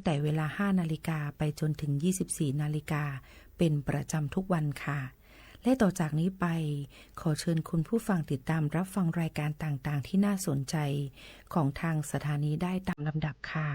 แต่เวลา 5 นาฬิกาไปจนถึง 24 นาฬิกาเป็นประจำทุกวันค่ะและต่อจากนี้ไปขอเชิญคุณผู้ฟังติดตามรับฟังรายการต่างๆที่น่าสนใจของทางสถานีได้ตามลำดับค่ะ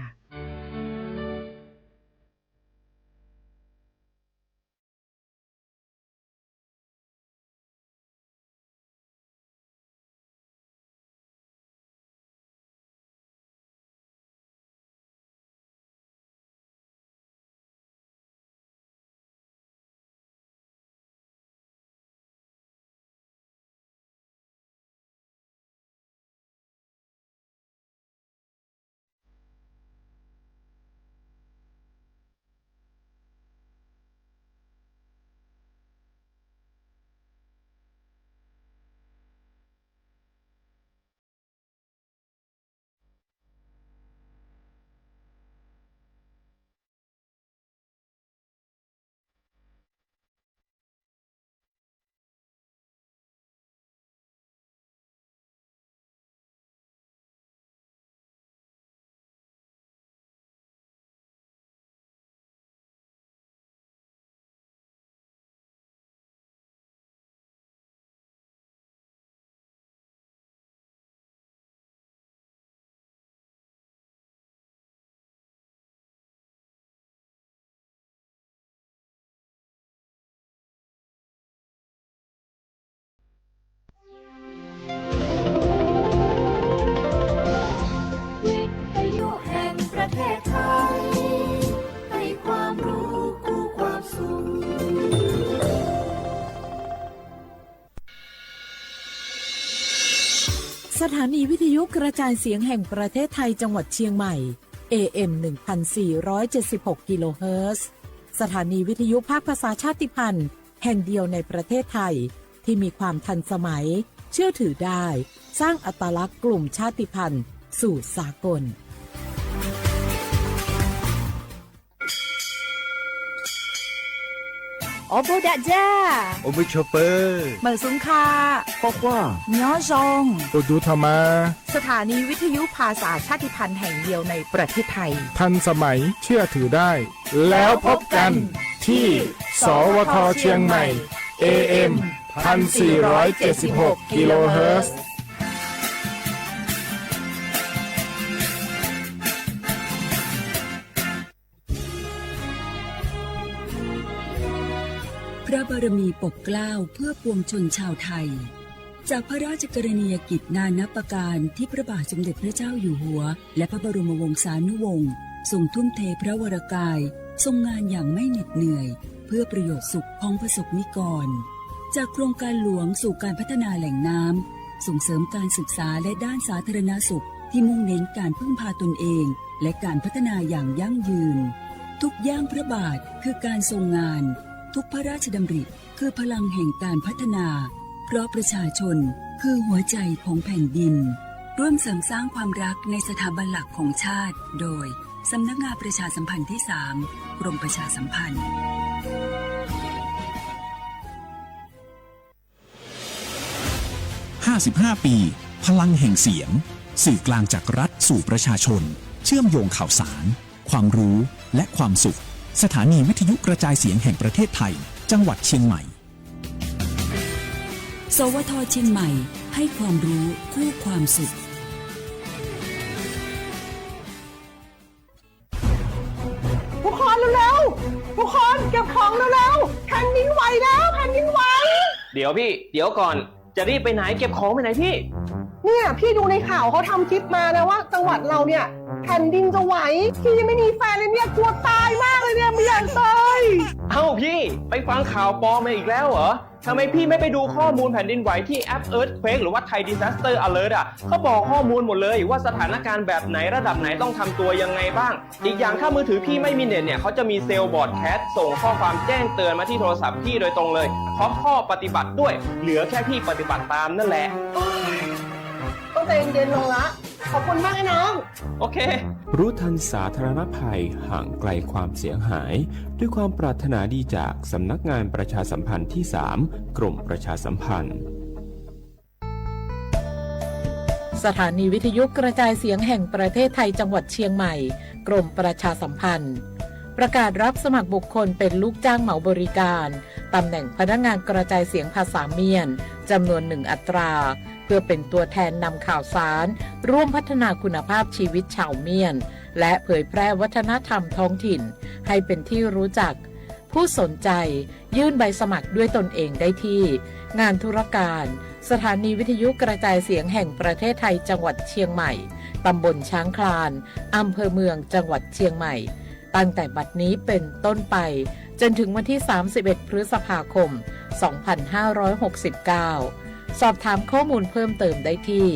สถานีวิทยุกระจายเสียงแห่งประเทศไทยจังหวัดเชียงใหม่ AM 1476 กิโลเฮิรตซ์สถานีวิทยุภาคภาษาชาติพันธุ์แห่งเดียวในประเทศไทยที่มีความทันสมัยเชื่อถือได้สร้างอัตลักษณ์กลุ่มชาติพันธุ์สู่สากลโอโบดะจ้าโอมิชเปอร์เหมือซุงคาปอกว่าเนียวซงตูดูธรรมาสถานีวิทยุภาษาชาติพันธุ์แห่งเดียวในประเทศไทยทันสมัยเชื่อถือได้แล้วพบกันที่สวทเชียงใหม่ AM 1476 กิโลเฮิรตซ์พระบารมีปกเกล้าเพื่อปวงชนชาวไทยจากพระราชกรณียกิจนานับประการที่พระบาทสมเด็จพระเจ้าอยู่หัวและพระบรมวงศานุวงศ์ทรงทุ่มเทพระวรกายทรงงานอย่างไม่เหน็ดเหนื่อยเพื่อประโยชน์สุขของประสบนิกรจากโครงการหลวงสู่การพัฒนาแหล่งน้ำส่งเสริมการศึกษาและด้านสาธารณสุขที่มุ่งเน้นการพึ่งพาตนเองและการพัฒนาอย่างยั่งยืนทุกย่างพระบาทคือการทรงงานทุกพระราชดำริคือพลังแห่งการพัฒนาเพราะประชาชนคือหัวใจของแผ่นดินร่วมเสริมสร้างความรักในสถาบันหลักของชาติโดยสำนักงานประชาสัมพันธ์ที่ 3 กรมประชาสัมพันธ์55 ปีพลังแห่งเสียงสื่อกลางจากรัฐสู่ประชาชนเชื่อมโยงข่าวสารความรู้และความสุขสถานีวิทยุกระจายเสียงแห่งประเทศไทยจังหวัดเชียงใหม่สวทเชียงใหม่ให้ความรู้คู่ความสุขทุกคนเร็วๆทุกคนเก็บของเร็วๆแผ่นดินไหวแล้วแผ่นดินไหวเดี๋ยวพี่เดี๋ยวก่อนจะรีบไปไหนเก็บของไปไหนพี่เนี่ยพี่ดูในข่าวเขาทำคลิปมานะว่าจังหวัดเราเนี่ยแผ่นดินจะไหวพี่ยังไม่มีแฟนเลยเนี่ยกลัวตายมากเลยเนี่ยไม่อยากตายเอ้าพี่ไปฟังข่าวปลอมมาอีกแล้วเหรอทำไมพี่ไม่ไปดูข้อมูลแผ่นดินไหวที่แอป Earthquake หรือว่า Thai Disaster Alert อ่ะเขาบอกข้อมูลหมดเลยว่าสถานการณ์แบบไหนระดับไหนต้องทำตัวยังไงบ้างอีกอย่างถ้ามือถือพี่ไม่มีเน็ตเนี่ยเขาจะมีเซลล์บอร์ดแคสส่งข้อความแจ้งเตือนมาที่โทรศัพท์พี่โดยตรงเลยพร้อมข้อปฏิบัติด้วยเหลือแค่พี่ปฏิบัติตามนั่นแหละต้องใจเย็นๆลงละขอบคุณมากไอ้น้องโอเครู้ทันสาธารณภัยห่างไกลความเสียหายด้วยความปรารถนาดีจากสำนักงานประชาสัมพันธ์ที่ 3 กรมประชาสัมพันธ์ สถานีวิทยุกระจายเสียงแห่งประเทศไทยจังหวัดเชียงใหม่กรมประชาสัมพันธ์ประกาศรับสมัครบุคคลเป็นลูกจ้างเหมาบริการตำแหน่งพนักงานกระจายเสียงภาษาเมียนจำนวน1 อัตราเพื่อเป็นตัวแทนนำข่าวสารร่วมพัฒนาคุณภาพชีวิตชาวเมียนและเผยแพร่วัฒนธรรมท้องถิ่นให้เป็นที่รู้จักผู้สนใจยื่นใบสมัครด้วยตนเองได้ที่งานธุรการสถานีวิทยุกระจายเสียงแห่งประเทศไทยจังหวัดเชียงใหม่ตำบลช้างคลานอำเภอเมืองจังหวัดเชียงใหม่ตั้งแต่บัดนี้เป็นต้นไปจนถึงวันที่31พฤษภาคม2569สอบถามข้อมูลเพิ่มเติมได้ที่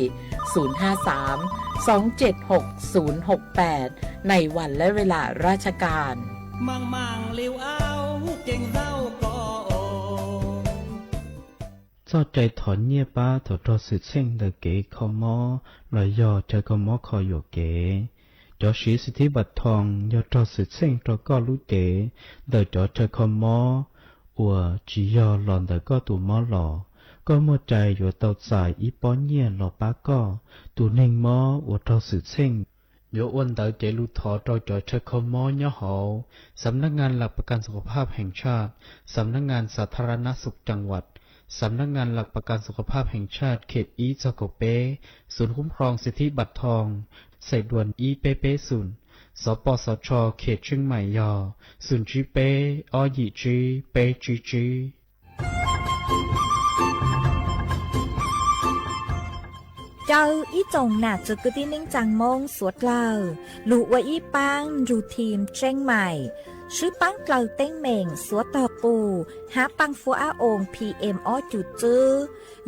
053-276-068ในวันและเวลาราชการมังลิวเอาเก่งเจ้าก็cho chạy thọ nhia ba thọ cho sự sinh đời kế khó mò lời do cho có mò khó dụ kế cho sĩ sự thi bạch thòng do cho sự sinh cho có lũ kế đời cho khó mò ủa chỉ do lòn đời có tù mò lò có một chạy dụ tàu xài ý bó nhia lò bá có tù nên mò ủa cho sự sinh Yo อ้วนเต๋อเจลูทอจอยเชคอมอยหอสำนักงานหลักประกันสุขภาพแห่งชาติสำนักงานสาธารณสุขจังหวัดสำนักงานหลักประกันสุขภาพแห่งชาติเขตอีจโกเปศูนย์คุ้มครองสิทธิบัตรทองใส่ด่วนอีเปเปศูนย์สปสชเขตเชียงใหม่ยอศูนย์จีเปอหยีจีเปจีเจ้าอีจงน่ะจะกึที่นิ่งจังมงสวดเล่าลูว่าอีปังรูทีมเชียงใหม่ชื่อปังเกลาเต้งเหม่งสวดต่อปูหาปังฟัวอาองพีเอ็มอจุดจื้อ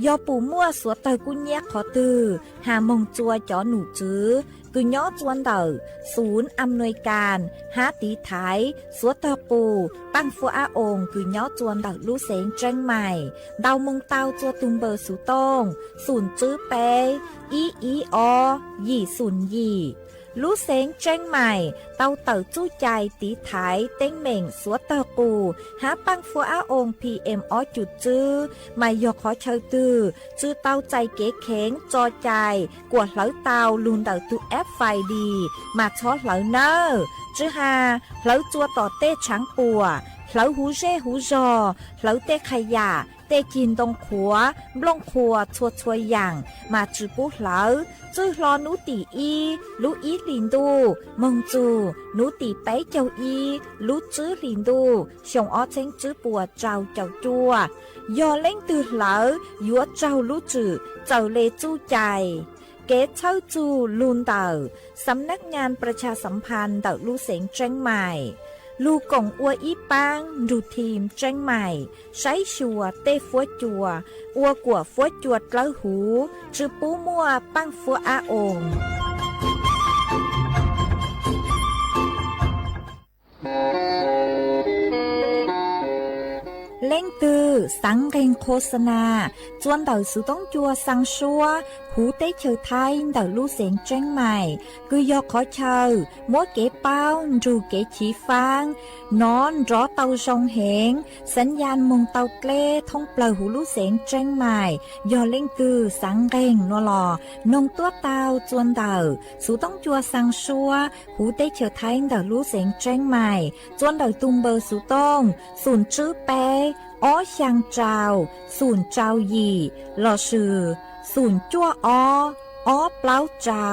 ยอปูมั่วสวดต่อกุญแยกขอตือหามงจัวจอหนูจื้อกุญย้อจวนเต๋อศูนย์อำนวยการหาตีไทยสวดต่อปูปังฟัวอาองกุญย้อจวนเต๋อลู่เสงเชียงใหม่ดาวมงเตาจัวตุงเบอร์สุตงศูนย์จื้อเปอีอยี่ศูนย์ยี่ลู่เสงเชียงใหม่เตาเต๋อจู้ใจตีไทยเต้งเหม่งสวดเตอปูหาปังฟัวอาองพีเอ็มอจุดจื้อไม่ยกขอเชยตือจื้อเตาใจเก๋เข็งจอใจกวดเหลาเตาลุนเต๋อตุแอฟไฟดีมาช็อตเหลาเนอจื้อหาเหลาจัวต่อเต้ช้างปัวเหลาหูเร่หูจอเหลาเต้ขยะเต้กินตรงขัวบลงขัวชัวอย่างมาจื้อปูเหลาจื้อรอนูตีอีลูอีลินดูมงจูนูตีไปเจ้าอีลูจื้อลินดูชงอ้อเช้งจื้อปัวเจ้าจัวยอเล่งตือเหลายัวเจ้าลูจื้อเจ้าเลจู้ใจเกตเช่าจูลุนเต่าสำนักงานประชาสัมพันธ์เต่าลู่เสงเชียงใหม่ลูกงอัวอีปังดูทีมเชียงใหม่ใช้ชัวเต้ฟัวจัวอัวกัวฟัวจวดเล้าหูจือปูมัวปังฟัวอาองเล่งตือสังเรงโฆษณาจวนเต่าสุต้องจัวสังชัวหูเต้เชอไทยเต่าลู่เสียงเจ้งใหม่คือยอขอเชอมัวเก๋เป้ารูเก๋ฉีฟางนอนรอเต่าชงเหงสัญญาณมงเต่าเกล้ท่องเปล่าหูลู่เสียงเจ้งใหม่ยอเล่งตือสังเรงนัวหลอนงตัวเต่าจวนเต่าสุต้องจัวสังชัวหูเต้เชอไทยเต่าลู่เสียงเจ้งใหม่จวนเต่าตุงเบอร์สุต้องศูนย์จื้อเปอ้อช่างเจ้าศูนย์เจ้าหยี่หล่อชื่อศูนย์จั่วอ้อเปล่าเจ้า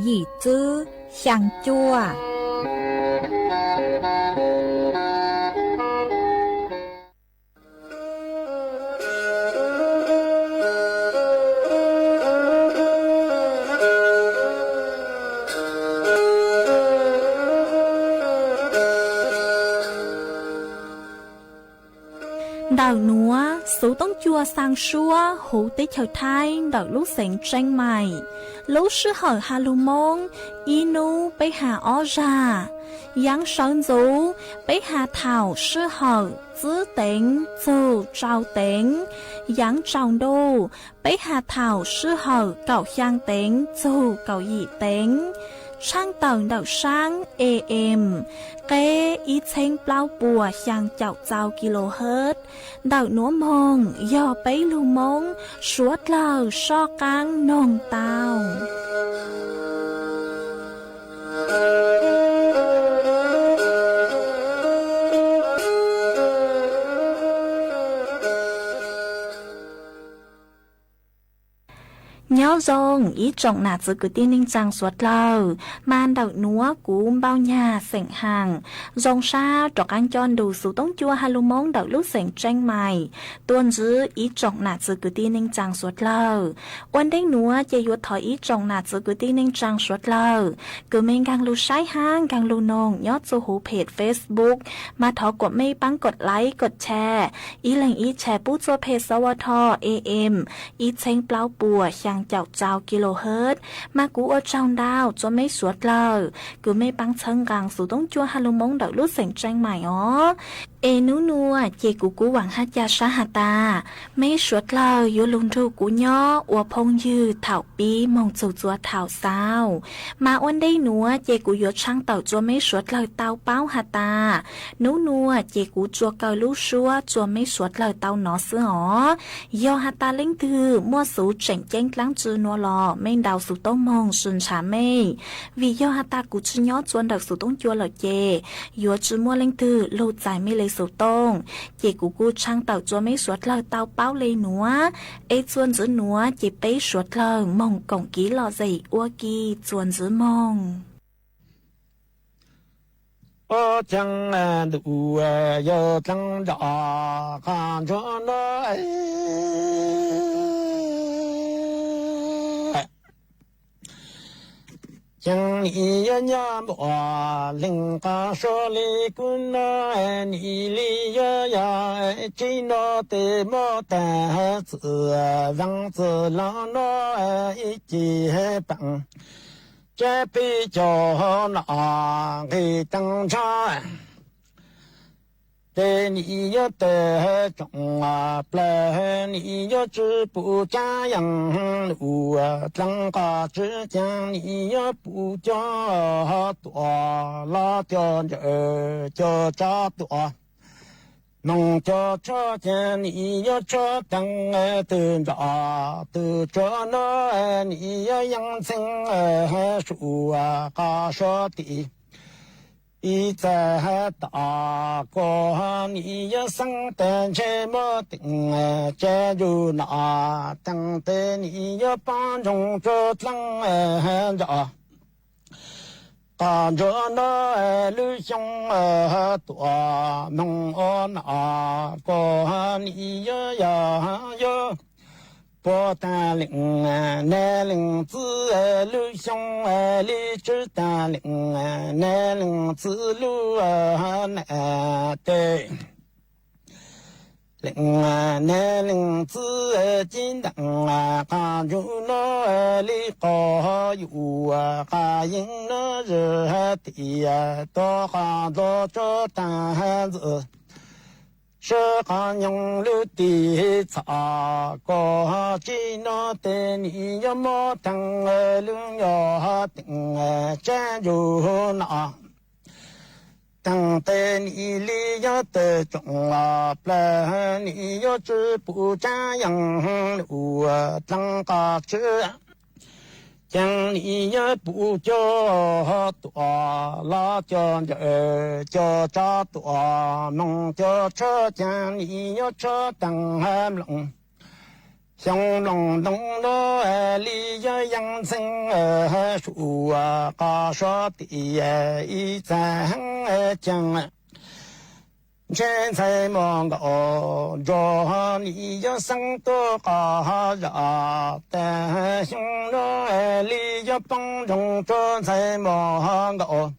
หยี่จื้อช่างจั่วđào núa số tông chua sang xua hủ tế chào thai đào lúc sánh tranh mày lúc sư hở hà lù mông inu bấy hà ó ra yang sơn dấu bấy hà thảo sư hở giữ tính dù trao tính yang trào đô bấy hà thảo sư hở cậu giang tính dù cậu dị tính ช่างเต่าดอกช่าง AM เกอีเชงเปล่าปัวช่างเจ้าเจ้ากิโลเฮิรตซ์ดอกหนัวมงย่อไปลูมงสวดเหล่าซอกังนองเตาnhớ rong ý trọng nạt giữa cứ tiên ninh trang suốt lâu man đậu núa cú bao nhà sảnh hàng rong xa trọc anh chọn đủ số tống chua hà lô mong đậu lúc sảnh tranh mày tuôn giữ ý trọng nạt giữa cứ tiên ninh trang suốt lâu ôn đánh núa chạy yuột thỏi ý trọng nạt giữa cứ tiên ninh trang suốt lâu cứ mình càng lưu sái hang càng lưu nông nhớ cho hú page Facebook mà thọกดไม่ปังกดไลค์กดแชร์อีแหล่งอีแชร์ปู้ตัวเพจสวท AM อีเชงเปล่าปัวยังเจ้าเจ้ากิโลเฮิรตซ์มากูเอาเจ้าดาวจะไม่สวดเลยกูไม่ปังเชิงกลางสู่ต้องจัวฮาลุมงดอกลูกเสียงแจ้งใหม่อ๋อเอนูนัวเจกูหวังฮัดยาชาหาตาไม่สวดเลยอยู่ลุงทูกูย่ออัวพงยืดเถาปีมองจูจัวเถาเศร้ามาอ้วนได้นัวเจกูยศช่างเต่าจัวไม่สวดเลยเต้าเป้าหาตานูนัวเจกูจัวเกาลูกชัวจัวไม่สวดเลยเต้าหนอเสืออ๋อยอหาตาเล่งตือมั่วสูเจ๋งเจ้งกลางจือนัวลอไม่ดาวสู่ต้องมองสุนชาไม่วิยอหาตากูจือย่อจวนดักสู่ต้องจัวเลยเจยัวจือมั่วเล่งตือลูใจไม่เลยสู่ต้องเจกูช่างเต่าจัวไม่สวดเลยเต้าเป้าเลยหนัวไอจวนจือหนัวเจไปสวดเลยมองกงกี้หล่อใจอ้วกีจวนจือมองchẳng đủ giờ chẳng đỏ khăn cho nó chẳng ý nhớ bỏ linh ca số lý quân nó ý lý ya chỉ nó tê mô tà tự văng tự lo nó ý chỉ bằng chế bị cho nó khi tăng cho để你要得中不你要知不家养路增加之间你要不叫多拉掉就加多农家车间你要车等等着等着呢你要养成树高说的一在大过你要生的这么定这就那等的你要帮助着等着大着那旅行多农那过你要不但领南领子旅行里只但领南领子路南对领南领子金当看住那里高有看应那日地多看多这单子是看用了的草，过去那的你要么等路要等站住那，等的你里要得中不你要知不这样路等个车。将你也不叫多，拉叫叫扎多，农叫车将你要车等很冷，像隆咚的里要养成树高说的一在讲。现在忙个着你要生多高热，但心里要帮助着才忙个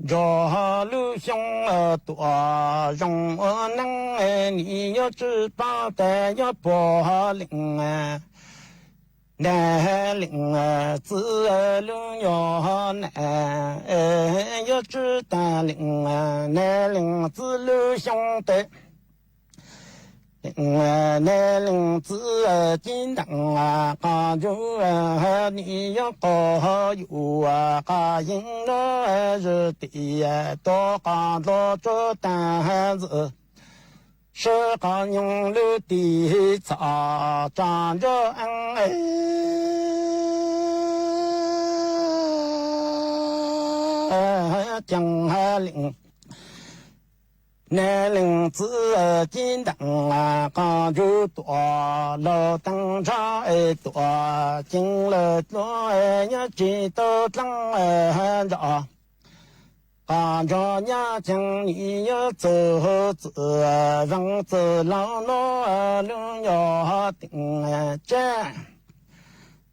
着路上多容能你要知道的要保领南岭自路要南，要知道岭南岭自路上的，那领子金当啊，家中你要高有啊，家人日的多家多做单子，是个用路的早站着江海岭。那领子金当啊，刚就多老当场多，进了多要知道当着，刚着呀将你要走走，让走老老路要顶着。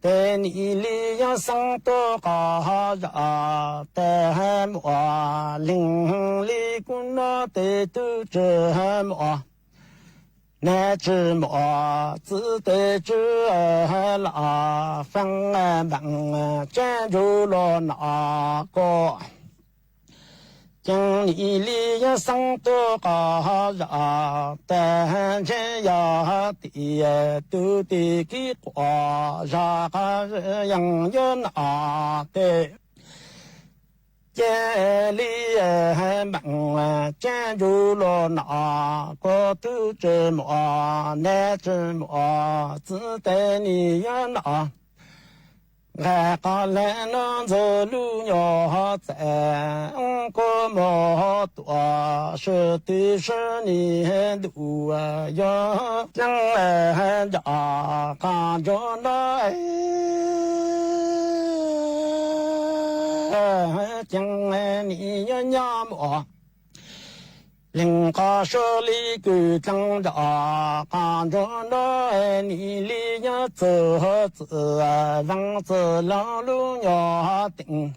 在你里要上多高热，在我林里滚了的都这么，那只么只得这老方忙站住了那个。将你里要上多高热，但这要的都得给过，热个样要拿的。这里忙站住了那个都这么，那这么只得你要拿。我个来那走路要在个么多，是的是你路要让家看着那将来你要娘么？人家手里狗长着，看着那你里要走走，让走老路要顶。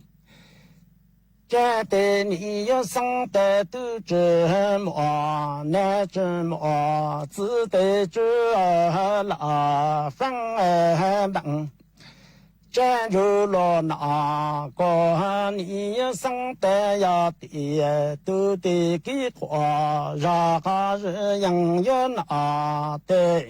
这对你要上的都这么，那这么只得这老方忙。站住了那个你要上的要的都得给过，让个人要拿的。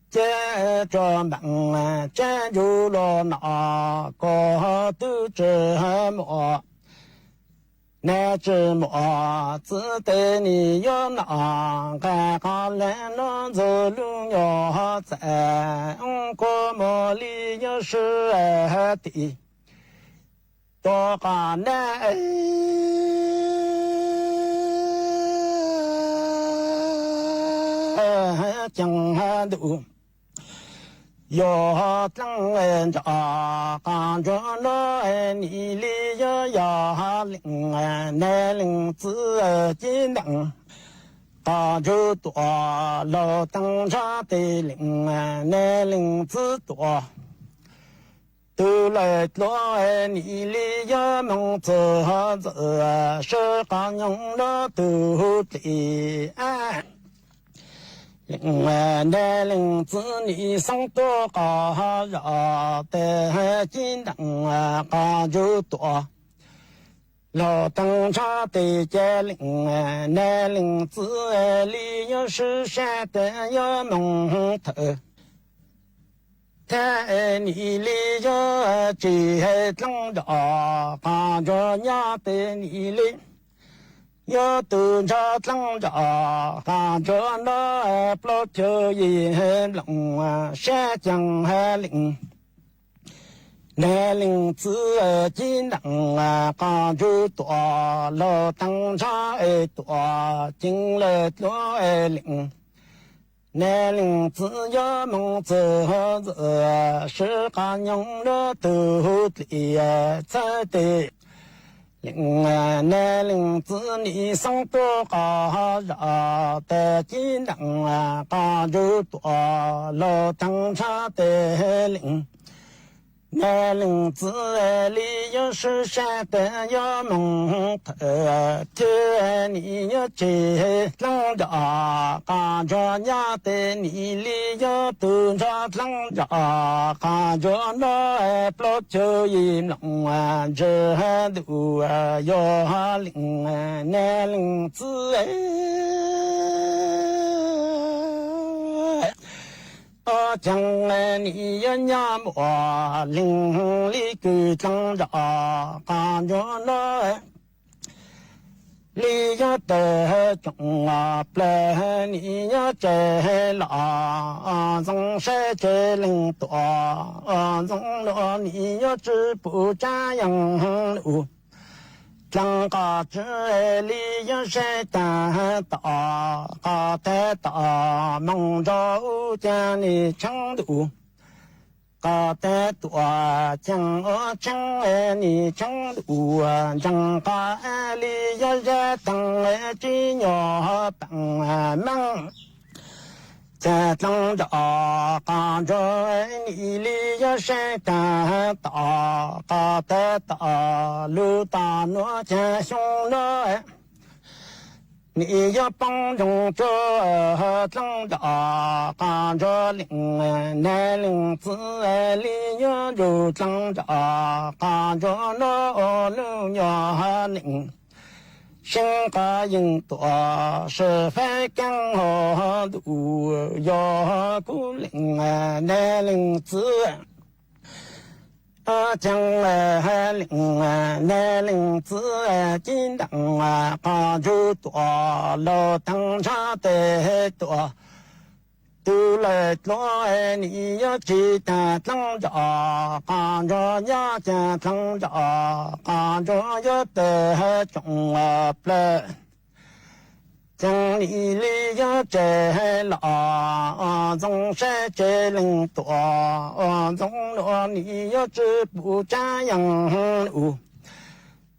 接着忙站住了那个都这么，那这么只得你要拿个来那走路要在个么里要是的多个难江汉都要当人着看着那你里要领那领子金当看着多老当场的领那领子多都来多你里要梦走走是刚用了都的那领子你上多高热的金当看就多老当场的家领那领子里要是山的要蒙头在你里要这当着看着娘的你里要蹲着等着看着那不就一龙山江海岭那领子金当看着多老当场多进了多岭那领子要梦走走是干用了都的在的那领子你上多高热的金当看着多老当场的领那领子里要是山的要蒙头这你要接当着看着娘的你里要蹲着当着看着那不就一龙这路要领那领子将你呀呀么邻里给长着看着那。你呀得中啊，不你呀这啦，总是这领导，总了你呀只不这样路，张个这里呀是单打，太打梦着将你成都。高得多，将我成你成都，将个里呀热等只鸟等梦，在等着看着你里呀山干大，高得大路大诺见兄了。你要帮助着增长，看着领男领子里要就增长，看着老六要领，心个应多是非更好度，要顾领男领子。将领男领子金灯看就多，老灯茶的多，都来多你要记得等着，看着呀见等着，看着要得中不来。将你里呀这啦，总是这领多，总了你要知不这样路，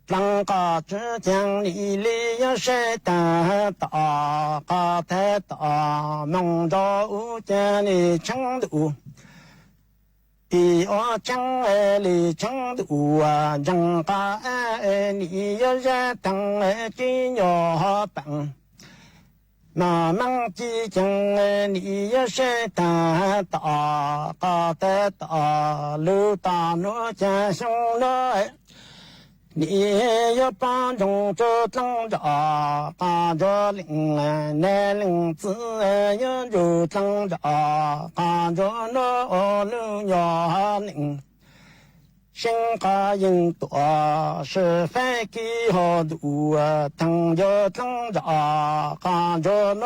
啷个只将你里呀是单打，太打梦着见你成都。第二将里成都正把你呀热等金要等。那么即将你也是单打，太打路大诺见兄来，你要帮助着增长，看着领男领子要就增长，看着老六要领。心个应多是非给好度，等着等着看着那。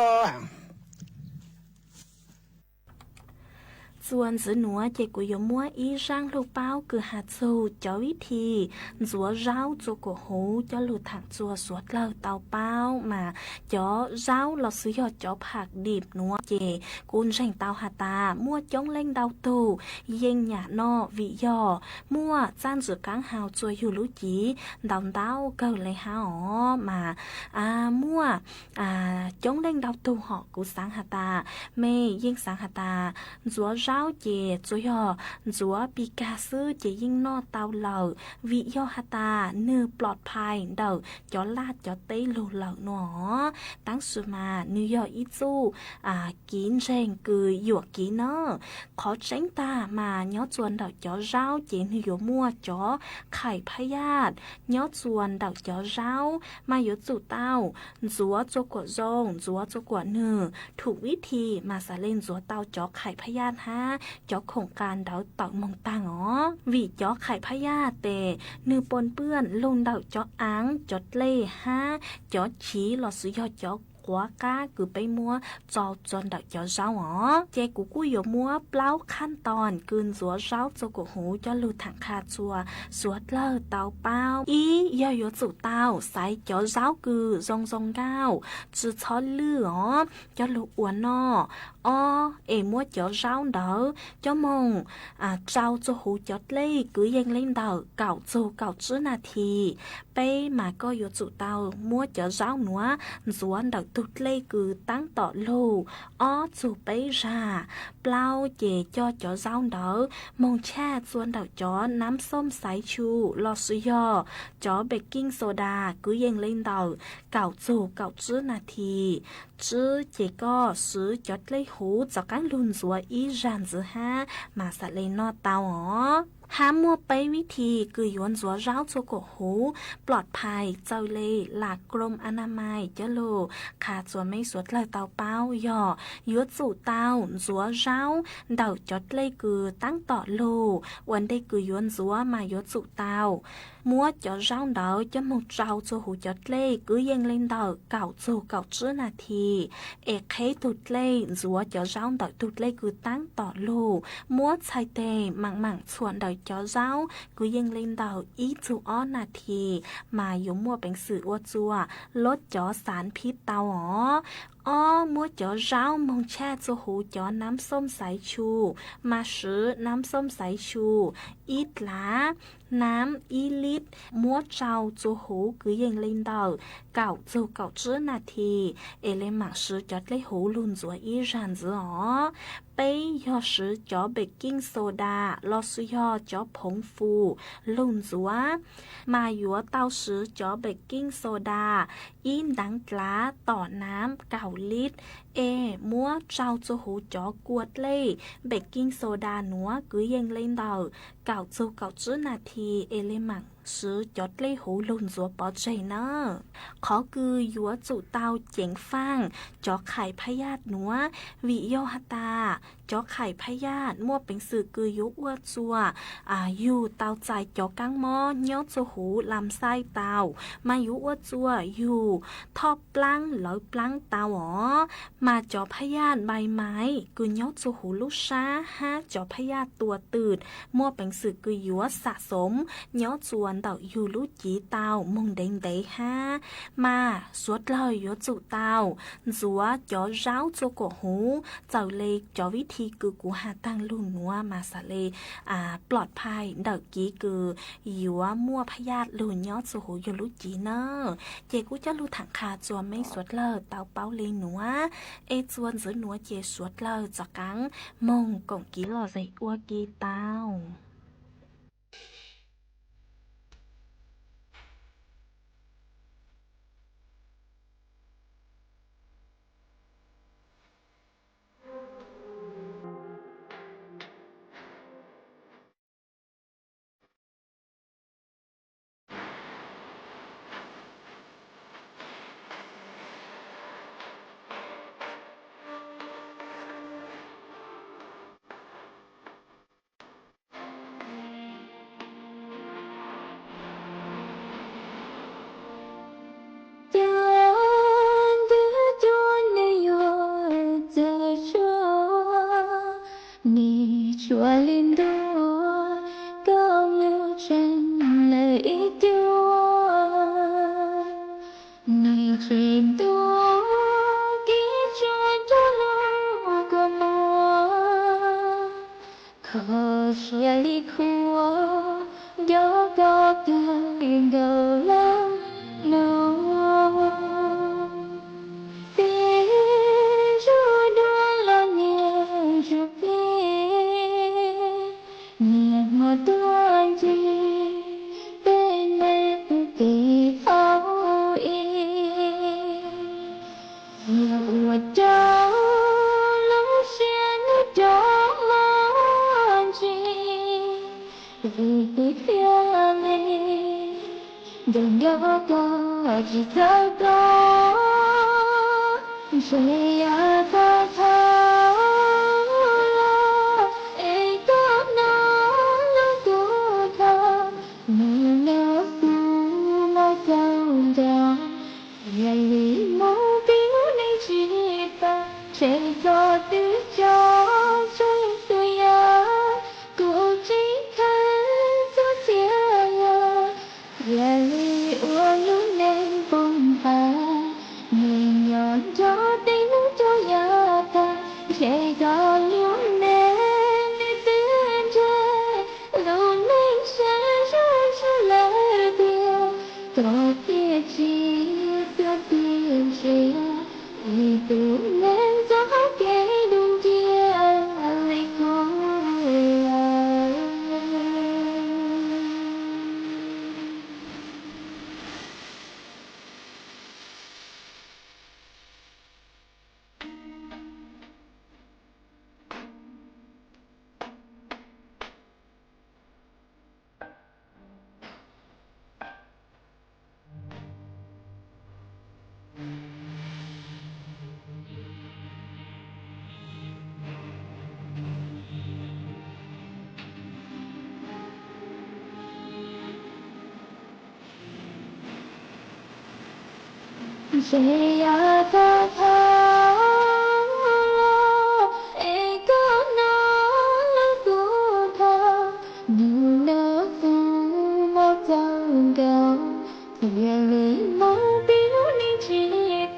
ส่วนจื้อหนัวเจกุยมัวอีร่างลูกเป้าคือหาสูเจ้าวิธีจัวเจ้าจัวกัวหูเจ้าหลุดถังจัวสวดเล่าเตาเป้ามาเจ้าเจ้าเราซื้อยอดเจ้าผักดิบนัวเจกุนแร่งเตาหาตามั่วจ้องเล่งเดาตูเย็งหยาโนวิยอมั่วจ้านจื้อกางหาวจัวอยู่ลุจีดาวเต้าเกิดเลยหาอ๋อมามั่วจ้องเล่งเดาตูหอกกูสังหาตาไม่ยิงสังหาตาจัวเจ้าเจจัวยอจัวปีกาซื้อเจยิ่งนอเตาเหล่าวิยอหตาเนื้อปลอดภัยเดาจอลาดจอเต้ลูเหล่าหนอตั้งสุมาเนื้อยออีจูกินเร่งกือหยวกกีเนอขอเจ้งตามาย้อจวนเดาจอเจ้าเจเนื้อยมัวจอไข่พยาธิย้อจวนเดาจอเจ้ามาอยู่จู่เต้าจัวจัวกวดจงจัวจัวกวดเนื้อถูกวิธีมาสาเล่นจัวเต้าจอไข่พยาธิฮะจอโครงการเดาเต่ามองตางอ๋อวีจอไข่พยาเตเนื้อปนเปื้อนลงเดาจออ้างจอเล่ฮะจอฉีหลอดซื้อยอจอกัวก้าคือไปมัวจอจนเดาจอเจ้าอ๋อเจกูกู้อยู่มัวเปล่าขั้นตอนกืนสัวเจ้าจกูหูจอลูถังคาจัวสวดเล่าเตาเป้าอีย่อยจู่เต้าใส่จอเจ้าคือจงก้าวจื้อช้อนลืออ๋อจอลูอ้วนนอมัวจอเจ้าเดาจอมงเจ้าจหูจอเล่คือยังเล่นเดาเก่าจูเก่าจื้อนาทีไปมาก็อยู่จู่เต้ามัวจอเจ้าหนัวสวนเดาตุดเล่คือตั้งต่อลูจู่ไปราเปล่าเจจอจอเจ้าเดามงแช่ส่วนเดาจอน้ำส้มสายชูลอซุยอจอเบกกิ้งโซดาคือยังเล่นเดาเก่าจูเก่าจื้อนาทีจื้อเจก็ซื้อจอดเล่หูจากการลุนสัวอีรันจื้อฮะมาสะเลนอเตาอ๋อ ห้ามมัวไปวิธีกือยวนจัวเจ้าจัวกหูปลอดภัยเจ้าเลหลักกรมอนามัยเจโลขาจัวไม่สวดเลยเตาเป้าย่อยุดสู่เตาจัวเจ้าเดาจดเลยกือตั้งต่อโลวันได้กือยวนจัวมายุดสู่เตามัวจอเจ้าเดาจะมุดเจ้าจัวหูจดเลยกือยังเล่นเดาเก่าจัวเก่าชื่อนาทีเอกให้ตุดเลยจัวจอเจ้าเดาตุดเลยกือตั้งต่อโลมัวชายเตมังส่วนเดาจอเจ้ากูยังเล่นเดาอีจูอ้อนาทีมายุ่มัวเป็นสื่ออวจัวลดจอสารพิษเตาอ๋อมัวจอเจ้ามองแช่จูหูจอน้ำส้มสายชูมาซื้อน้ำส้มสายชูอีดหลาน้ำอีลิตมัวเจ้าจูหูกูยังเล่นเดาเก่าจูเก่าจื้อนาทีเอเลมักซื้อจอดเลยหูลุนจัวอีรันจื้อไปยอซื้อจอเบกกิ้งโซดาลอสุยอจอผงฟูลุนจัวมาหยัวเต้าซื้อจอเบกกิ้งโซดาอินดังกลาต่อน้ำเก่าลิตรมัวเจ้าจูหูจอกวดเล่เบกกิ้งโซดาหนัวกือยังเล่นเดาเก่าจูเก่าจื้อนาทีเอเลมังซื้อจดเล่หูลุนจัวปอใจเนอขอกือยัวจู่เตาเจ๋งฟังจอไข่พยาธิหนัววิโยหตาจอไข่พยาธิมั่วเป็นสื่อกือยุอ้วจัวอยู่เตาใจจอกังมอย่อจูหูลำไส้เตามายุอ้วจัวอยู่ทอบปลังลอยปลังเตามาจอพยาธิใบไม้กือย่อจูหูลูกช้าจอพยาธิตัวตืดมั่วเป็นสื่อกือยัวสะสมย่อจวนเต่าอยู่ลูกจีเตามุงเด้งเด้มาสวดเลยยัวจู่เตาจัวจอเจ้าจัวกหูเจ้าเล็กจอวิธีกือกูหาตั้งลุ่นนัวมาสะเลปลอดภัยเด็กกี้กือยัวมั่วพยาธิลุ่นย่อจูหูอยู่ลูกจีเนอเจกูจะรู้ถังคาจวนไม่สวดเลยเตาเป้าเลยหนัวจวนซื้อหนัวเจสวดเลยจากกังมงกงกี้หล่อใส่อัวกีเตา谁呀的他，一个那个他，你的父母长高，天里梦比你记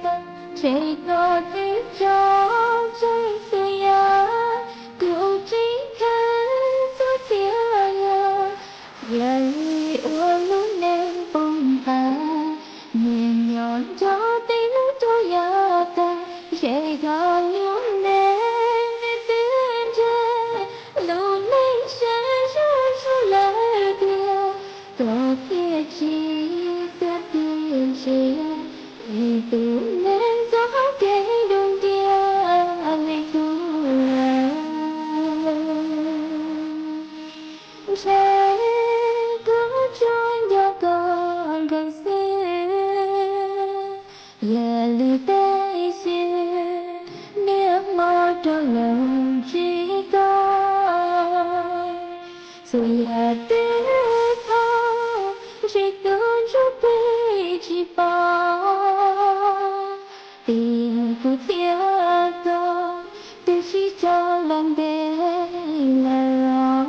得，谁个地着谁谁呀，古今看所天呀，夜里我路内风帆。年幼着的路着呀的，谁个有内的着，路内山山树来的，多撇起的撇起，一度能走给东家里出来，谁个转呀个个谁。夜里飞雪，年毛着冷几个，所以的他，谁跟着背起包，并不贴的，对西着冷北来了。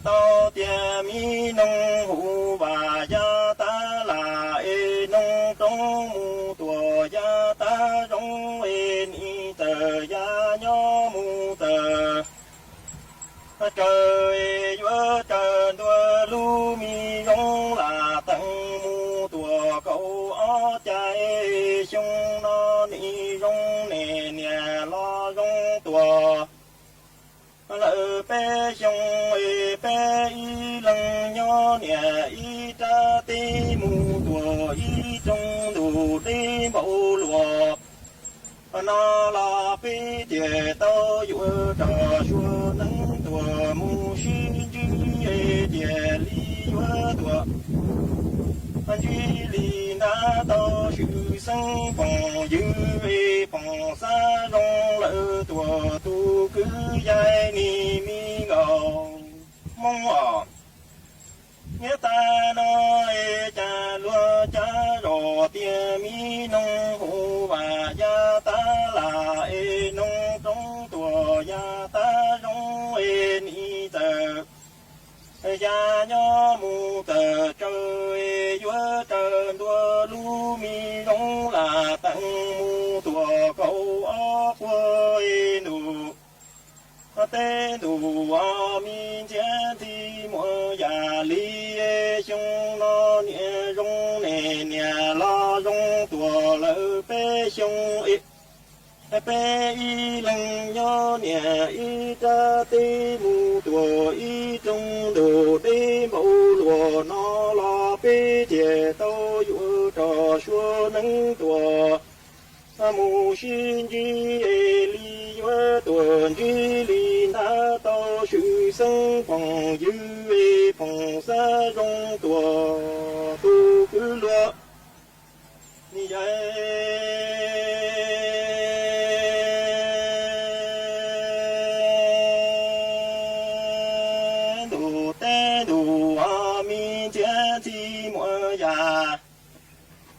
Tao tiền mi nông hữu và gia ta là ê nông trong mù tùa gia ta trong ên y tờ gia nhó mù tờ trời vỡ trời đua lu mi rong là tầng mù tùa cầu ó chạy sông nó ni rong nè nè lo rong tùa lỡ bé sông bé y lăng nhỏ nè y ta tê mù tùa y trong đủ tê bầu lùa nó là bé tiề tao dụ trò chua nắng tùa mù xin chữ tiề li vỡ tùa duy li na tao sự sinh phòng dư phòng xa rong lỡ tùa tu cứ dài ni mi ngầu mong ở nghe ta nói cha lúa cha rò tiền mi nông hộ và gia ta là nông trong tùa gia ta rong ni tờ gia nhó mù tờ trời vua trời đua lu mi rong là tặng mù tùa cầu ó quê nụ tê nụ ở mi chén thì mua già li chung nó nhẹ rong nè nhẹ lo rong tùa lỡ bê chung ít bé y lăng nhó nè y ta tê mù tùa y trong đồ tê mẫu lùa nó lo bê tiề tao dụ trò xua nắng tùa mù xin chi li vơ tuần chi li na tao sự 生光有为风沙容多都不落，你都带都阿弥陀寂寞呀。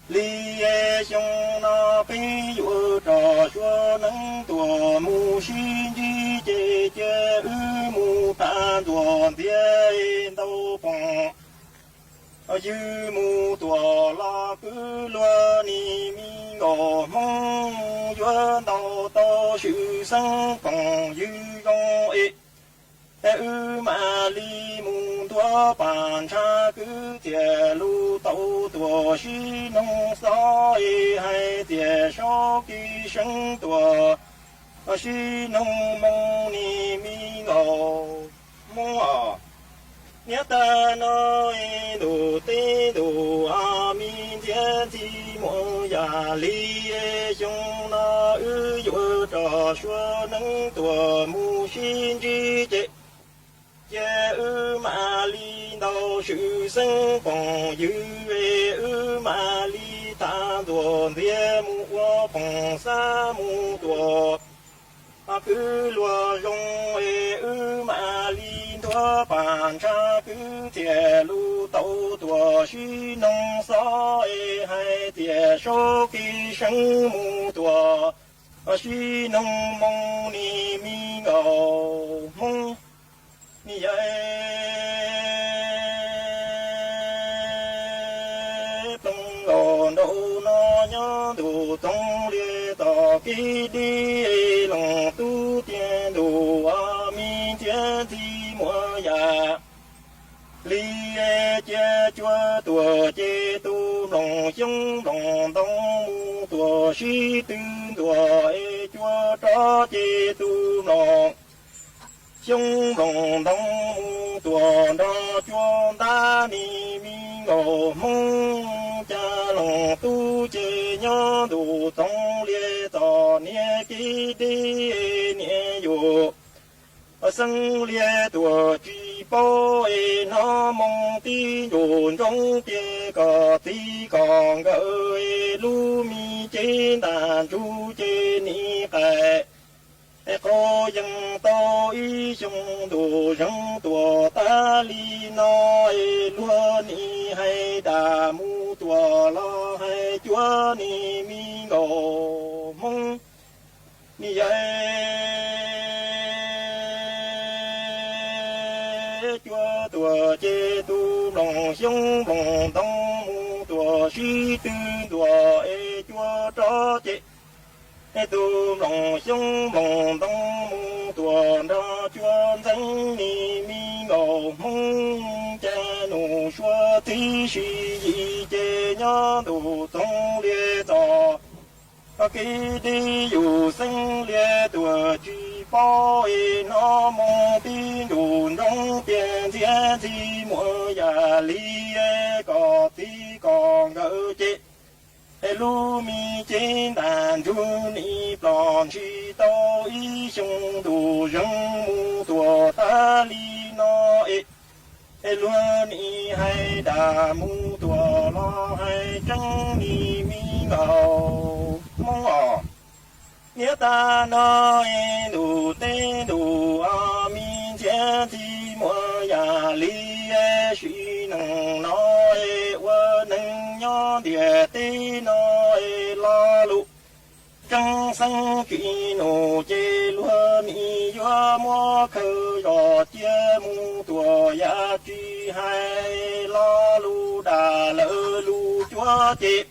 离业兄那悲有着说能多母心之姐姐与母单作别都帮，有母多拉个罗尼米我梦愿到到修生光有用诶。马里木多板茶个铁路都多是农少诶，还介绍给生多，是农梦里米哦梦啊，你的那一路的路啊，明天寂寞呀，里也兄那有着说能多母心之节。也马里到修生光有为马里大多别木我碰沙木多个罗容为马里多板茶个铁路都多许农少还接受给生木多许农梦里米哦梦你也东罗都那样都东列到给的龙都点都啊明天寂寞呀，里也解决多解都龙兄龙东木多许多多解着解都龙。兄龙东木多着庄大你米我梦家龙都接娘都总列到年给的年有生列多举报那梦的云中别个地港个路米艰难住接你海可应到一兄都人多大力那罗你还大木多了还叫你米我梦你也叫多接都龙兄龙东木多许多叫着接都龙兄龙东木多着捐赠你米我梦家奴说的是一节娘都总列着给的有生列多举报那梦的云中边界寂寞呀里个地港个节路米艰难住你plan去到一兄都人木多大力那罗你还大木多了还争你米高梦啊你大那路的路啊明天寂寞呀里也许能那我能让爹的那拉路正生给奴接罗你约莫口要节目多呀聚海拉路大了路脚接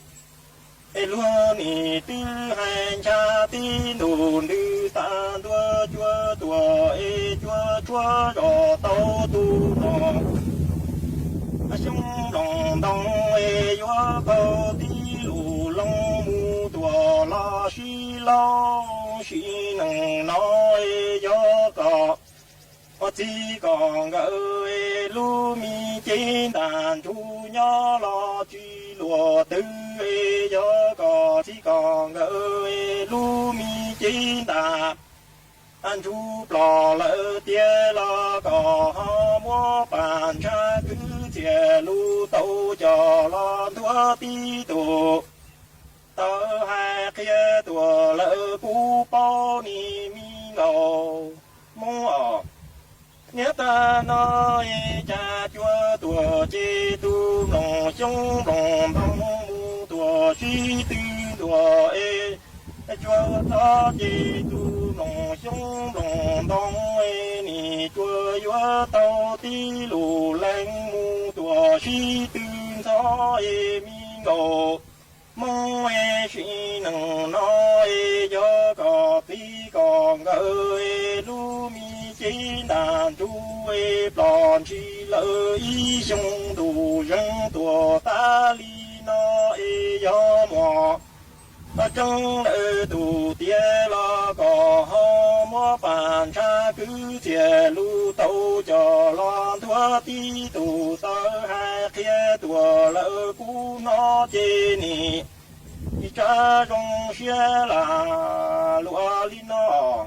罗你的汉家的奴女大多脚多脚脚绕到都弄兄龙东约口的路龙木多拉西老西能那要个我只讲个路米艰难主要拉居罗都要个只讲个路米艰难 anh chú lò lỡ tia lo có mua bàn cha cứ chia lu tàu cho lo thua tí tụ tớ hai kia tua lỡ cú bao ni mi ngầu mua nhớ ta nói cha chúa tua chi tu nòng sông lòng bông mu tua suy tư tua ê chúa ta chi tu nòng sông lòng bông ê ni chúa chúa tao tí lù lên mu tua suy tư gió ê mi ngầu mong ê suy nâng nói cho có tí còn ơi lu mi chỉ đàn chú ê plon chi lỡ ý sông đủ răng tua ta li nó ê gió mò ta trong lỡ đủ tia lo có hò mò bàn cha cứ chia lu tàu cho loan thua tí tù tơ hai kia tua lỡ cú nó chê nì cha trong xe là lúa li nó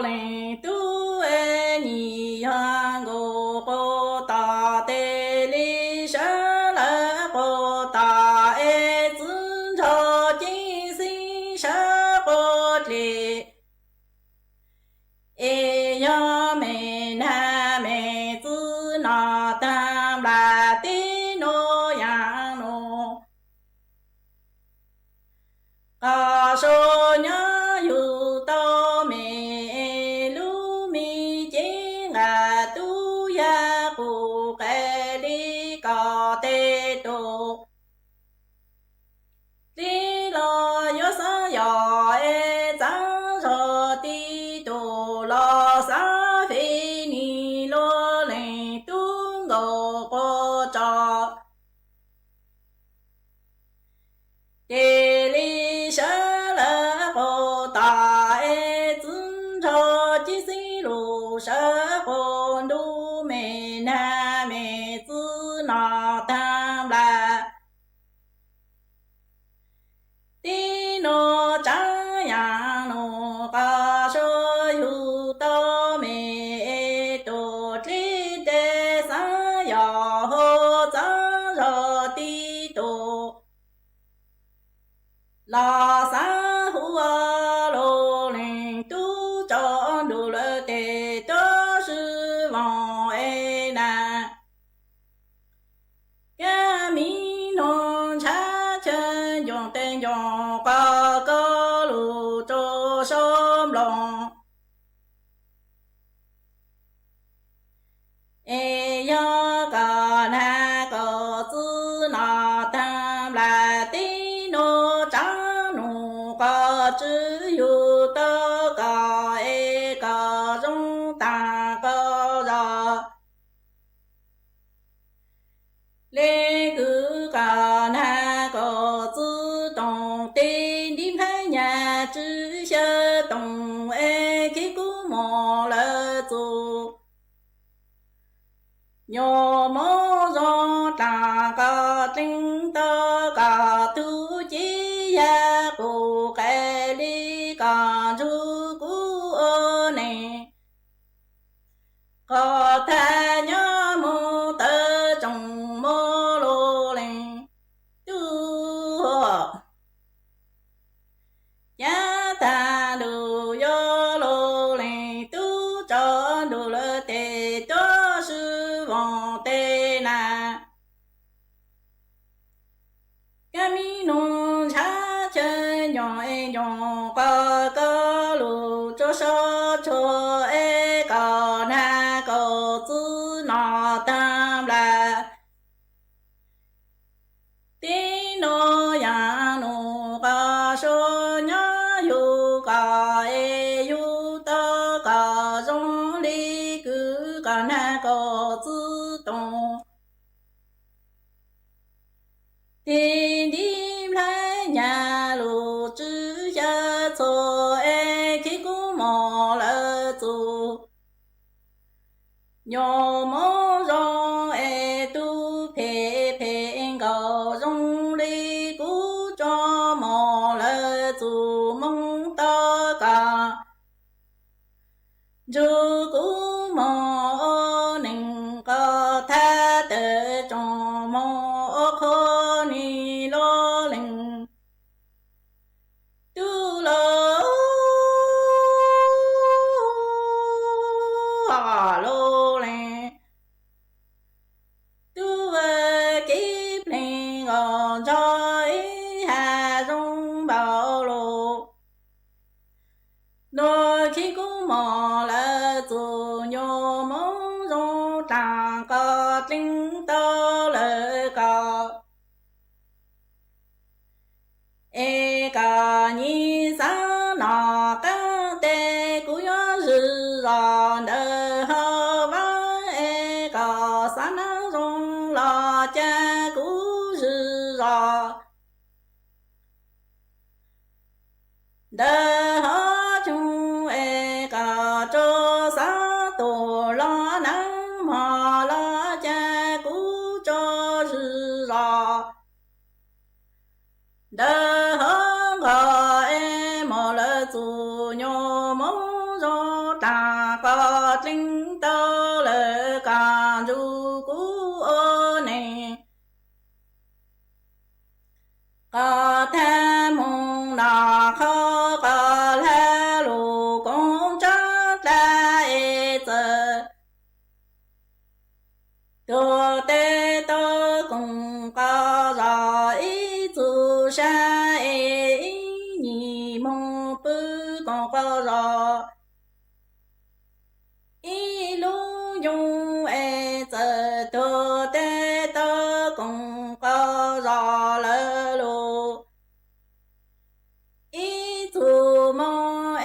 linh tu e ni yang go go ta te li sha la go ta e zhen zhao jin xin sha go li e ya me na me zi na tam la ti no yang no ca sho nya yu tao me lu mi jing a tu ya ku ke li ca te to li lo yo sa ya e zang ro ti to lo sa phi ni lo len tu ngo ko cha de li sha la ko ta e zun cho ji si lu sha ko du me na me zi na tam la ti no cha yang no ka sho yu to me to tri de sa ya ho za ro ti to la sa hu a lo len tu cho du le te to shi vong e na ga mi non cha chen yong ten yong ka ko lu cho som long e ya ka na ko zi na tam la ti no cha nu ka zhi yu de ka e ka zhong da ka ra lê cứ cả na có tự động tên đi hai nhà chữ xe động e khi cú mò lỡ dù nhỏ mò do ta cả tinh tơ cả thứ chi ya của cái đi cả chú cú ơ nè có tha nhớ mô tơ trong mô lô lên tu ya ta du yo lô lên tu cho du lơ tê cho sư vong tê na mi nông cha chân yong e yong ca ca lu cho sa cho e ca na ca zi na tam la ti no yang no ca sho nya yu ca e yu ta ca zong li ku ca na ca zi dong tiên đi lại nhà lù chữ ya cho e khi cú mò lỡ dù nhỏ mò rong e tu phê phê ngầu rong đi cú cho mò lỡ dù mong ta cả dù cú mò nình có tha tờ trong mò khó ni lo lình tu lo lo lình tu kiếp lình ngon cho ý hà rung bảo lộ đôi khi cú mò lỡ dù nhô mong rong tràng có tinh tơ lỡ có e cả ni sa na ca te cu yo rư ra nơ hơ va e cả sa na rong la cha cu rư ra đơ hơ chung e cả cho sa tổ la nắng mà la cha cu cho rư ra đơ hơ ngờ em mò lỡ dù nhô mong gió ta có chính tơ lệ cả du cú ơ nè có thêm mong là khó có lẽ lù cũng chắc là giờ tôi tê tôi cũng có rồi dù sa nhị mong bư còn có rồi ý lu dung giờ tôi tê tôi cũng có rồi lỡ lù ý dù mong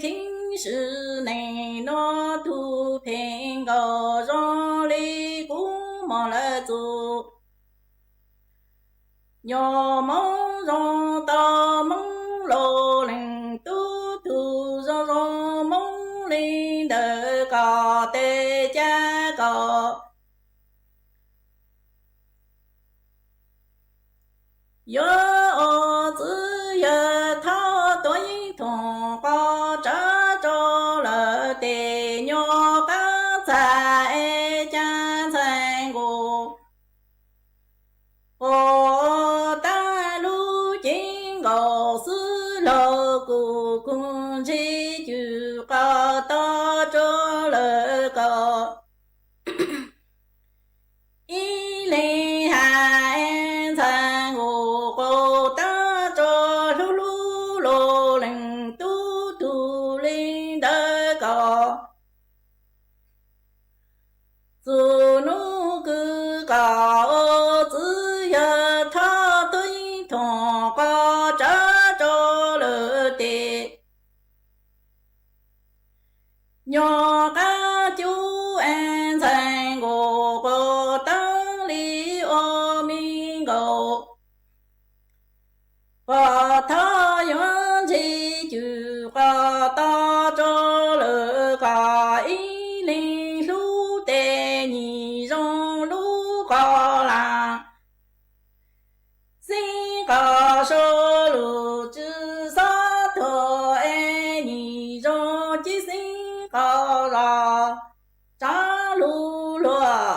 kinh sự này nó thu phiền gò rong li cũng mong là dù nhỏ mong rong tao mong lô lên tu tu rong mong lên đời cò tê cha cò yo tự giờ thao tuổi thong có trả cho lỡ tê nhỏ cá dài cha thành cô ô ta lu chính gò sư lô cụ cung chi chữ có to cho lỡ có ý lì hai thành cô ta cho lu lu lô lên tu tu lên đỡ có dù nu cứ có tự giờ thao tới thọ có trả cho lỡ tệ nhỏ cá chú em thành cô tăng lý ô minh gồ và thao yuan chi chữ và ta cho lỡ cả ý linh lu tê nhị rong lu có là xin cả số lu chữ sa thọ nhị rong chỉ xin cả ra trả lu lúa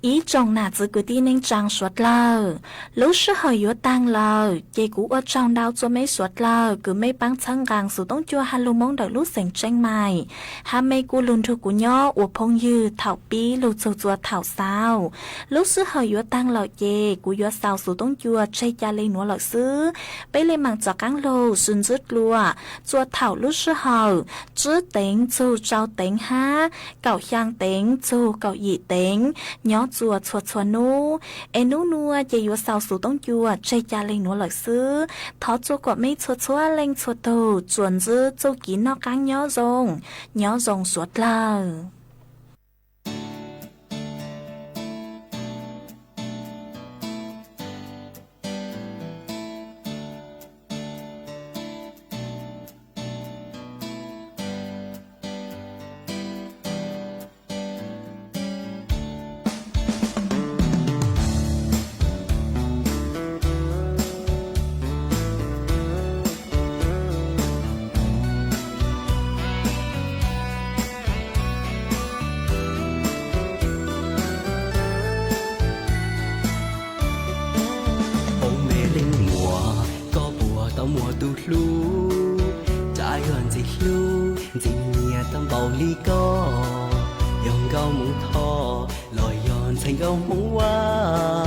ý trong nà giữ cứ tin nên trang suốt lờ lúc sư hơi yếu tăng lờ dây cũ ở trong đau cho mấy suốt lờ cứ mấy băng chân gàng sự tông chua hà lưu mong đợi lúc sành tranh mày hà mấy cú lùn thư của nhỏ ủa phong dư thảo bí lù chua chua thảo sao lúc sư hơi yếu tăng lờ dây cú yếu sao sự tông chua chay cha lên núa lờ sư bây lên mảng cho căng lô xuân dứt lùa chua thảo lúc sư hơi chứ tính chu trao tính ha cậu giang tính chu cậu dị tính nhỏ chùa chùa chùa nu em nu nua chỉ yêu sao số tông chùa chơi cha lên nó lợi sư thọ chùa của mấy chùa chùa lên chùa tù chuẩn dư châu kín nó căng nhỏ rồng suốt là mùa tu lu trái gần gì lu gì nhẹ tâm bầu ly co dòng gao mung thò lòi giòn thành gao mung hoa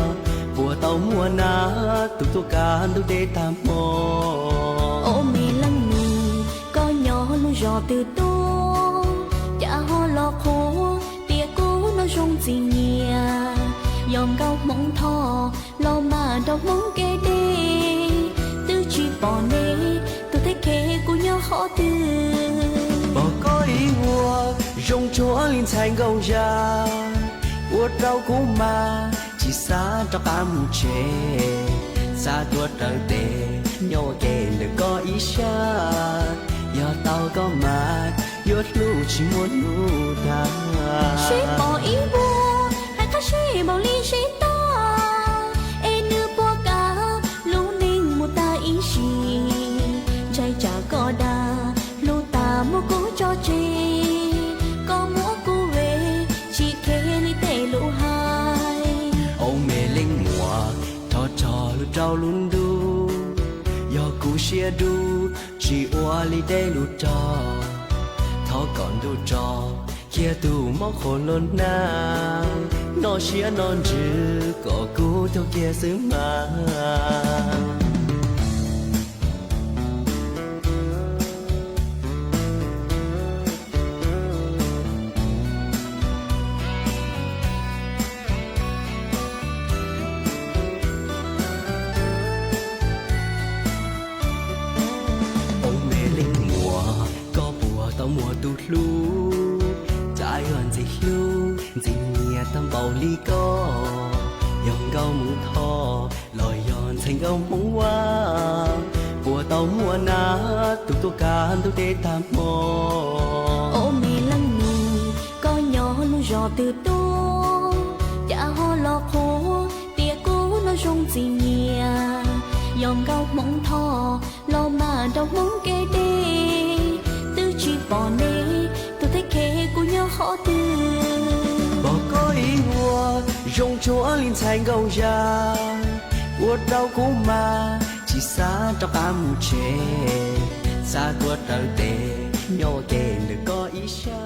mùa tàu mùa ná tu tu cá tu đê tam mò ô mì lăng nù có nhỏ lu giò từ tô chả ho lo khô tia cố nó rong gì nhẹ dòng gao mung thò lo mà đâu mung kê đê chỉ bỏ nê tôi thấy kê của nhau khó từ bỏ có ý mùa rong chúa lên thành gầu già uất rau cũ mà chỉ xa cho ta mù chê xa tuột trời tê nhau kê được có ý xa giờ tao có mà yết lũ chỉ muốn lũ ta suy bỏ ý mùa hay có suy bỏ ly suy ta ê nữ bùa cả lũ ninh sao luôn đu do cú xia đu chỉ oa li đây lu trò thọ còn đu trò kia tu mó khổ lôn na nó xia non chữ có cú theo kia xứ mà mùa tụt lú trái hơn gì lú gì nhẹ tâm bầu ly co dòng gấu mùng thò lòi giòn thành gấu mùng hoa mùa tàu mùa ná tụt tô can tụt tê tam mò ô mì lăng nù có nhỏ nó giò từ tô chả ho lo khô tia cú nó rung gì nhẹ dòng gấu mùng thò lo mà đâu mùng kê đê chỉ bỏ nê tôi thấy kê của nhau khó từ bỏ có ý hoa rong chúa lên thành gầu già cuộc đau cũ mà chỉ xa trong ta mù chê xa cuộc đời tệ nhỏ kê được có ý xa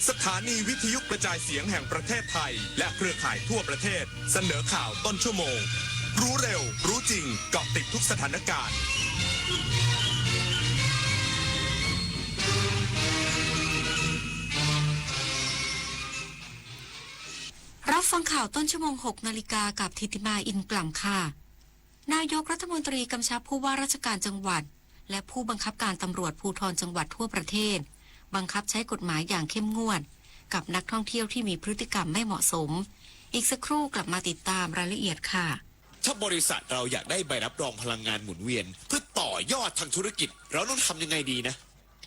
สถานีวิทยุกระจายเสียงแห่งประเทศไทยและเครือข่ายทั่วประเทศเสนอข่าวต้นชั่วโมงรู้เร็วรู้จริงเกาะติดทุกสถานการณ์รับฟังข่าวต้นชั่วโมง 6 นาฬิกากับธิติมาอินกล่ำค่ะนายกรัฐมนตรีกำชับผู้ว่าราชการจังหวัดและผู้บังคับการตำรวจภูธรจังหวัดทั่วประเทศบังคับใช้กฎหมายอย่างเข้มงวดกับนักท่องเที่ยวที่มีพฤติกรรมไม่เหมาะสมอีกสักครู่กลับมาติดตามรายละเอียดค่ะถ้าบริษัทเราอยากได้ใบรับรองพลังงานหมุนเวียนเพื่อต่อยอดทางธุรกิจเราต้องทำยังไงดีนะ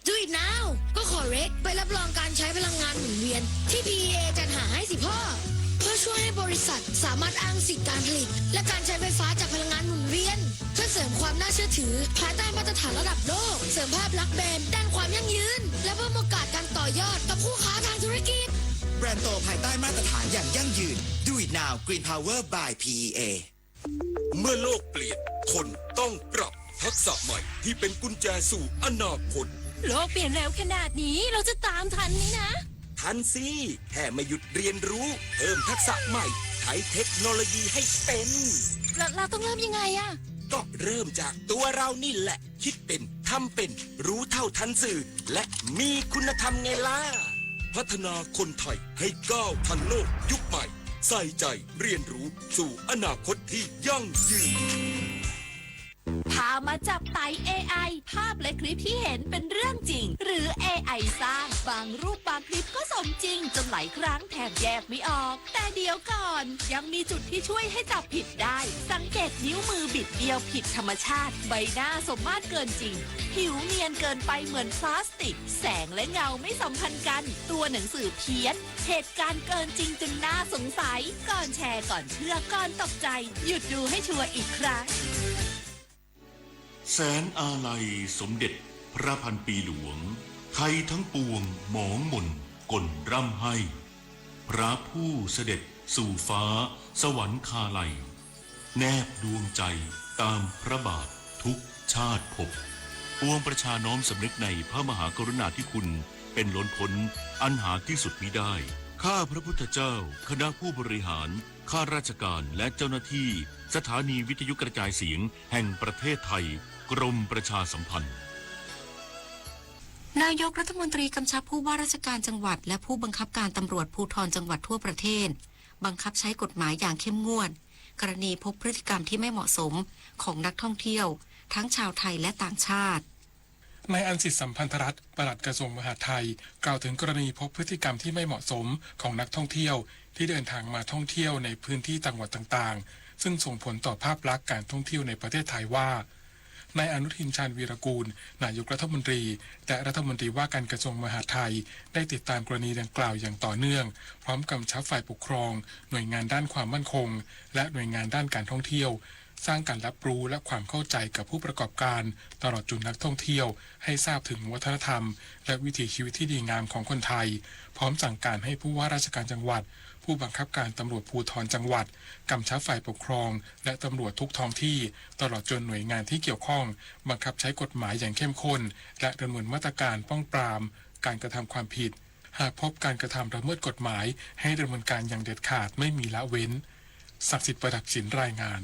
Do it now ก็ขอเรกใบรับรองการใช้พลังงานหมุนเวียนที่ PEA จัดหาให้สิพ่อเพื่อช่วยให้บริษัทสามารถอ้างสิทธิการผลิตและการใช้ไฟฟ้าจากพลังงานหมุนเวียนเพื่อเสริมความน่าเชื่อถือภายใต้มาตรฐานระดับโลกเสริมภาพลักษณ์แบรนด์ด้านความยั่งยืนและเพิ่มโอกาสการต่อยอดกับคู่ค้าทางธุรกิจแบรนด์โตภายใต้มาตรฐานอย่างยั่งยืน Do it now Green Power by PEA เมื่อโลกเปลี่ยนคนต้องปรับทักษะใหม่ที่เป็นกุญแจสู่อนาคตโลกเปลี่ยนเร็วขนาดนี้เราจะตามทันนี่นะทันสิแค่ไม่หยุดเรียนรู้เพิ่มทักษะใหม่ใช้เทคโนโลยีให้เป็นเราต้องเริ่มยังไงอะก็เริ่มจากตัวเรานี่แหละคิดเป็นทำเป็นรู้เท่าทันสื่อและมีคุณธรรมไงล่ะพัฒนาคนไทยให้ก้าวทันโลกยุคใหม่ใส่ใจเรียนรู้สู่อนาคตที่ยั่งยืนพามาจับไต่ AI ภาพและคลิปที่เห็นเป็นเรื่องจริงหรือ AI สร้างบางรูปบางคลิปก็สมจริงจนหลายครั้งแทบแยกไม่ออกแต่เดี๋ยวก่อนยังมีจุดที่ช่วยให้จับผิดได้สังเกตนิ้วมือบิดเบี้ยวผิดธรรมชาติใบหน้าสมมาตรเกินจริงผิวเนียนเกินไปเหมือนพลาสติกแสงและเงาไม่สัมพันธ์กันตัวหนังสือเพี้ยนเหตุการณ์เกินจริงจนน่าสงสัยก่อนแชร์ก่อนเชื่อก่อนตกใจหยุดดูให้ชัวร์อีกครั้งแสนอาลัยสมเด็จพระพันปีหลวงไทยทั้งปวงหมองหม่นก่นร่ำให้พระผู้เสด็จสู่ฟ้าสวรรคาลัยแนบดวงใจตามพระบาททุกชาติภพปวงประชาน้อมสำนึกในพระมหากรุณาธิคุณเป็นล้นพ้นอันหาที่สุดมิได้ข้าพระพุทธเจ้าคณะผู้บริหารข้าราชการและเจ้าหน้าที่สถานีวิทยุกระจายเสียงแห่งประเทศไทยกรมประชาสัมพันธ์นายกรัฐมนตรีกำชับผู้ว่าราชการจังหวัดและผู้บังคับการตำรวจภูธรจังหวัดทั่วประเทศบังคับใช้กฎหมายอย่างเข้มงวดกรณีพบพฤติกรรมที่ไม่เหมาะสมของนักท่องเที่ยวทั้งชาวไทยและต่างชาตินายอันสิทธิสัมพันธรัตน์ปลัดกระทรวงมหาดไทยกล่าวถึงกรณีพบพฤติกรรมที่ไม่เหมาะสมของนักท่องเที่ยวที่เดินทางมาท่องเที่ยวในพื้นที่จังหวัดต่างๆซึ่งส่งผลต่อภาพลักษณ์การท่องเที่ยวในประเทศไทยว่านายอนุทินชาญวีรกูลนายกรัฐมนตรีและรัฐมนตรีว่าการกระทรวงมหาดไทยได้ติดตามกรณีดังกล่าวอย่างต่อเนื่องพร้อมกำชับฝ่ายปกครองหน่วยงานด้านความมั่นคงและหน่วยงานด้านการท่องเที่ยว สร้างการรับรู้และความเข้าใจกับผู้ประกอบการตลอดจนนักท่องเที่ยวให้ทราบถึงวัฒนธรรมและวิถีชีวิตที่ดีงามของคนไทยพร้อมสั่งการให้ผู้ว่าราชการจังหวัดผู้บังคับการตำรวจภูธรจังหวัดกำชับฝ่ายปกครองและตำรวจทุกท้องที่ตลอดจนหน่วยงานที่เกี่ยวข้องบังคับใช้กฎหมายอย่างเข้มข้นและดำเนินมาตรการป้องปรามการกระทำความผิดหากพบการกระทำละเมิดกฎหมายให้ดำเนินการอย่างเด็ดขาดไม่มีละเว้นศักดิ์สิทธิ์ประดับสินรายงาน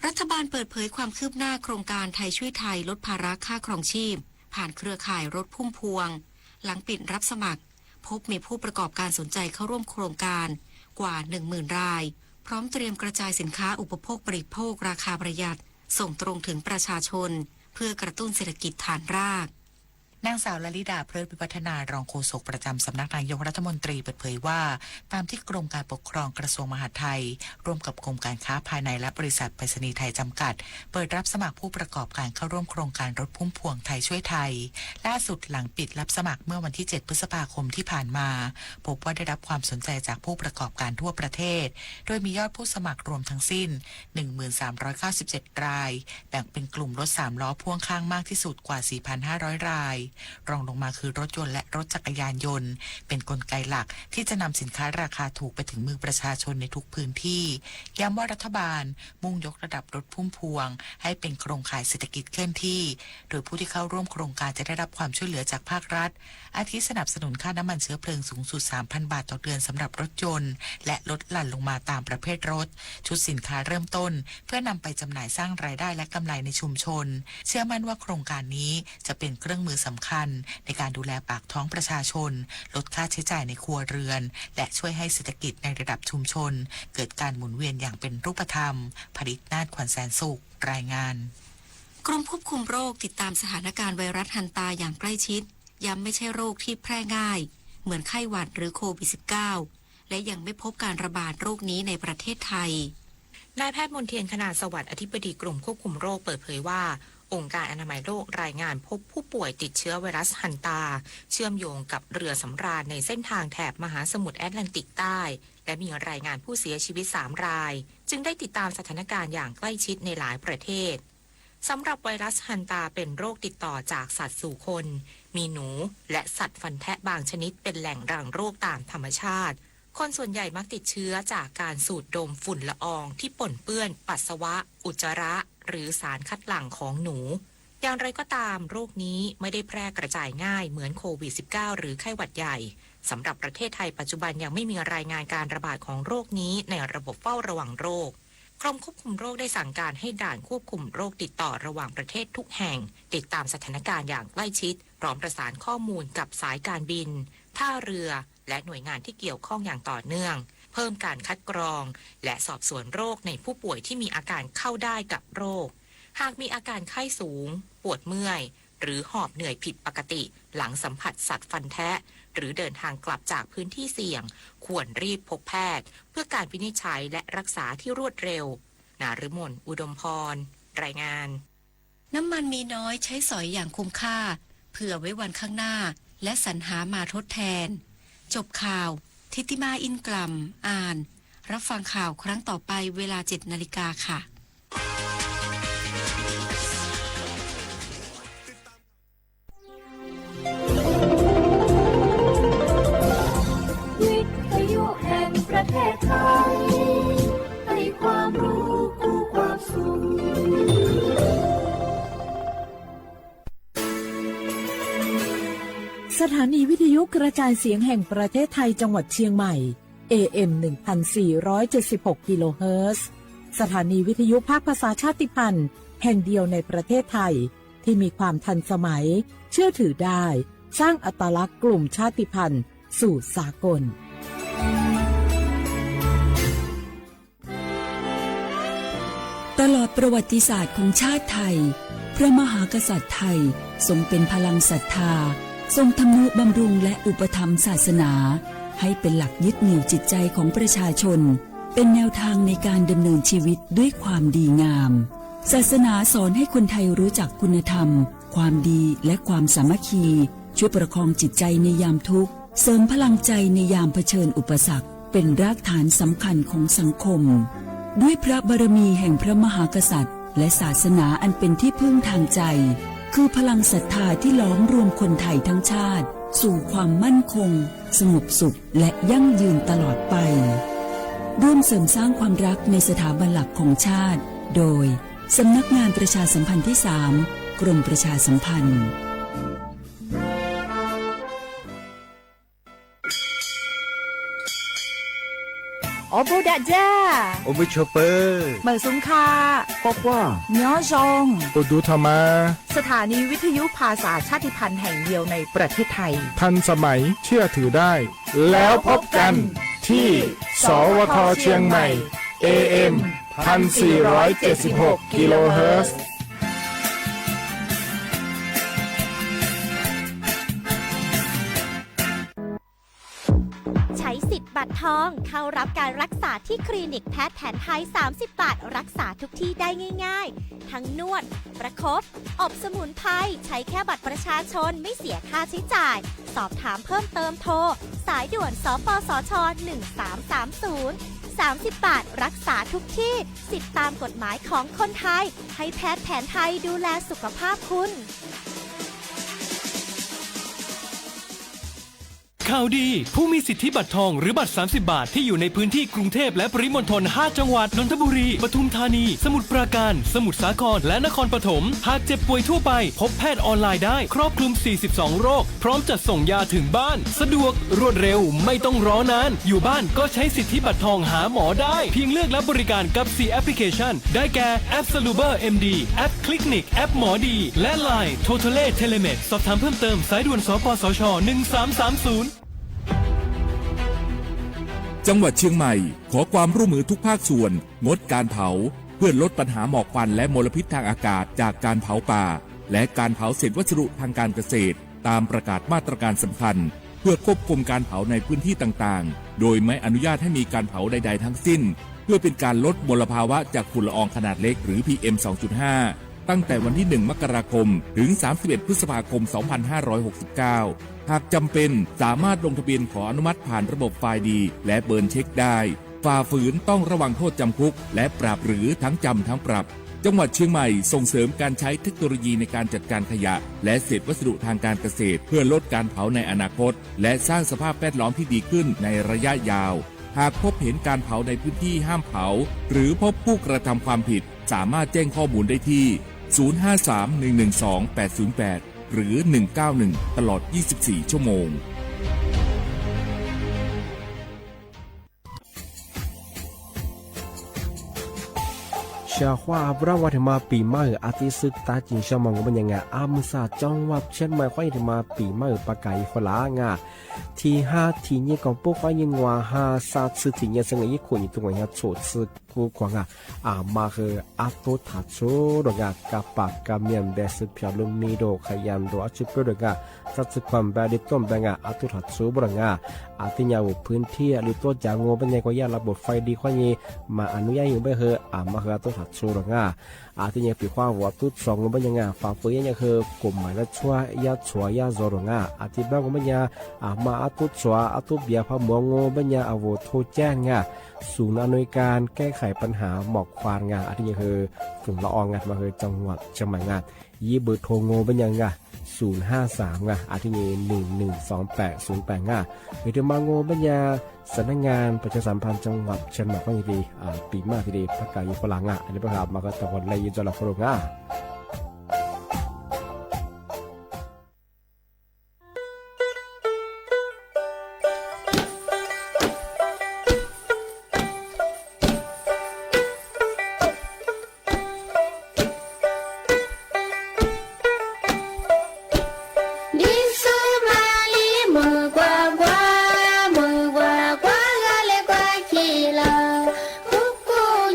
รัฐบาลเปิดเผยความคืบหน้าโครงการไทยช่วยไทยลดภาระค่าครองชีพผ่านเครือข่ายรถพุ่มพวงหลังปิดรับสมัครพบมีผู้ประกอบการสนใจเข้าร่วมโครงการกว่า 10,000 รายพร้อมเตรียมกระจายสินค้าอุปโภคบริโภคราคาประหยัดส่งตรงถึงประชาชนเพื่อกระตุ้นเศรษฐกิจฐานรากนางสาวลลิดาเพลิดวิวัฒนารองโฆษกประจำสำนักนายกรัฐมนตรีเปิดเผยว่าตามที่กรมการปกครองกระทรวงมหาดไทยร่วมกับกรมการค้าภายในและบริษัทไปรษณีย์ไทยจำกัดเปิดรับสมัครผู้ประกอบการเข้าร่วมโครงการรถพุ่มพวงไทยช่วยไทยล่าสุดหลังปิดรับสมัครเมื่อวันที่ 7 พฤษภาคมที่ผ่านมาพบว่าได้รับความสนใจจากผู้ประกอบการทั่วประเทศโดยมียอดผู้สมัครรวมทั้งสิ้น 1397 รายแบ่งเป็นกลุ่มรถ3ล้อพ่วงข้างมากที่สุดกว่า 4,500 รายรองลงมาคือรถยนต์และรถจักรยานยนต์เป็นกลไกหลักที่จะนำสินค้าราคาถูกไปถึงมือประชาชนในทุกพื้นที่ย้ำว่ารัฐบาลมุ่งยกระดับรถพุ่มพวงให้เป็นโครงข่ายเศรษฐกิจเคลื่อนที่โดยผู้ที่เข้าร่วมโครงการจะได้รับความช่วยเหลือจากภาครัฐอาทิสนับสนุนค่าน้ำมันเชื้อเพลิงสูงสุด 3,000 บาทต่อเดือนสำหรับรถยนต์และลดหลั่นลงมาตามประเภทรถชุดสินค้าเริ่มต้นเพื่อนำไปจำหน่ายสร้างรายได้และกำไรในชุมชนเชื่อมั่นว่าโครงการนี้จะเป็นเครื่องมือสำคัญในการดูแลปากท้องประชาชนลดค่าใช้จ่ายในครัวเรือนและช่วยให้เศรษฐกิจในระดับชุมชนเกิดการหมุนเวียนอย่างเป็นรูปธรรมผลิตนาฏขวัญแสนสุขรายงานกรมควบคุมโรคติดตามสถานการณ์ไวรัสฮันตาอย่างใกล้ชิดย้ำไม่ใช่โรคที่แพร่ง่ายเหมือนไข้หวัดหรือโควิด -19 และยังไม่พบการระบาดโรคนี้ในประเทศไทยนายแพทย์มนเทียนขนาดสวัสดิ์อธิบดีกรมควบคุมโรคเปิดเผยว่าองค์การอนามัยโลกรายงานพบผู้ป่วยติดเชื้อไวรัสฮันตาเชื่อมโยงกับเรือสำราญในเส้นทางแถบมหาสมุทรแอตแลนติกใต้และมีรายงานผู้เสียชีวิต3 รายจึงได้ติดตามสถานการณ์อย่างใกล้ชิดในหลายประเทศสำหรับไวรัสฮันตาเป็นโรคติดต่อจากสัตว์สู่คนมีหนูและสัตว์ฟันแทะบางชนิดเป็นแหล่งรังโรคตามธรรมชาติคนส่วนใหญ่มักติดเชื้อจากการสูดดมฝุ่นละอองที่ปนเปื้อนปัสสาวะอุจจาระหรือสารคัดหลั่งของหนูอย่างไรก็ตามโรคนี้ไม่ได้แพร่กระจายง่ายเหมือนโควิด -19 หรือไข้หวัดใหญ่สำหรับประเทศไทยปัจจุบันยังไม่มีรายงานการระบาดของโรคนี้ในระบบเฝ้าระวังโรคกรมควบคุมโรคได้สั่งการให้ด่านควบคุมโรคติดต่อระหว่างประเทศทุกแห่งติดตามสถานการณ์อย่างใกล้ชิดพร้อมประสานข้อมูลกับสายการบินท่าเรือและหน่วยงานที่เกี่ยวข้องอย่างต่อเนื่องเพิ่มการคัดกรองและสอบสวนโรคในผู้ป่วยที่มีอาการเข้าได้กับโรคหากมีอาการไข้สูงปวดเมื่อยหรือหอบเหนื่อยผิดปกติหลังสัมผัสสัตว์ฟันแทะหรือเดินทางกลับจากพื้นที่เสี่ยงควรรีบพบแพทย์เพื่อการวินิจฉัยและรักษาที่รวดเร็วนฤมลอุดมพรรายงานน้ำมันมีน้อยใช้สอยอย่างคุ้มค่าเผื่อไว้วันข้างหน้าและสรรหามาทดแทนจบข่าวทิติมาอินกล่ำอ่านรับฟังข่าวครั้งต่อไปเวลา 7 นาฬิกาค่ะวิทยุแห่งประเทศไทยให้ความรู้คู่ความสุขสถานีวิทยุกระจายเสียงแห่งประเทศไทยจังหวัดเชียงใหม่ AM 1476 กิโลเฮิรตซ์สถานีวิทยุภาคภาษาชาติพันธุ์แห่งเดียวในประเทศไทยที่มีความทันสมัยเชื่อถือได้สร้างอัตลักษณ์กลุ่มชาติพันธุ์สู่สากลตลอดประวัติศาสตร์ของชาติไทยพระมหากษัตริย์ไทยทรงเป็นพลังศรัทธาทรงทำนุบำรุงและอุปถัมภ์ศาสนาให้เป็นหลักยึดเหนี่ยวจิตใจของประชาชนเป็นแนวทางในการดำเนินชีวิตด้วยความดีงามศาสนาสอนให้คนไทยรู้จักคุณธรรมความดีและความสามัคคีช่วยประคองจิตใจในยามทุกข์เสริมพลังใจในยามเผชิญอุปสรรคเป็นรากฐานสำคัญของสังคม ด้วยพระบารมีแห่งพระมหากษัตริย์และศาสนาอันเป็นที่พึ่งทางใจคือพลังศรัทธาที่ล้อมรวมคนไทยทั้งชาติสู่ความมั่นคงสงบสุขและยั่งยืนตลอดไปร่วมเสริมสร้างความรักในสถาบันหลักของชาติโดยสำนักงานประชาสัมพันธ์ที่ 3 กรมประชาสัมพันธ์โอบูดาจ้า โอบูชเปอร์ เหมือซุงคา กอกว่า เนาะจง โอดูธรรมา สถานีวิทยุภาษาชาติพันธุ์แห่งเดียวในประเทศไทย ทันสมัยเชื่อถือได้ แล้วพบกันที่สวทเชียงใหม่ AM 1476 กิโลเฮิรตซ์ใช้สิทธิ์บัตรทองเข้ารับการรักษาที่คลินิกแพทย์แผนไทย30 บาทรักษาทุกที่ได้ง่ายๆทั้งนวดประคบอบสมุนไพรใช้แค่บัตรประชาชนไม่เสียค่าใช้จ่ายสอบถามเพิ่มเติมโทรสายด่วนสปสช1330 30 บาทรักษาทุกที่สิทธิตามกฎหมายของคนไทยให้แพทย์แผนไทยดูแลสุขภาพคุณ ข่าวดีผู้มีสิทธิบัตรทองหรือบัตร30 บาทที่อยู่ในพื้นที่กรุงเทพและปริมณฑล5 จังหวัดนนทบุรีปทุมธานีสมุทรปราการสมุทรสาครและนครปฐมหากเจ็บป่วยทั่วไปพบแพทย์ออนไลน์ได้ครอบคลุม42โรคพร้อมจัดส่งยาถึงบ้านสะดวกรวดเร็วไม่ต้องรอนานอยู่บ้านก็ใช้สิทธิบัตรทองหาหมอได้เพียงเลือกรับบริการกับ4แอปพลิเคชันได้แก่แอป Saluber MD แอป Clinic แอปหมอดีและ Line Totale Telemed สอบถามเพิ่มเติมสายด่วนสปสช1330จังหวัดเชียงใหม่ขอความร่วมมือทุกภาคส่วนงดการเผาเพื่อลดปัญหาหมอกควันและมลพิษทางอากาศจากการเผาป่าและการเผาเศษวัสดุทางการเกษตรตามประกาศมาตรการสำคัญเพื่อควบคุมการเผาในพื้นที่ต่างๆโดยไม่อนุญาตให้มีการเผาใดๆทั้งสิ้นเพื่อเป็นการลดมลภาวะจากฝุ่นละอองขนาดเล็กหรือ PM 2.5 ตั้งแต่วันที่ 1 มกราคมถึง 31 พฤษภาคม 2569หากจำเป็นสามารถลงทะเบียนขออนุมัติผ่านระบบไฟล์ดีและเบิร์นเช็คได้ฝ่าฝืนต้องระวังโทษจำคุกและปรับหรือทั้งจำทั้งปรับจังหวัดเชียงใหม่ส่งเสริมการใช้เทคโนโลยีในการจัดการขยะและเศษวัสดุทางการเกษตรเพื่อลดการเผาในอนาคตและสร้างสภาพแวดล้อมที่ดีขึ้นในระยะยาวหากพบเห็นการเผาในพื้นที่ห้ามเผาหรือพบผู้กระทำความผิดสามารถแจ้งข้อมูลได้ที่053-112-808หรือ191ตลอด24ชั่วโมงชาว่าบราวัฒมาปีใหม่อาทิตย์ศึกตาจิงชมองมันยังไงอามุสาจังหวัดเชียงใหม่ค่อยมาปีใหม่ปากไก่ฝรั่งที่5ที่นี่ก็พวกยังว่า5 3次ที่เนี่ยซึ่งอีกคนอยู่ตรงนี้โฉดซึกูกว่ามาคืออาตุทัดโซดงกับปากกับเมียนเบสพิอาลุมีโดขยันโดอาชิปดงสัตว์ความแบบดิต้มแบบอาตุทัดโซบงอาทิยาวพื้นที่หรือตัวจางงเป็นไงก็ยาระบบไฟดีข้อนี้มาอนุญาตอยู่ไม่เหรอมาคืออาตุทัดโซดงอาทิเนี่ยปีความว่าตุดสองเป็นยังฝ่าฝืนยังคือกลุ่มหมายละชัวยาชัวยาโซดงอาทิบ้างก็เป็นยังมาอาตุชัวอาตุเบียพมงงเป็นยังอาวโทแจ้งศูนย์อำนวยการแก้ไขปัญหาหมอกควันอาทินี้คือฝุ่นละอองมาคือจังหวัดเชียงใหม่ยี่เบอร์โทรโงเป็นยัง053อาทินี้112808หรือจะมาโงเป็นยังสำนักงานประชาสัมพันธ์จังหวัดเชียงใหม่ก็ดีปีมากทีเดียวประกาศฝรั่งอันนี้ประกาศมาก็ตะวันเลยยุจลฝรั่ง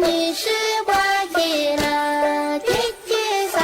你是瓜皮了，天天。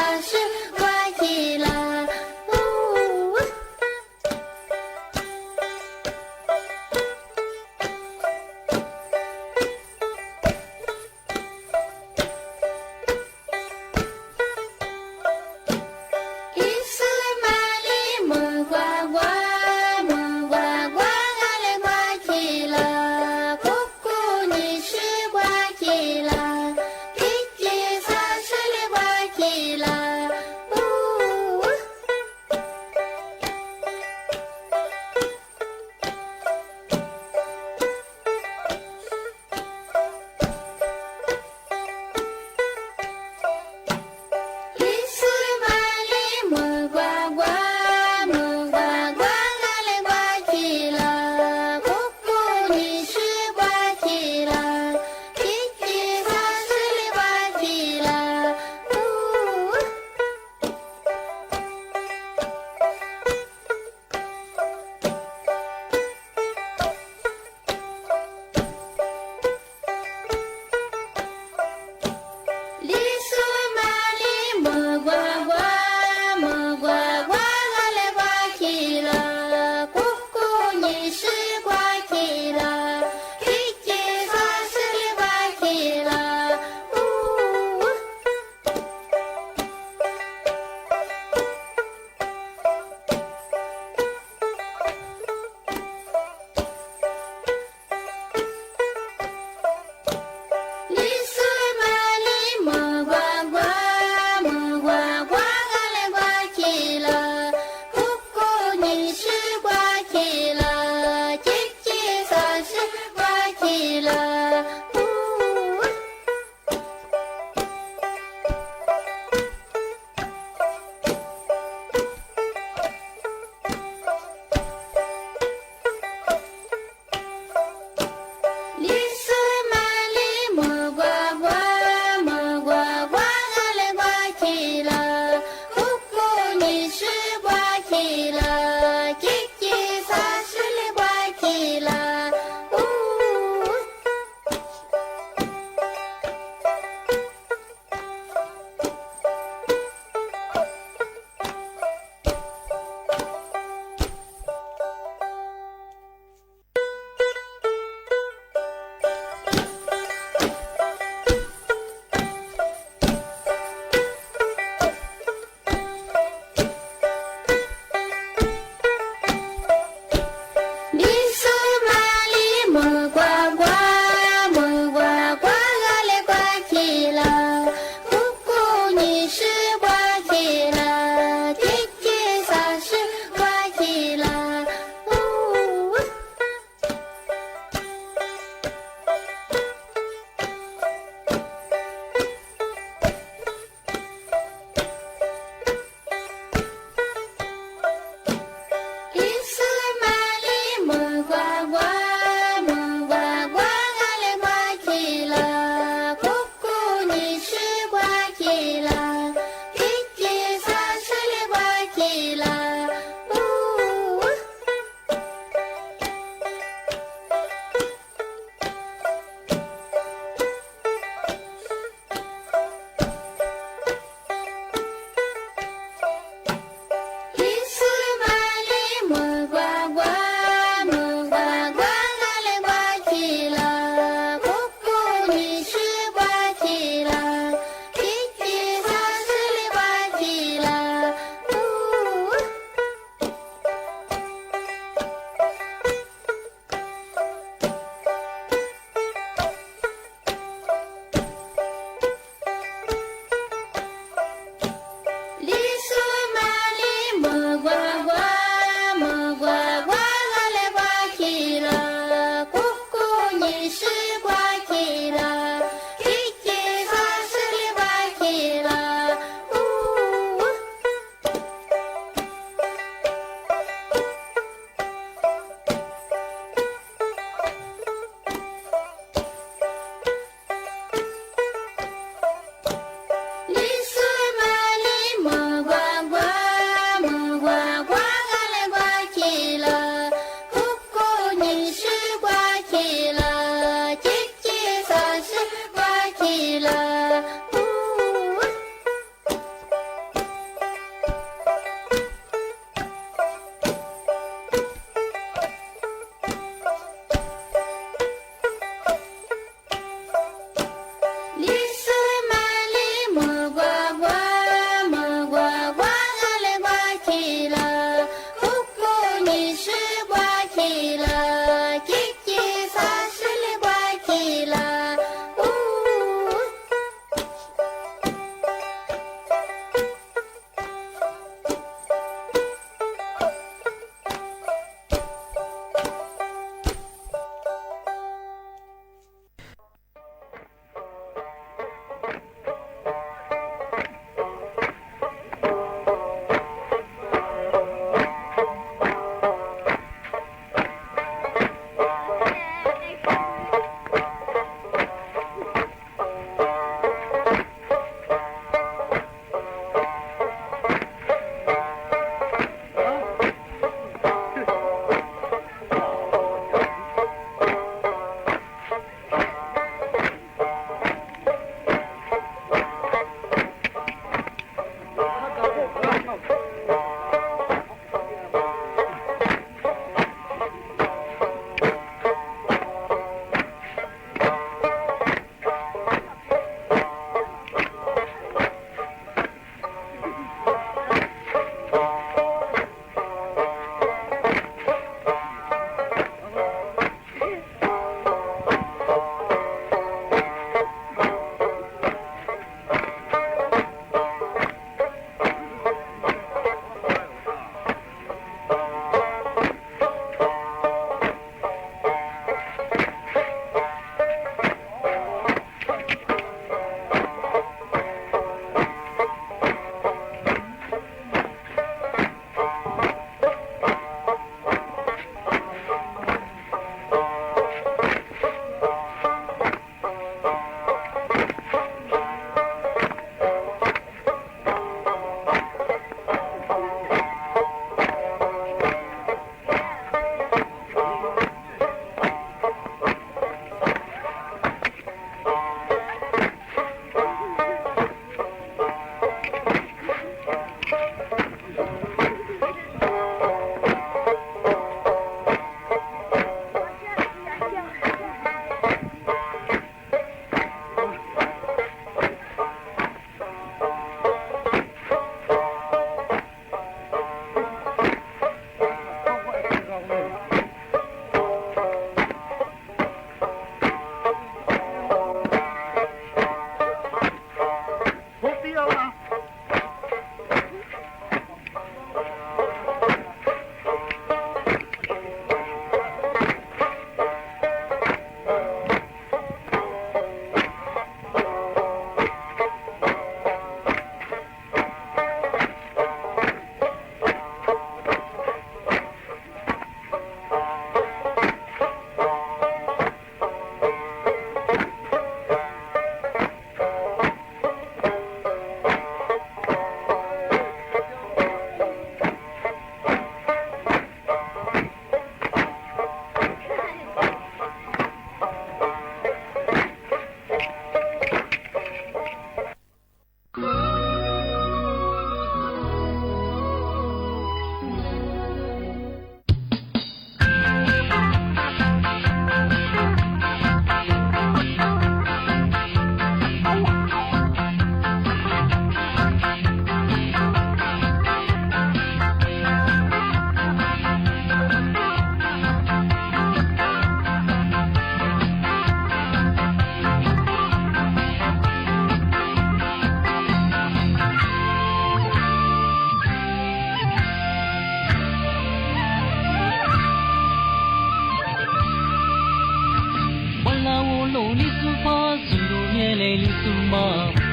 嘛，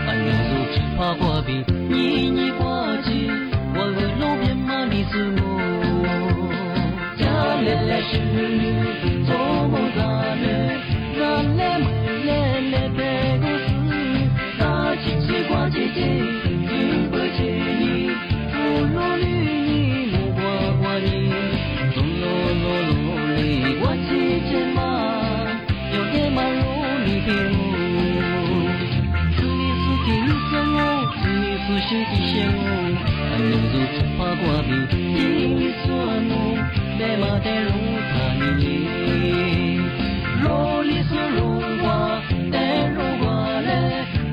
俺有时只怕挂比你挂起，我和路边嘛你是我，家来来是你，做梦咋嘞，咋嘞没嘞嘞别个事，大起起挂起起，只不起你，不落绿你莫挂挂你，总落落落里挂起起嘛，有点嘛路你给我。是的羡慕，俺能够怕挂比你说我，白马的路他你罗里说龙花，带龙花嘞，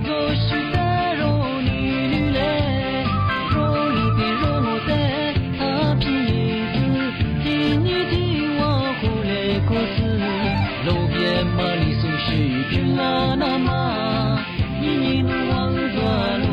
都是带龙你嘞，罗里比罗我带他皮子，今年的我回来过世，路边嘛里说是去啦那嘛，你能往左路。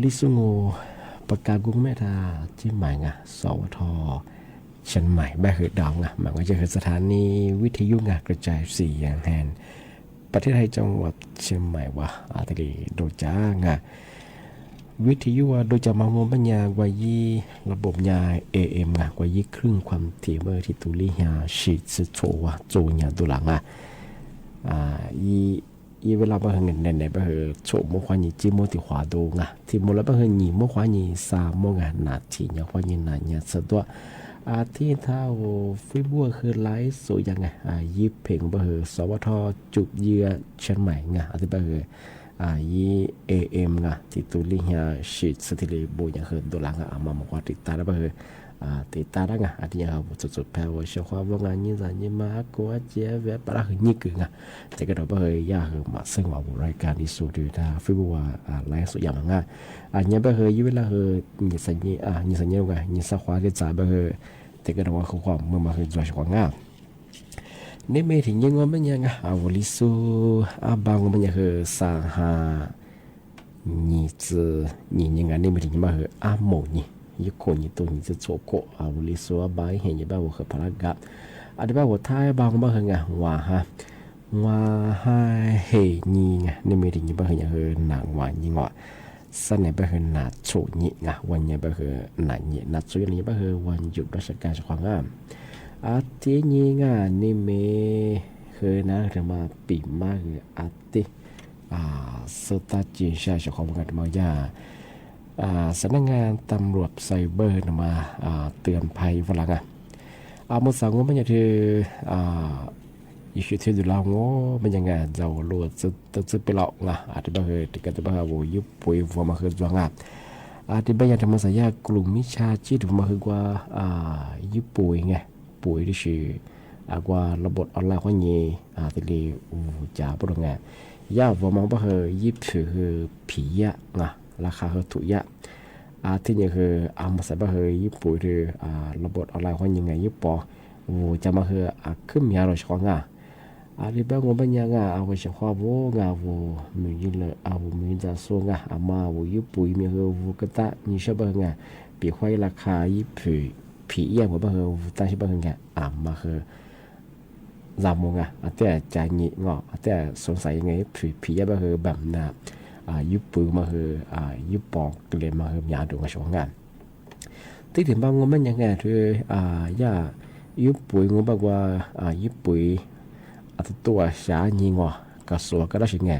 ลิสุงูประกาศกุ้งแม่ทาที่หมายงะสวทเชียงใหม่แม่หือดาวงะหมายว่าจะคือสถานีวิทยุงะกระจายเสียงแทนประเทศไทยจังหวัดเชียงใหม่ว่าอาตรีโดจ้างะวิทยุโดยจะมางมปัญญากว่ายี่ระบบยา AM งะกว่ายี่ครึ่งความถี่เมื่อที่ตุลิยาชิดโชวะโจญาตุหลังอีเวลาบางเงินในบางโฉมมขวานีจีโมติขวาดูงะที่มลบางหนีมขวานีสามมงะนาทีเนี่ยขวานีนาเนี่ยสะดวกที่เท่าฟิบัวคือไลฟ์สวยยังไงยิบเพลงบางสวทจุดเยือเชียงใหม่งะที่บางยีAM งะที่ตุลิยาชิดสถิริบุญยังคือดูหลังมามากว่าติดตาแล้วบางติดตาได้ไงอันนี้เขาสุดๆแปลว่าเชื่อว่าว่างานนี้จะยิ่งมากกว่าเจ้าเว็บปลาหืนยิ่งกึ่งแต่ก็เราไม่เคยยากมาซึ่งว่าบุรายการที่สุดที่ถ้าฟิบัวไลฟ์สุดอย่างงั้นอันนี้ไม่เคยยิ่งเวลาเคยยิ่งสัญญายิ่งสัญญาไงยิ่งสักว่าที่จ่ายไม่เคยแต่ก็เราว่าคือความเมื่อมาเคยจ่ายความง่ายนี่ไม่ถึงยังว่าไม่ยังวันลิสูบางวันยังคือสาหานี่จะนี่ยังไงนี่ไม่ถึงยังมาคือโมนี่一个你都你是做过我里说把一些把我和帕拉嘎这把我太棒把很哇哈哇嗨嘿你你没听你把很和难玩你话สันเนี่ยเป็นหนาโฉญิงะวันเนี่ยเป็นหนาญิหนาโฉญิเป็นวันหยุดราชการของงามอาทิตย์นี้งานนี่เมคือนะถึงมาปีมากอาทิตย์สตาจีนชาของกันมาย่าสำนักงานตำรวจไซเบอร์มาเตือนภัยฝรั่งเมื่อสังว่ามันจะคืออีกที่ดูเราโง่มันยังไงเราโหลดจะไปหลอกอาจจะเป็นที่กันจะเป็นว่ายุบปุ๋ยวัวมาคือจวงอาจจะเป็นอย่างทำมาสายกลุ่มมิชาชีพมาคือกว่ายุบปุ๋ยไงปุ๋ยที่ชื่อกว่าระบบออนไลน์คนนี้ที่เรียกจ่าปรุงไงย่าวัวมองว่าคือยิบคือผียะราคาคือถูกยะที่นี่คือมาใส่ว่าคือยิบปุ๋ยคือระบบออนไลน์คนยังไงยิบปอจะมาคือขึ้นมีอะไรช่องที่บ้านผมเป็นยังไงเอาเฉพาะวัวมีเลยมีจะส่งมายิบปุ๋ยมีคือวัวกระต่ายนี่ใช่ป่ะไงปีควายราคายิบผียะผมว่าคือตาใช่ป่ะไงมาคือจำมงแต่ใจหงิงแต่สงสัยยังไงผียะป่ะคือแบบน่ะยุบปืนมาคือยุบปอกเกลียมาคือหยาดูมาช่วงงานที่ถึงบางงมันยังไงคือย่ายุบปุ๋ยงบอกว่ายุบปุ๋ยตัวสายิงกระสวก็ได้ใช่ไง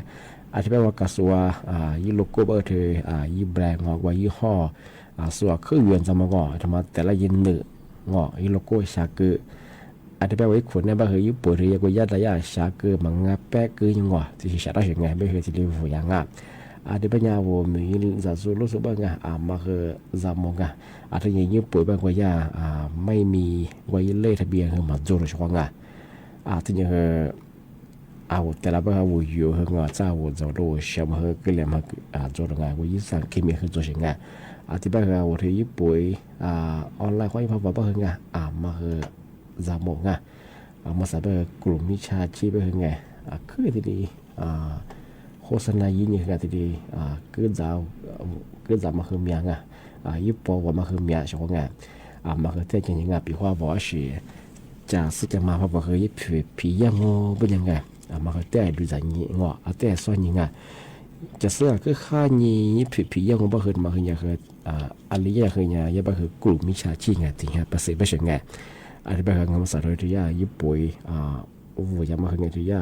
อาจจะแปลว่ากระสวยุโลโก้เบอร์คือยุบแบรนด์ว่ายี่ห้อส่วนคือเวียนจะมางทำมาแต่ละยินหนึ่งยุโลโก้ชาเกออาจจะแปลว่าคนเนี่ยบางคือยุบปุ๋ยเรียกว่าญาติญาติชาเกอมังงาแปะคือยังที่ชาได้ใช่ไงไม่เคยที่เรียกว่าอย่างงั้นที่ปัญญาวัวมีจะสู้รู้สึกบ้างมาคือจำมงที่ยังยุบปุ๋ยบางกว่าย่าไม่มีไว้เล่ทะเบียนคือมาจูรช่วงที่ยังแต่ละบ้านวัวอยู่เฮงจ้าวัวจะรู้เชื่อมาเฮกเลี้ยมาจูรงวัวยิ่งสั่งเคมีคือจูเชงที่บ้านวัวที่ยุบปุ๋ยออนไลน์เขาอีกพอบ้างมาคือจำมงมาใส่แบบกลุ่มมิชาชีพเป็นไงคือที่ดีโฆษณายินยังไงที่ดีคือจะมาคือเมียยุบปอว่ามาคือเมียช่วงมาคือเท่ยังไงปีว่าบอกว่าจะสึกจะมาเพราะว่าคือผียังงูเป็นยังไงมาคือแต่ดูใจงี้แต่ส่วนยังไงจะเสื้อคือข้านี้ผียังงูบ่คือมาคือยังคืออะไรยังคือยังบ่คือกลุ่มมิชาชีพไงที่ฮะประสิทธิ์ไม่ใช่ไงอะไรแบบนั้นมาสารที่ยายุบปุ๋ยวัวยังมาคือไงที่ยา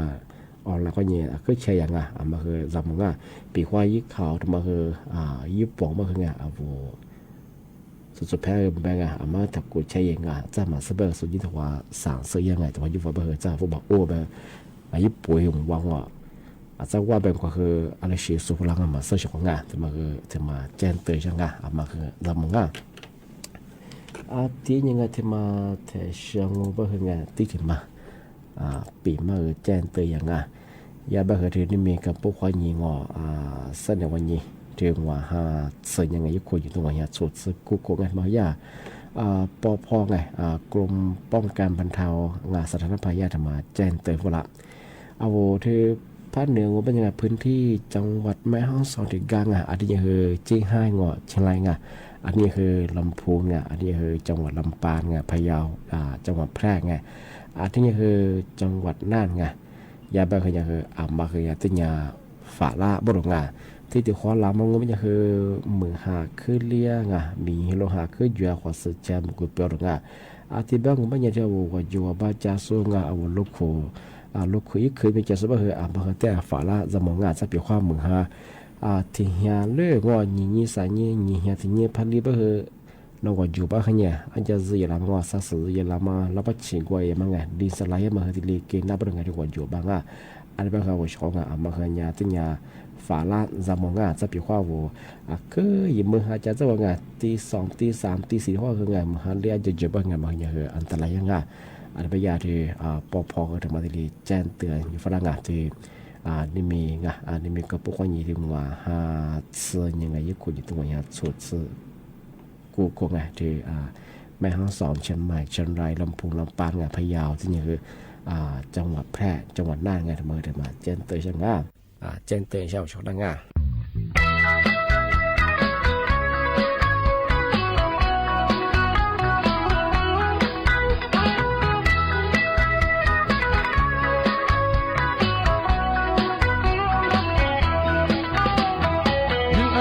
ออนไลน์ก็เนี่ยคือใช่ยังมาคือจำว่าปีว่ายึดเขาทำมาคือยึดปองมาคือไงวัวสุดแพ้แบงมาถักกูใช่ยังจะมาซื้อแบบสุดยิ่งว่าสั่งซื้อยังไงแต่ว่ายุบว่าเบอร์จ้าพวกบอกโอ้แบบยึดปุ๋ยผมวางว่าจะว่าแบบก็คืออะไรเสียสุพลังมาซื้อของแต่มาคือจะมาแจ้งเตือนยังมาคือจำที่ยังไงที่มาแต่เชียงว่าคือไงที่ถึงมาปีมาแจ้งเตือนยังยาบ้าคือที่นี่มีกับพวกควายยิงเส้นในวันนี้ถึงว่าเส้นยังไงยุคอยู่ตรงนี้สุดกูโกงไงมาย่าปอพอไงกรมป้องกันบรรเทางานสาธารณภัยยาธรรมแจ้งเตือนพวกละที่ภาคเหนือว่าเป็นยังไงพื้นที่จังหวัดแม่ฮ่องสอนถึงกลางอันนี้คือจีนห้างเชียงรายอันนี้คือลำพูนอันนี้คือจังหวัดลำปางพะเยาจังหวัดแพร่อันนี้คือจังหวัดน่านยาบ้าคือยังคือมาคือยังที่ยาฝาละบรุงที่ติดข้อลามงมันยังคือมือหาคือเลี้ยมีโลหะคือยัวขวาสึกแจมกุเปียรงที่บ้านมันยังจะว่ายัวบ้าจ่าสูงลูกขู่อีกเคยเป็นจ่าสูงคือมาคือแต่ฝาละจะมองจะเปียความมือหาที่เฮียเลื่อยยี่สายยี่เฮียที่ยี่พันลีบ่คือเราก็อยู่บ้านเขาเนี่ยอันจะซื้อลำสักซื้อลำแล้วก็ชิงกว่าอย่างมั้งดินสไลด์มาที่ลีกินนับเป็นไงที่ว่าอยู่บ้างอันนี้เป็นเขาว่าชอบมาคือเนี่ยที่เนี่ยฝาละจะมองจะเปียความว่าคือยิ่งมือหาจะว่าไงตีสองตีสามตีสี่ว่าคือไงมือหาเรียนจะเจอบ้างไงมาเนี่ยคืออันตรายยังไงอันนี้เป็นยาที่ปอพอถึงมาที่ลีแจ้งเตือนอยู่ฝรั่งที่นี่มีนี่มีกระปุกยี่ที่ว่าซื้อยังไงยุคอยู่ตรงนี้สุดซื้อกูโกงที่แม่ฮ่องสอนเชียงใหม่เชียงรายลำพูนลำปางพะเยาที่นี่คือจังหวัดแพร่จังหวัดน่านทำไมถึงมาแจ้งเตือนช่างแจ้งเตือนชาวช่องน่าน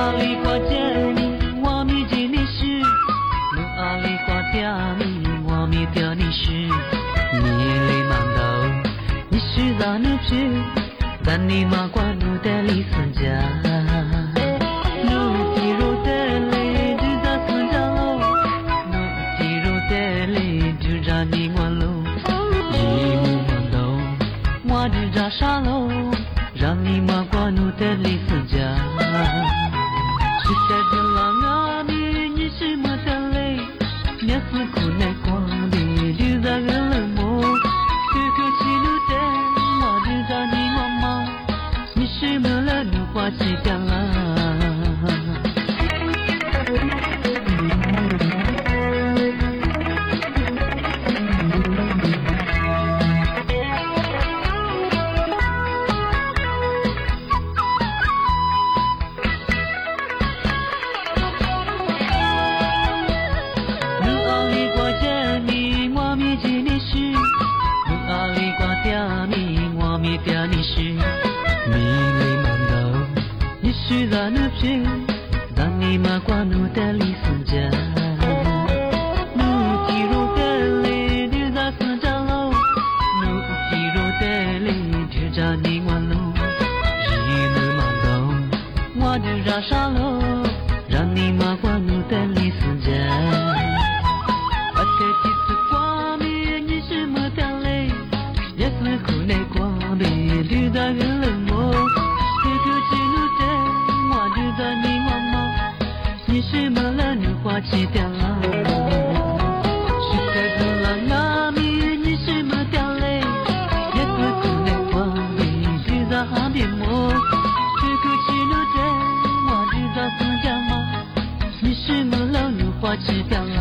阿里瓜咱你妈瓜努的里孙家，努地肉的嘞就在孙家喽，努地肉的嘞就在你我喽，一木忙头，我就在沙喽，让你妈瓜努的里孙家，是在这浪啊咪你是么的嘞，你是苦难光的就在个冷漠，这个气路的我就在你妈妈。你是么了？你花几点了？你阿里瓜家米，我米几你是；你阿里瓜家米，我米家你是。是咱那片，咱你妈瓜努的里孙家，努地肉的嘞就在孙家喽，努地肉的嘞就在你我喽，一努忙头，我就让啥喽，让你妈瓜努的里孙家，我的地是瓜米，你是么的嘞，也是苦内瓜米，就在个冷漠，这个记录的。在你妈妈，你是么了？你花几点了？是在个浪啊咪，你是么掉泪？也是苦内瓜米，就在海边摸。这个记录的，我就在孙家嘛。你是么了？你花几点了？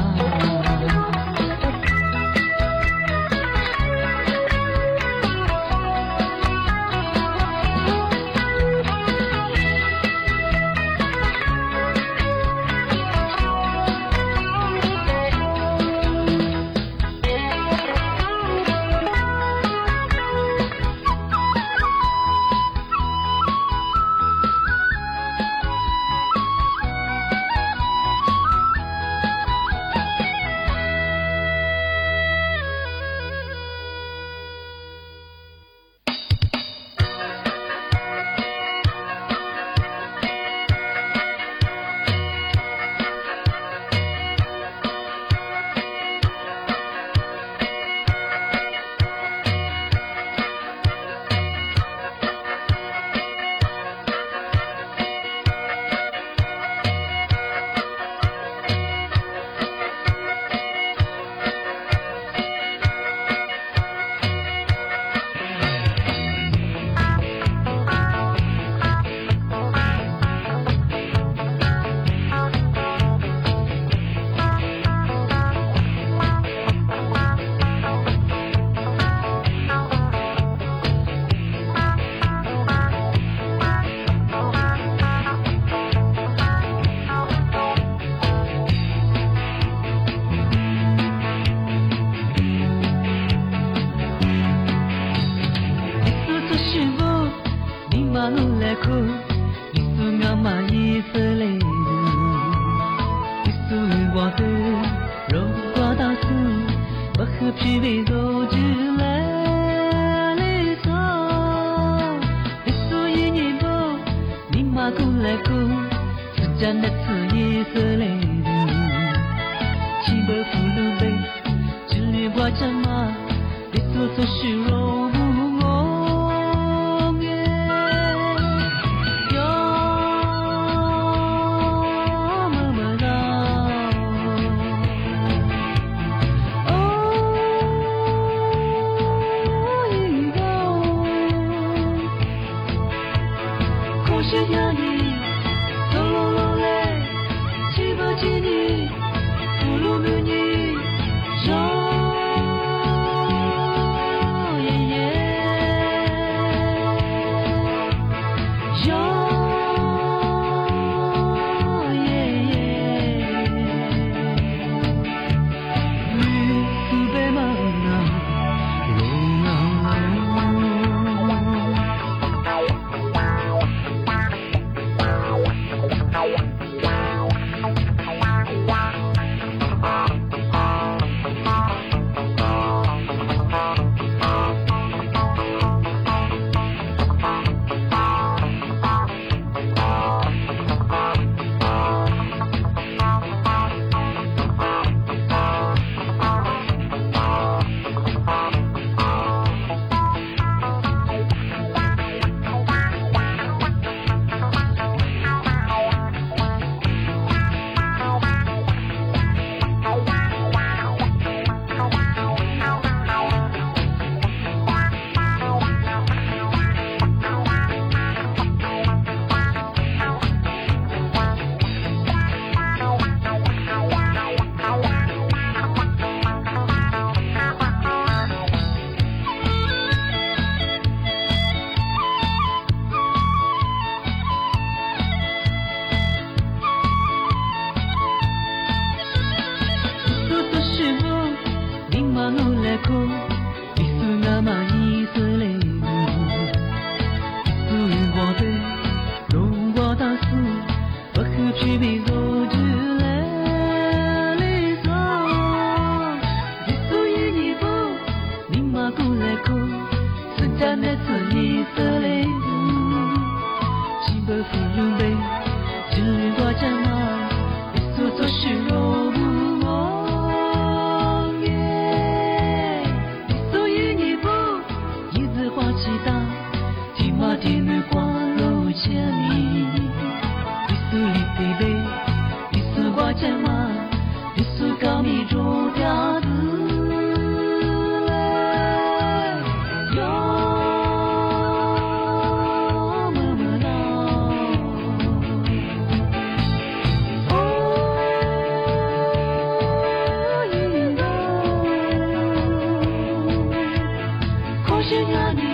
こ椅子が舞いずれる水我的龙我大树我和皮皮走之来里走一树一泥布你马古来哭是家那村里色来路西北风流北只挂着马一树做事肉不我马蹄女光露前面，一束一杯杯，一束挂在马，一束高米煮条子来，哟么么哒，哦咿呀，可惜呀你。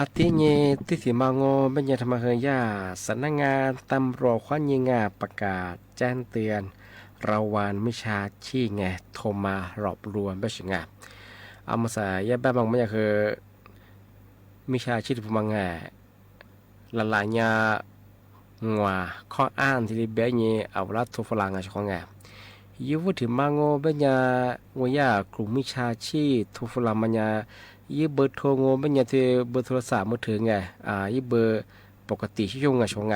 อาทิเยติสิมาโงเป็นยาธรรมเฮียสำนักงานตำรวจควันยิงาประกาศแจ้งเตือนระวานมิชาชีไงโทรมารอบรวมไม่ใช่ไงเอามาใส่ยาแบบบางไม่คือมิชาชีพมังไงละลายยางัวข้ออ้างที่เบี้ยเงี้ยเอาละทุฟลังไงช่องไงยูวุฒิมาโงเป็นยาวัยกลุ่มมิชาชีทุฟลังมันยายี่เบอร์โทรโง่เป็นยังที่เบอร์โทรศัพท์มือถือไงยี่เบอร์ปกติที่ช่วงไงช่วงไง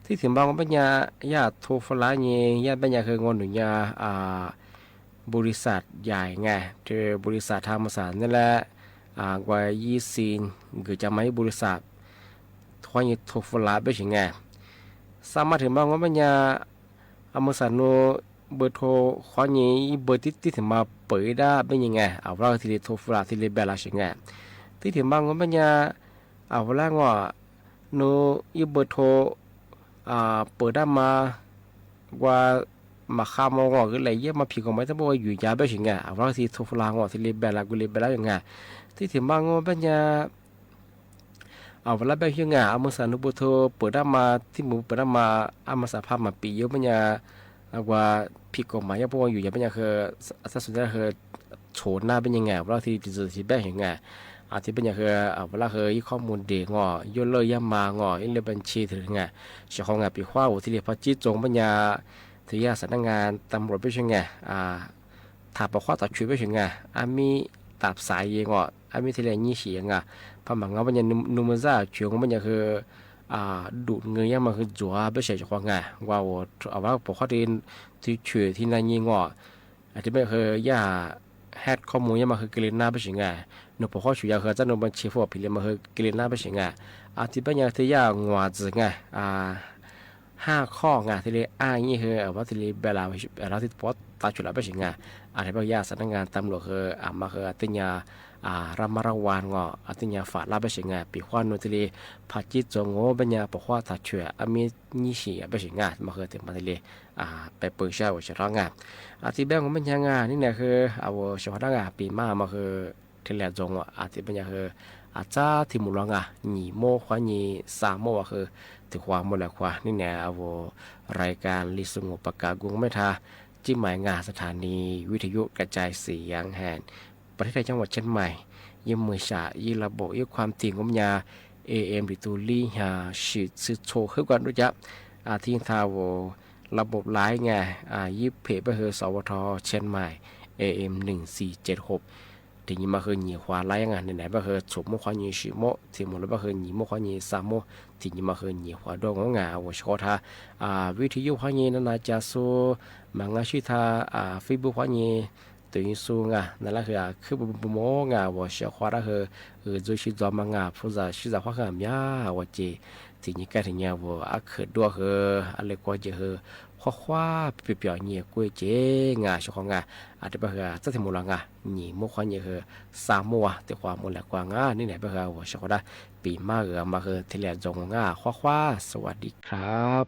ที่ถึงบางเป็นยังญาติโทรฟลาเงี้ยญาติเป็นยังคืองอนหนุนยาบริษัทใหญ่ไงเจอบริษัทธรรมศาสตร์นั่นแหละกว่า20หรือจะไม่บริษัททว่ายี่โทรฟลาเป็นยังไงสามารถถึงบางว่าเป็นยังอเมริกาโนเบอร์โทรข้อนี้เบอร์ที่ถึงมาเปิดได้เป็นยังไงเอาเราที่โทรฟลาที่เบลล่าใช่ไงที่ถึงบางว่าเป็นยังเอาละว่าโนยี่เบอร์โทรเปิดได้มาว่ามาข้ามงอก็เลยเยอะมาผิดกฎหมายทั้งหมดอยู่ยาไปถึงไงเอาเราที่โทรฟลางอที่เบลล่ากุลิเบลล่าอย่างไงที่ถึงบางว่าเป็นยังเอาเวลาไปยังไงเอามือสั่นบุโทรเปิดได้มาที่มือเปิดได้มาเอามาสภาพมาปีเยอะเป็นยังว่าผิดกฎหมายยังพวกอยู่ยังเป็นยังคือถ้าสนใจคือโฉนหน้าเป็นยังไงเราที่จะที่แบบยังไงอาทิตย์เป็นยังคือเวลาคือข้อมูลเด็กงอย่นเลยย่ำมางอเรื่องบัญชีถึงไงเจ้าของงานปีข้าวที่เรียกพระจิตจงเป็นยังที่ยาสำนักงานตำรวจเป็นยังไงถ้าบอกข้อตัดชุดเป็นยังไงมีตับสายยังงมีที่เรียกยี่สียังไงพอมันก็เป็นยังนุ่มซ่าเฉียงเป็นยังคือดูดเงินยังมาคือจั่วไม่ใช่เจ้าของงานว่าเอาว่าบอกข้อที่เฉยที่นั่นยังอาจจะไม่คือย่าแฮดข้อมูลยังมาคือกรีนหน้าไปสิงไงหนูพอข้อฉุยาคือจะหนูบัญชีพวกพิเรนมาคือกรีนหน้าไปสิงไงอาทิตย์เป็นยังที่ย่างวดสิงไง5 ข้องานที่เรียกนี่คือว่าที่เรียกเวลาเราที่พอตัดจุดแล้วไปสิงไงอาทิตย์เป็นย่าสำนักงานตำรวจคือมาคือติญญา รามาระวันงออัติญาฝาลาเบชิงาปีขวานนุตลีพัดจิตจงโง่ปัญญาปขวาทัดเฉยอเมนิชีเบชิงามาคือเต็มมาเลยไปเปิดเช้าเฉลงาที่แบงของปัญญางานี่เนี่ยคือเอาเฉพาะงาปีมาคือเทเลจงอ่ะที่ปัญญาคืออาจารย์ที่มุลงาหนีโมขวานีสามโมคือถือความโมละขวานี่เนี่ยเอารายการลิสงบประกาศกรุงไม่ทาจิ้มหมายงานสถานีวิทยุกระจายเสียงแห่งประเทศไทยจังหวัดเชียงใหม่ยิมมือฉะยีระบบยี่ความถี่ของยา AM ดิตูลี่หาชิดซึโชขึ้นกันรู้จักที่ทาวระบบหลายไงยิบเพจไปเฮอสวทเชียงใหม่ AM 1476ที่ยิมาคือหนีขวาไล่งานไหนๆไปเฮอฉุบโมขวาหนีชิโมที่หมดแล้วไปเฮอหนีโมขวาหนีสามโมที่ยิมาคือหนีขวาดงของงาชอทาวิทยุขวาหนีนั่นน่าจะสู้มังชิทาฟีบุขวาหนีตัวยิสูงนั่นแหละคือบุโมงว่าเสียขวาละคือจุดชิดมังผู้จะชิดขวาขามยาว่าเจที่นี่กันที่เนี่ยว่าเกิดด้วยอะไรก็จะขวาเปลี่ยนเนี่ยกุ้ยเจชของอาจจะเป็นจะทำมูลนี่มุขเนี่ยสามมัวแต่ความมูลกว่านี่ไหนเป็นว่าชได้ปีมามาเทเลจงขวาสวัสดีครับ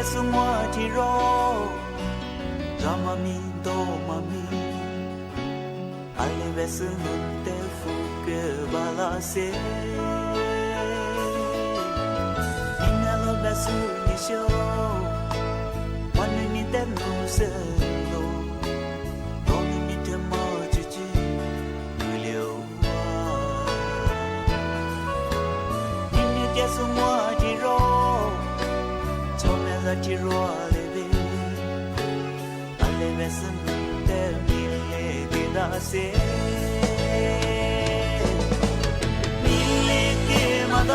Semua tiro Ramami do mami Ale besu te fuke balase Inalo besu nisho Wanu ni te no selo Domi ni te mo chichi Gulio wa 也是我的肉，从那个的肉里边，那里边是你的你的那些，你的马刀。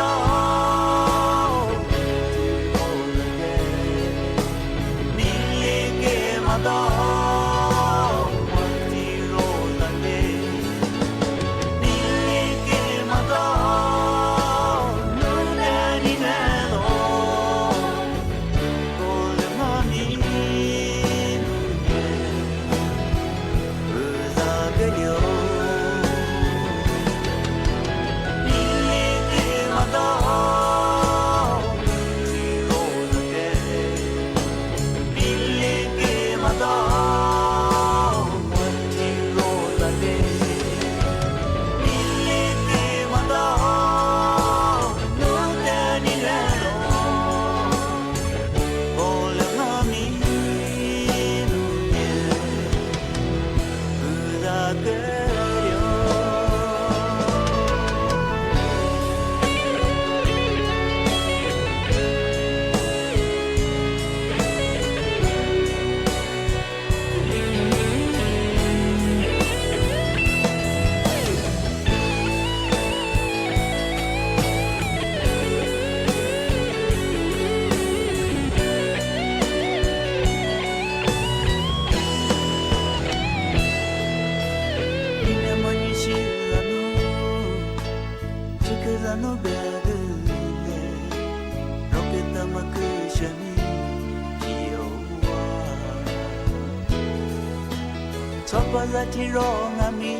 Ti rong ami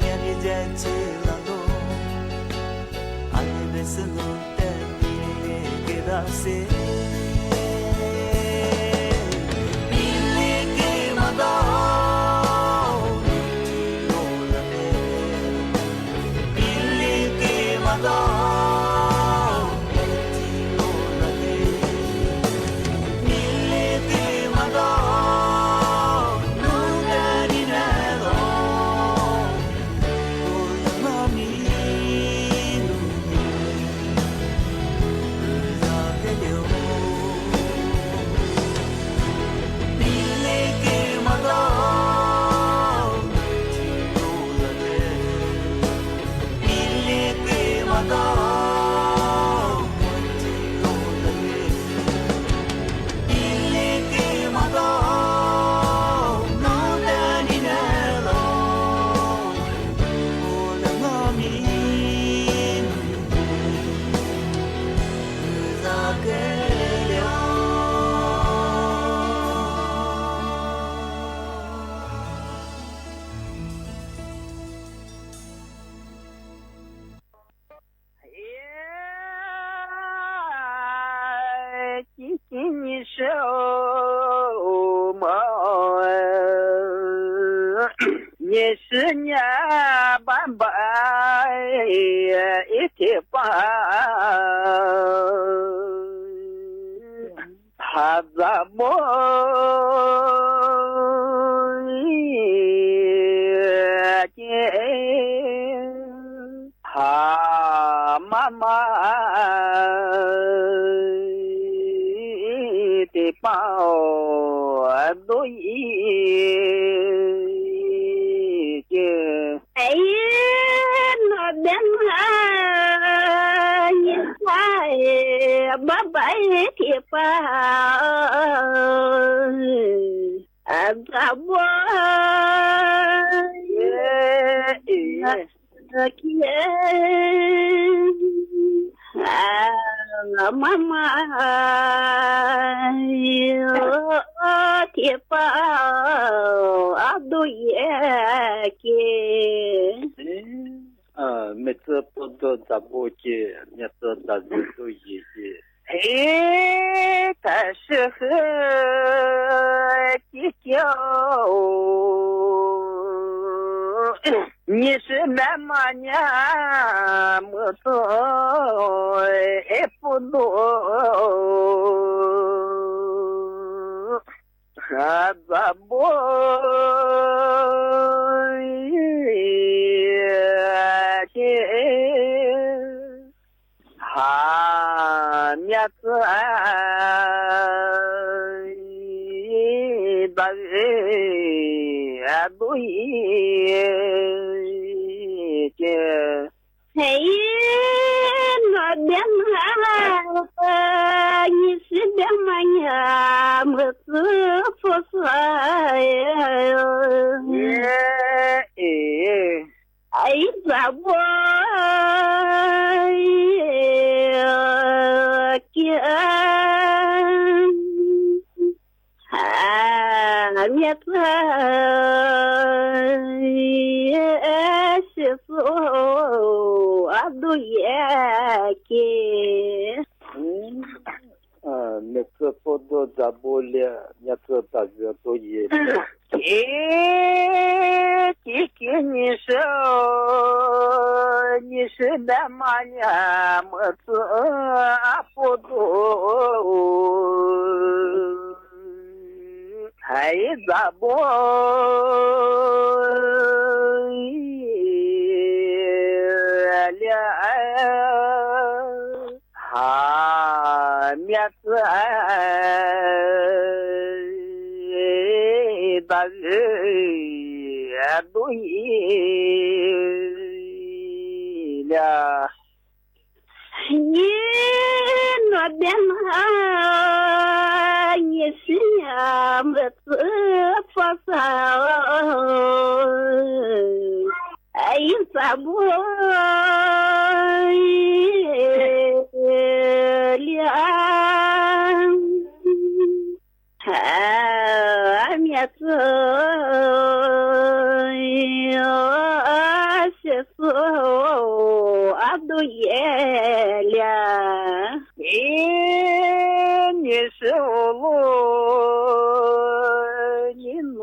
ya di jati lalu ane besno te ke da se ile ke mada no la de ile ke mada no la de ile ke mada也是年半百一天半，他怎么他妈妈的包都哎呀，那边啊，一块八百铁板，怎么妈妈哟，铁板都也给。每次不做咋不接，你做咋就都一些。哎，但是和计较，你是那么年没错，也不多，还咋不？面子把都一件。嘿，那边你是边嘛呀？么子不是哎，咋不见？面子是说都也给。每次不都咋不了？每次大家都也。你是的嘛呀？么子不多，还咋不？面子把都一了。你那边你是呀么子发烧？哎，咋不面子是说都也了。你是我你诺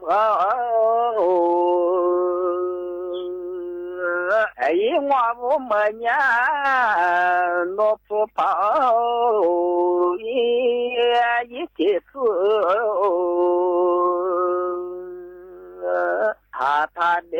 么？哎，我不么呀，我不跑一起走，他的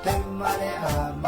Tema de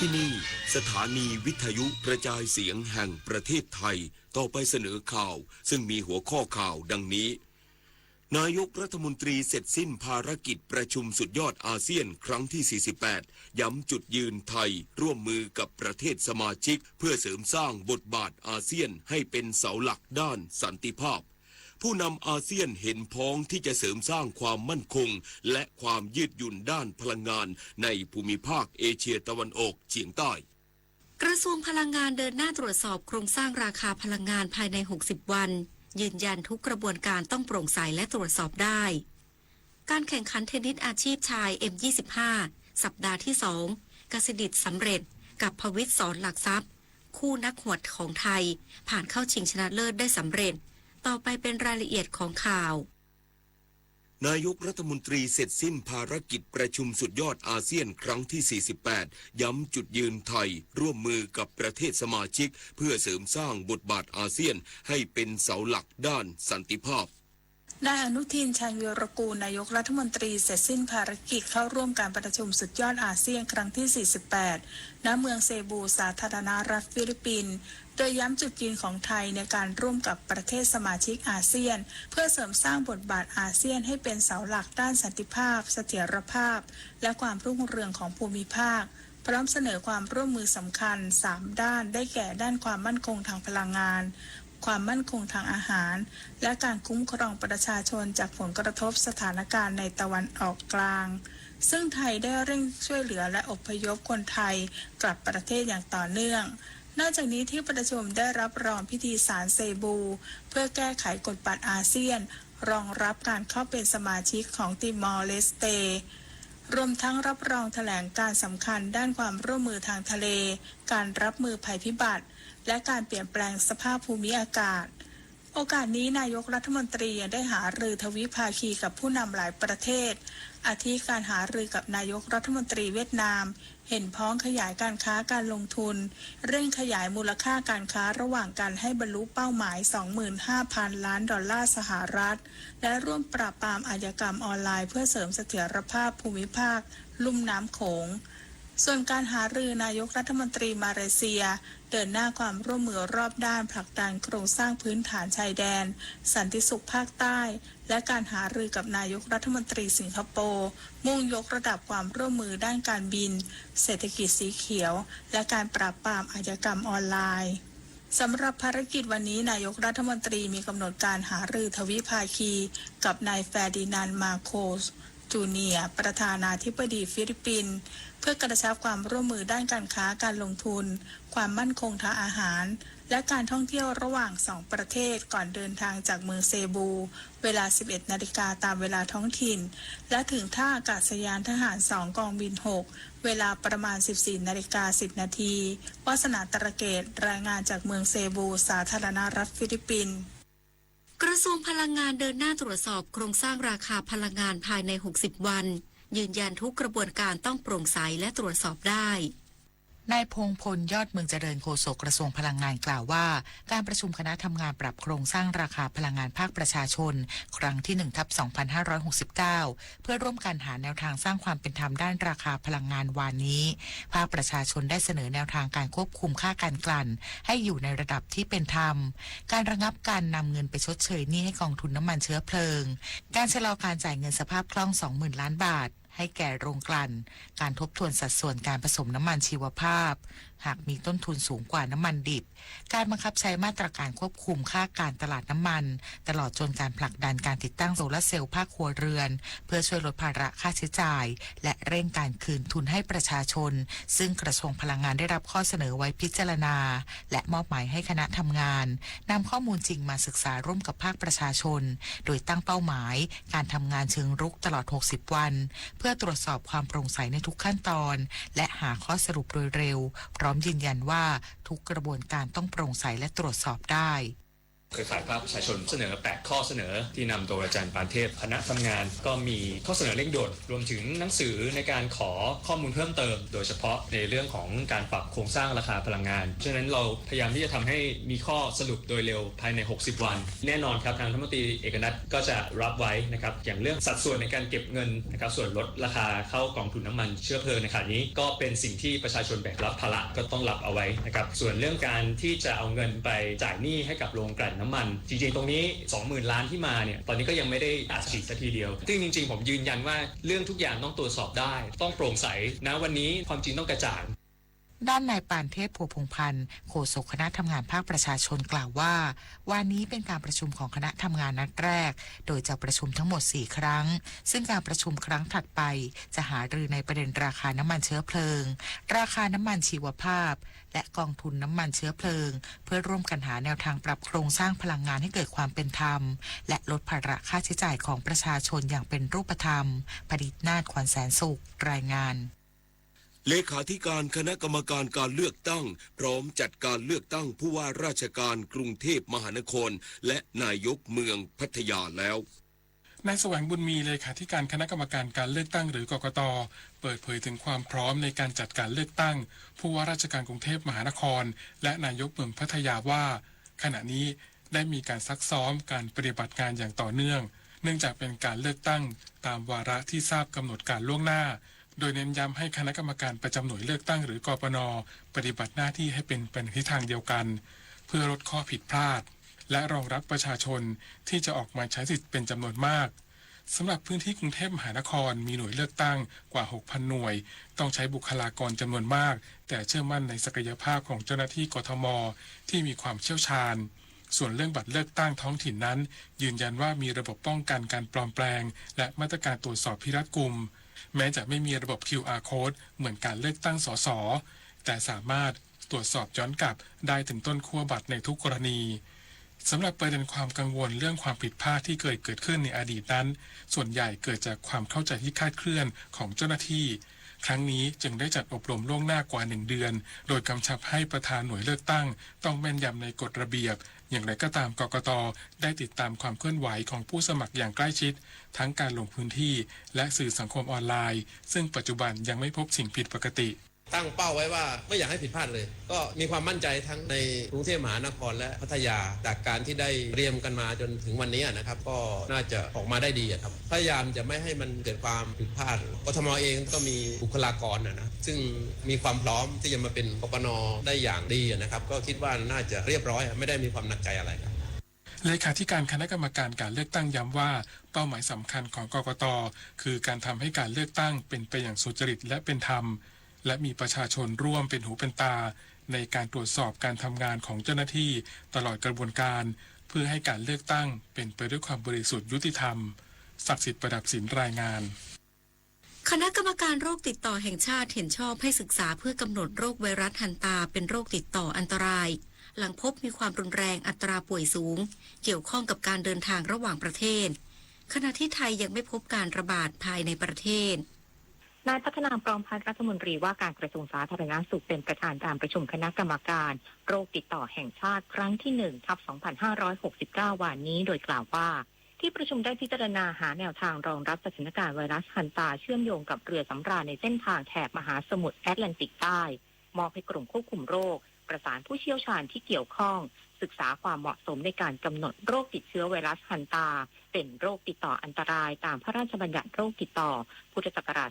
ที่นี่สถานีวิทยุกระจายเสียงแห่งประเทศไทยต่อไปเสนอข่าวซึ่งมีหัวข้อข่าวดังนี้นายกรัฐมนตรีเสร็จสิ้นภารกิจประชุมสุดยอดอาเซียนครั้งที่48ย้ำจุดยืนไทยร่วมมือกับประเทศสมาชิกเพื่อเสริมสร้างบทบาทอาเซียนให้เป็นเสาหลักด้านสันติภาพผู้นำอาเซียนเห็นพ้องที่จะเสริมสร้างความมั่นคงและความยืดหยุ่นด้านพลังงานในภูมิภาคเอเชียตะวันออกเฉียงใต้กระทรวงพลังงานเดินหน้าตรวจสอบโครงสร้างราคาพลังงานภายใน60วันยืนยันทุกกระบวนการต้องโปร่งใสและตรวจสอบได้การแข่งขันเทนนิสอาชีพชาย M25 สัปดาห์ที่2กสิดิษฐ์สำเร็จกับภวิตร สอนหลักทรัพย์คู่นักหวดของไทยผ่านเข้าชิงชนะเลิศได้สำเร็จต่อไปเป็นรายละเอียดของข่าวนายกรัฐมนตรีเสร็จสิ้นภารกิจประชุมสุดยอดอาเซียนครั้งที่48ย้ำจุดยืนไทยร่วมมือกับประเทศสมาชิกเพื่อเสริมสร้างบทบาทอาเซียนให้เป็นเสาหลักด้านสันติภาพนายอนุทินชาญวีรกูลนายกรัฐมนตรีเสร็จสิ้นภารกิจเข้าร่วมการประชุมสุดยอดอาเซียนครั้งที่48ณเมืองเซบูสาธารณรัฐฟิลิปปินส์โดยย้ำจุดยืนของไทยในการร่วมกับประเทศสมาชิกอาเซียนเพื่อเสริมสร้างบทบาทอาเซียนให้เป็นเสาหลักด้านสันติภาพเสถียรภาพและความรุ่งเรืองของภูมิภาคพร้อมเสนอความร่วมมือสำคัญ3ด้านได้แก่ด้านความมั่นคงทางพลังงานความมั่นคงทางอาหารและการคุ้มครองประชาชนจากผลกระทบสถานการณ์ในตะวันออกกลางซึ่งไทยได้เร่งช่วยเหลือและอพยพคนไทยกลับประเทศอย่างต่อเนื่องนอกจากนี้ที่ประชุมได้รับรองพิธีสารเซบูเพื่อแก้ไขกฎบัตรอาเซียนรองรับการเข้าเป็นสมาชิกของติมอร์เลสเตรวมทั้งรับรองแถลงการสำคัญด้านความร่วมมือทางทะเลการรับมือภัยพิบัติและการเปลี่ยนแปลงสภาพภูมิอากาศโอกาสนี้นายกรัฐมนตรียังได้หารือทวิภาคีกับผู้นำหลายประเทศอาทิการหารือกับนายกรัฐมนตรีเวียดนามเห็นพ้องขยายการค้าการลงทุนเร่งขยายมูลค่าการค้าระหว่างกันให้บรรลุเป้าหมาย 25,000 ล้านดอลลาร์สหรัฐและร่วมปราบปรามอาชญากรรมออนไลน์เพื่อเสริมเสถียรภาพภูมิภาคลุ่มน้ำโขงส่วนการหารือนายกรัฐมนตรีมาเลเซียเดินหน้าความร่วมมือรอบด้านผลักดันโครงสร้างพื้นฐานชายแดนสันติสุขภาคใต้และการหารือกับนายกรัฐมนตรีสิงคโปร์มุ่งยกระดับความร่วมมือด้านการบินเศรษฐกิจสีเขียวและการปราบปรามอาชญากรรมออนไลน์สำหรับภารกิจวันนี้นายกรัฐมนตรีมีกำหนดการหารือทวิภาคีกับนายเฟร์ดินานด์ มาโคสจูเนียร์ประธานาธิบดีฟิลิปปินส์เพื่อกระชับความร่วมมือด้านการค้าการลงทุนความมั่นคงทางอาหารและการท่องเที่ยวระหว่าง2ประเทศก่อนเดินทางจากเมืองเซบูเวลา 11 นาฬิกาตามเวลาท้องถิ่นและถึงท่าอากาศยานทหาร2กองบิน6เวลาประมาณ 14 นาฬิกา 10 นาทีวาสนาตระเกตรายงานจากเมืองเซบูสาธารณรัฐฟิลิปปินส์กระทรวงพลังงานเดินหน้าตรวจสอบโครงสร้างราคาพลังงานภายใน60วันยืนยันทุกกระบวนการต้องโปร่งใสและตรวจสอบได้ นายพงพลยอดเมืองเจริญโฆษกกระทรวงพลังงานกล่าวว่าการประชุมคณะทำงานปรับโครงสร้างราคาพลังงานภาคประชาชนครั้งที่ 1/2569 เพื่อร่วมกันหาแนวทางสร้างความเป็นธรรมด้านราคาพลังงานวานนี้ภาคประชาชนได้เสนอแนวทางการควบคุมค่าการกลั่นให้อยู่ในระดับที่เป็นธรรมการระงับการนำเงินไปชดเชยหนี้ให้กองทุนน้ำมันเชื้อเพลิงการชะลอการจ่ายเงินสภาพคล่อง 20,000 ล้านบาทให้แก่โรงกลั่นการทบทวนสัดส่วนการผสมน้ำมันชีวภาพหากมีต้นทุนสูงกว่าน้ำมันดิบการบังคับใช้มาตรการควบคุมค่าการตลาดน้ำมันตลอดจนการผลักดันการติดตั้งโซลาร์เซลล์ภาคครัวเรือนเพื่อช่วยลดภาระค่าใช้จ่ายและเร่งการคืนทุนให้ประชาชนซึ่งกระทรวงพลังงานได้รับข้อเสนอไว้พิจารณาและมอบหมายให้คณะทำงานนำข้อมูลจริงมาศึกษาร่วมกับภาคประชาชนโดยตั้งเป้าหมายการทำงานเชิงรุกตลอด60วันเพื่อตรวจสอบความโปร่งใสในทุกขั้นตอนและหาข้อสรุปโดยเร็วพร้อมยืนยันว่าทุกกระบวนการต้องโปร่งใสและตรวจสอบได้เครือข่ายภาคประชาชนเสนอ8ข้อเสนอที่นำโดยอาจารย์ปานเทพคณะทำงานก็มีข้อเสนอเร่งด่วนรวมถึงหนังสือในการขอข้อมูลเพิ่มเติมโดยเฉพาะในเรื่องของการปรับโครงสร้างราคาพลังงานฉะนั้นเราพยายามที่จะทำให้มีข้อสรุปโดยเร็วภายใน60วันแน่นอนครับทางรัฐมนตรีเอกนัทก็จะรับไว้นะครับอย่างเรื่องสัดส่วนในการเก็บเงินนะครับส่วนลดราคาเข้ากองทุนน้ำมันเชื้อเพลิงในขณะนี้ก็เป็นสิ่งที่ประชาชนแบกรับภาระก็ต้องรับเอาไว้นะครับส่วนเรื่องการที่จะเอาเงินไปจ่ายหนี้ให้กับโรงกลั่นน้ำมันจริงๆตรงนี้ 20,000 ล้านที่มาเนี่ยตอนนี้ก็ยังไม่ได้อัดฉีดสักทีเดียวซึ่งจริงๆผมยืนยันว่าเรื่องทุกอย่างต้องตรวจสอบได้ต้องโปร่งใสนะวันนี้ความจริงต้องกระจ่างด้านนายปานเทพโพพงพันธ์โฆษกคณะทำงานภาคประชาชนกล่าวว่าวันนี้เป็นการประชุมของคณะทำงานนัดแรกโดยจะประชุมทั้งหมด4ครั้งซึ่งการประชุมครั้งถัดไปจะหารือในประเด็นราคาน้ำมันเชื้อเพลิงราคาน้ำมันชีวภาพและกองทุนน้ำมันเชื้อเพลิงเพื่อร่วมกันหาแนวทางปรับโครงสร้างพลังงานให้เกิดความเป็นธรรมและลดภาระค่าใช้จ่ายของประชาชนอย่างเป็นรูปธรรมผดิตนาถ ขวัญแสนสุขรายงานเลขาธิการคณะกรรมการการเลือกตั้งพร้อมจัดการเลือกตั้งผู้ว่าราชการกรุงเทพมหานครและนายกเมืองพัทยาแล้วนายแสวงบุญมีเลขาธิการคณะกรรมการการเลือกตั้งหรือกกต.เปิดเผยถึงความพร้อมในการจัดการเลือกตั้งผู้ว่าราชการกรุงเทพมหานครและนายกเมืองพัทยาว่าขณะนี้ได้มีการซักซ้อมการปฏิบัติงานอย่างต่อเนื่องเนื่องจากเป็นการเลือกตั้งตามวาระที่ทราบกำหนดการล่วงหน้าโดยเน้นย้ำให้คณะกรรมการประจำหน่วยเลือกตั้งหรือกปน.ปฏิบัติหน้าที่ให้เป็นไปในทิศทางเดียวกันเพื่อลดข้อผิดพลาดและรองรับประชาชนที่จะออกมาใช้สิทธิ์เป็นจำนวนมากสำหรับพื้นที่กรุงเทพมหานครมีหน่วยเลือกตั้งกว่า 6,000 หน่วยต้องใช้บุคลากรจำนวนมากแต่เชื่อมั่นในศักยภาพของเจ้าหน้าที่กทม.ที่มีความเชี่ยวชาญส่วนเรื่องบัตรเลือกตั้งท้องถิ่นนั้นยืนยันว่ามีระบบป้องกันการปลอมแปลงและมาตรการตรวจสอบที่รัดกุมแม้จะไม่มีระบบ QR Code เหมือนการเลือกตั้งสสแต่สามารถตรวจสอบย้อนกลับได้ถึงต้นขั้วบัตรในทุกกรณีสำหรับประเด็นความกังวลเรื่องความผิดพลาดที่เกิดขึ้นในอดีตนั้นส่วนใหญ่เกิดจากความเข้าใจที่คลาดเคลื่อนของเจ้าหน้าที่ครั้งนี้จึงได้จัดอบรมล่วงหน้ากว่า1เดือนโดยกำชับให้ประธานหน่วยเลือกตั้งต้องแม่นยำในกฎระเบียบอย่างไรก็ตามกกต.ได้ติดตามความเคลื่อนไหวของผู้สมัครอย่างใกล้ชิดทั้งการลงพื้นที่และสื่อสังคมออนไลน์ซึ่งปัจจุบันยังไม่พบสิ่งผิดปกติตั้งเป้าไว้ว่าไม่อยากให้ผิดพลาดเลยก็มีความมั่นใจทั้งในกรุงเทพมหานครและพัทยาจากการที่ได้เรียมกันมาจนถึงวันนี้นะครับก็น่าจะออกมาได้ดีครับพยายามจะไม่ให้มันเกิดความผิดพลาดกทม.เองก็มีบุคลากรนะซึ่งมีความพร้อมที่จะมาเป็นกปน.ได้อย่างดีนะครับก็คิดว่าน่าจะเรียบร้อยไม่ได้มีความหนักใจอะไรครับเลขาธิการคณะกรรมการการเลือกตั้งย้ำว่าเป้าหมายสำคัญของกกต.คือการทำให้การเลือกตั้งเป็นไปอย่างสุจริตและเป็นธรรมและมีประชาชนร่วมเป็นหูเป็นตาในการตรวจสอบการทำงานของเจ้าหน้าที่ตลอดกระบวนการเพื่อให้การเลือกตั้งเป็นไปด้วยความบริสุทธิ์ยุติธรรมศักดิ์สิทธิ์ประดับศิลป์รายงานคณะกรรมการโรคติดต่อแห่งชาติเห็นชอบให้ศึกษาเพื่อกำหนดโรคไวรัสฮันตาเป็นโรคติดต่ออันตรายหลังพบมีความรุนแรงอัตราป่วยสูงเกี่ยวข้องกับการเดินทางระหว่างประเทศขณะที่ไทยยังไม่พบการระบาดภายในประเทศนายพัฒนาพร้อมพัฒน์รัฐมนตรีว่าการกระทรวงสาธารณสุขเป็นประธานการประชุมคณะกรรมการโรคติดต่อแห่งชาติครั้งที่ 1/2569 วันนี้โดยกล่าวว่าที่ประชุมได้พิจารณาหาแนวทางรองรับสถานการณ์ไวรัสฮันตาเชื่อมโยงกับเรือสำราญในเส้นทางแถบมหาสมุทรแอตแลนติกใต้ มอบให้กรมควบคุมโรคประสานผู้เชี่ยวชาญที่เกี่ยวข้องศึกษาความเหมาะสมในการกำหนดโรคติดเชื้อไวรัสฮันตาเป็นโรคติดต่ออันตรายตามพระราชบัญญัติโรคติดต่อพุทธศักราช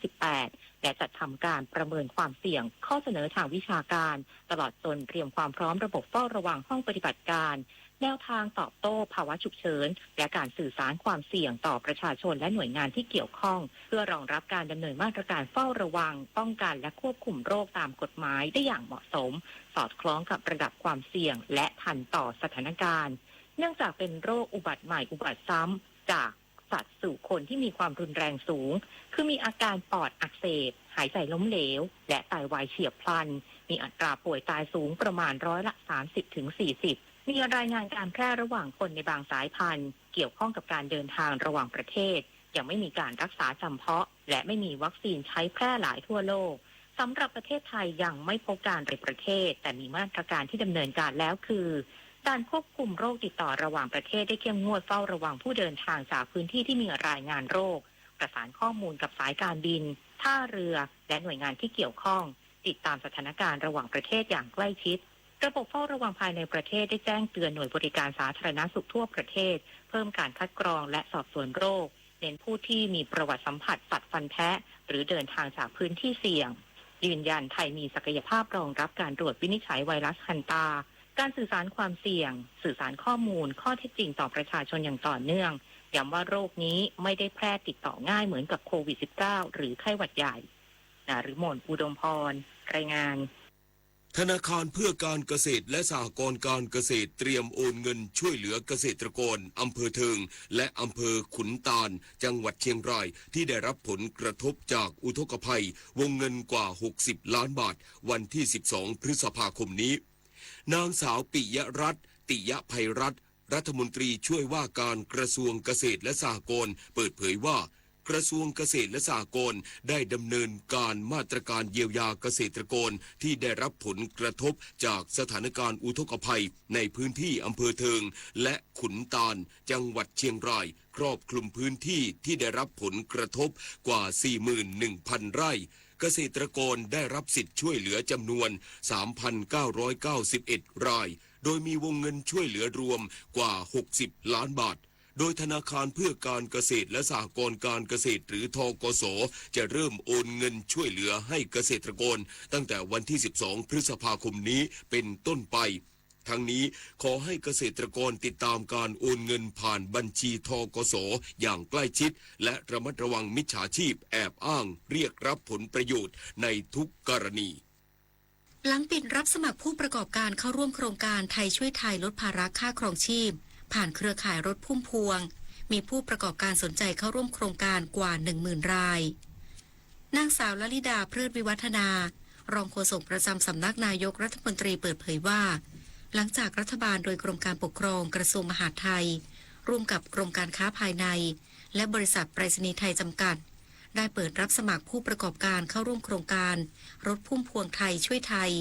2558 และจัดทำการประเมินความเสี่ยงข้อเสนอทางวิชาการตลอดจนเตรียมความพร้อมระบบเฝ้าระวังห้องปฏิบัติการแนวทางตอบโต้ภาวะฉุกเฉินและการสื่อสารความเสี่ยงต่อประชาชนและหน่วยงานที่เกี่ยวข้องเพื่อรองรับการดำเนินมาตรการเฝ้าระวังป้องกันและควบคุมโรคตามกฎหมายได้อย่างเหมาะสมสอดคล้องกับระดับความเสี่ยงและทันต่อสถานการณ์เนื่องจากเป็นโรคอุบัติใหม่อุบัติซ้ำจากสัตว์สู่คนที่มีความรุนแรงสูงคือมีอาการปอดอักเสบหายใจล้มเหลวและไตวายเฉียบพลันมีอัตราป่วยตายสูงประมาณ30-40%มีรายงานการแพร่ระหว่างคนในบางสายพันธุ์เกี่ยวข้องกับการเดินทางระหว่างประเทศยังไม่มีการรักษาจำเพาะและไม่มีวัคซีนใช้แพร่หลายทั่วโลกสำหรับประเทศไทยยังไม่พบการในประเทศแต่มีมาตรการที่ดำเนินการแล้วคือการควบคุมโรคติดต่อระหว่างประเทศได้เข้มงวดเฝ้าระวังผู้เดินทางจากพื้นที่ที่มีรายงานโรคประสานข้อมูลกับสายการบินท่าเรือและหน่วยงานที่เกี่ยวข้องติดตามสถานการณ์ระหว่างประเทศอย่างใกล้ชิดระบบเฝ้าระวังภายในประเทศได้แจ้งเตือนหน่วยบริการสาธารณสุขทั่วประเทศเพิ่มการคัดกรองและสอบสวนโรคเน้นผู้ที่มีประวัติสัมผัสสัตว์ฟันแทะหรือเดินทางจากพื้นที่เสี่ยงยืนยันไทยมีศักยภาพรองรับการตรวจวินิจฉัยไวรัสฮันตาการสื่อสารความเสี่ยงสื่อสารข้อมูลข้อเท็จจริงต่อประชาชนอย่างต่อเนื่องย้ำว่าโรคนี้ไม่ได้แพร่ติดต่อง่ายเหมือนกับโควิด -19 หรือไข้หวัดใหญ่นฤมล อุดมพรรายงานธนาคารเพื่อการเกษตรและสหกรณ์การเกษตรเตรียมโอนเงินช่วยเหลือเกษตรกรอำเภอเทิงและอำเภอขุนตาลจังหวัดเชียงรายที่ได้รับผลกระทบจากอุทกภัยวงเงินกว่า60ล้านบาทวันที่12พฤษภาคมนี้นางสาวปิยรัตน์ติยภัยรัตน์รัฐมนตรีช่วยว่าการกระทรวงเกษตรและสหกรณ์เปิดเผยว่ากระทรวงเกษตรและสหกรณ์ได้ดำเนินการมาตรการเยียวยาเกษตรกรที่ได้รับผลกระทบจากสถานการณ์อุทกภัยในพื้นที่อำเภอเทิงและขุนตาลจังหวัดเชียงรายครอบคลุมพื้นที่ที่ได้รับผลกระทบกว่า 41,000 ไร่เกษตรกรได้รับสิทธิ์ช่วยเหลือจำนวน 3,991 รายโดยมีวงเงินช่วยเหลือรวมกว่า60ล้านบาทโดยธนาคารเพื่อการเกษตรและสหกรณ์การเกษตรหรือธกส.จะเริ่มโอนเงินช่วยเหลือให้เกษตรกรตั้งแต่วันที่12พฤษภาคมนี้เป็นต้นไปทั้งนี้ขอให้เกษตรกรติดตามการโอนเงินผ่านบัญชีธกส.อย่างใกล้ชิดและระมัดระวังมิจฉาชีพแอบอ้างเรียกรับผลประโยชน์ในทุกกรณีหลังปิดรับสมัครผู้ประกอบการเข้าร่วมโครงการไทยช่วยไทยลดภาระค่าครองชีพผ่านเครือข่ายรถพุ่มพวงมีผู้ประกอบการสนใจเข้าร่วมโครงการกว่า 10,000 รายนางสาวลลิดาเพลิดวิวัฒนารองโฆษกประจำสำนักนายกรัฐมนตรีเปิดเผยว่าหลังจากรัฐบาลโดยกรมการปกครองกระทรวงมหาดไทยร่วมกับกรมการค้าภายในและบริษัทไปรษณีย์ไทยจำกัดได้เปิดรับสมัครผู้ประกอบการเข้าร่วมโครงการรถพุ่มพวงไทยช่วยไทย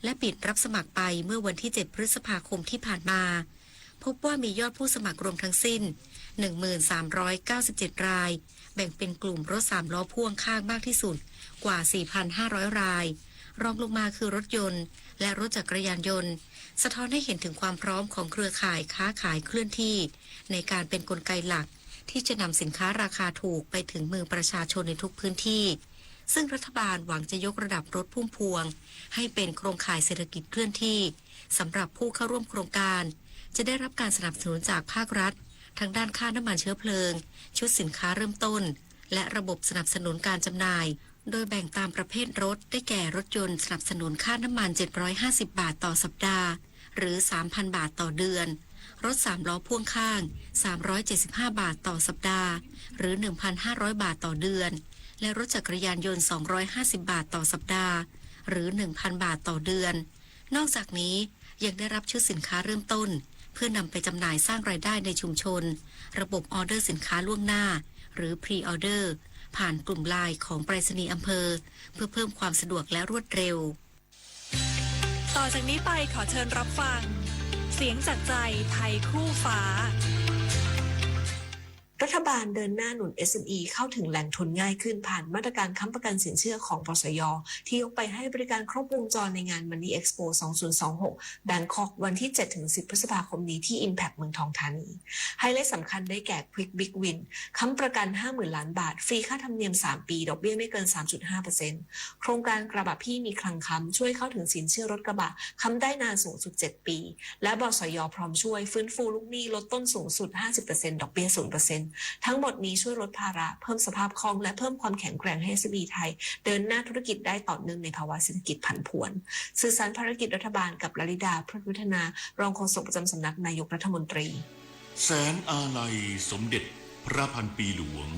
และปิดรับสมัครไปเมื่อวันที่7พฤษภาคมที่ผ่านมาพบว่ามียอดผู้สมัครรวมทั้งสิ้น 1397 รายแบ่งเป็นกลุ่มรถ3ล้อพ่วงข้างมากที่สุดกว่า 4,500 รายรองลงมาคือรถยนต์และรถจักรยานยนต์สะท้อนให้เห็นถึงความพร้อมของเครือข่ายค้าขายเคลื่อนที่ในการเป็นกลไกหลักที่จะนำสินค้าราคาถูกไปถึงมือประชาชนในทุกพื้นที่ซึ่งรัฐบาลหวังจะยกระดับรถพุ่มพวงให้เป็นโครงข่ายเศรษฐกิจเคลื่อนที่สำหรับผู้เข้าร่วมโครงการจะได้รับการสนับสนุนจากภาครัฐทั้งด้านค่าน้ำมันเชื้อเพลิงชุดสินค้าเริ่มต้นและระบบสนับสนุนการจำหน่ายโดยแบ่งตามประเภทรถได้แก่รถยนต์สนับสนุนค่าน้ำมัน750 บาทต่อสัปดาห์หรือ 3,000 บาทต่อเดือนรถ3ล้อพ่วงข้าง375 บาทต่อสัปดาห์หรือ 1,500 บาทต่อเดือนและรถจักรยานยนต์250 บาทต่อสัปดาห์หรือ 1,000 บาทต่อเดือนนอกจากนี้ยังได้รับชุดสินค้าเริ่มต้นเพื่อนำไปจำหน่ายสร้างรายได้ในชุมชนระบบออเดอร์สินค้าล่วงหน้าหรือ Pre-order ผ่านกลุ่มไลน์ของไปรษณีย์อำเภอเพื่อเพิ่มความสะดวกและรวดเร็วต่อจากนี้ไปขอเชิญรับฟังเสียงจากใจไทยคู่ฟ้า รัฐบาลเดินหน้าหนุน SME เข้าถึงแหล่งทุนง่ายขึ้นผ่านมาตรการค้ำประกันสินเชื่อของบสย.ที่ยกไปให้บริการครบวงจรในงาน Money Expo 2026 Bangkok วันที่ 7-10 พฤษภาคมนี้ที่ Impact เมืองทองธานีไฮไลท์สำคัญได้แก่ Quick Big Win ค้ำประกัน 50,000 ล้านบาทฟรีค่าธรรมเนียม 3 ปีดอกเบี้ยไม่เกิน 3.5% โครงการกระบะพี่มีคลังค้ำช่วยเข้าถึงสินเชื่อรถกระบะค้ำได้นานสูงสุด 7 ปีและบสย.พร้อมช่วยฟื้นฟูลูกหนี้ลดต้นสูงสุด 50% ดอกเบี้ย 0% ทั้งหมดนี้ช่วยลดภาระเพิ่มสภาพคล่องและเพิ่มความแข็งแกร่งให้ SME ไทยเดินหน้าธุรกิจได้ต่อเนื่องในภาวะเศรษฐกิจผันผวนสื่อสารภารกิจรัฐบาลกับลลิดา พฤกษ์วัฒนารองโฆษกประจำสำนักนายกรัฐมนตรีแสนอาลัยสมเด็จพระพันปีหลวง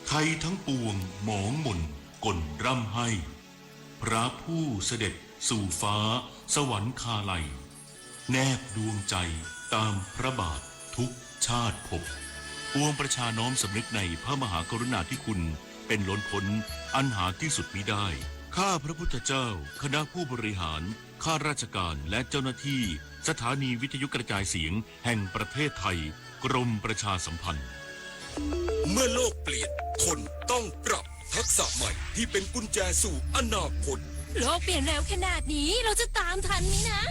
ไทยทั้งปวงหมองหม่นก่นร่ำให้พระผู้เสด็จสู่ฟ้าสวรรคาลัยแนบดวงใจตามพระบาททุกชาติภพปวงประชาน้อมสำนึกในพระมหากรุณาธิคุณเป็นล้นพ้นอันหาที่สุดมิได้ข้าพระพุทธเจ้าคณะผู้บริหารข้าราชการและเจ้าหน้าที่สถานีวิทยุกระจายเสียงแห่งประเทศไทยกรมประชาสัมพันธ์เมื่อโลกเปลี่ยนคนต้องปรับทักษะใหม่ที่เป็นกุญแจสู่อนาคตโลกเปลี่ยนเร็วขนาดนี้เราจะตามทันไหมนะ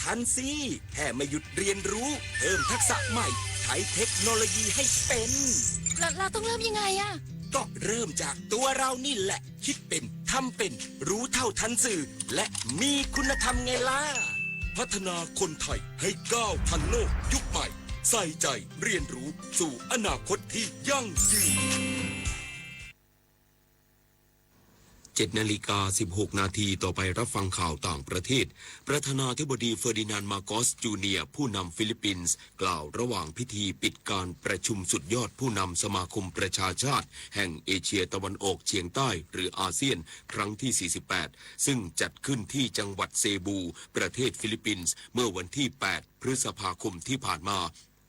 ทันสิแค่ไม่หยุดเรียนรู้เพิ่มทักษะใหม่ใช้เทคโนโลยีให้เป็นเราต้องเริ่มยังไงอะก็เริ่มจากตัวเรานี่แหละคิดเป็นทำเป็นรู้เท่าทันสื่อและมีคุณธรรมไงล่ะพัฒนาคนไทยให้ก้าวทันโลกยุคใหม่ใส่ใจเรียนรู้สู่อนาคตที่ยั่งยืน7:16 นาทีต่อไปรับฟังข่าวต่างประเทศประธานาธิบดีเฟอร์ดินานด์ มาโกส จูเนียร์ผู้นำฟิลิปปินส์กล่าวระหว่างพิธีปิดการประชุมสุดยอดผู้นำสมาคมประชาชาติแห่งเอเชียตะวันออกเฉียงใต้หรืออาเซียนครั้งที่ 48 ซึ่งจัดขึ้นที่จังหวัดเซบูประเทศฟิลิปปินส์เมื่อวันที่ 8 พฤษภาคมที่ผ่านมา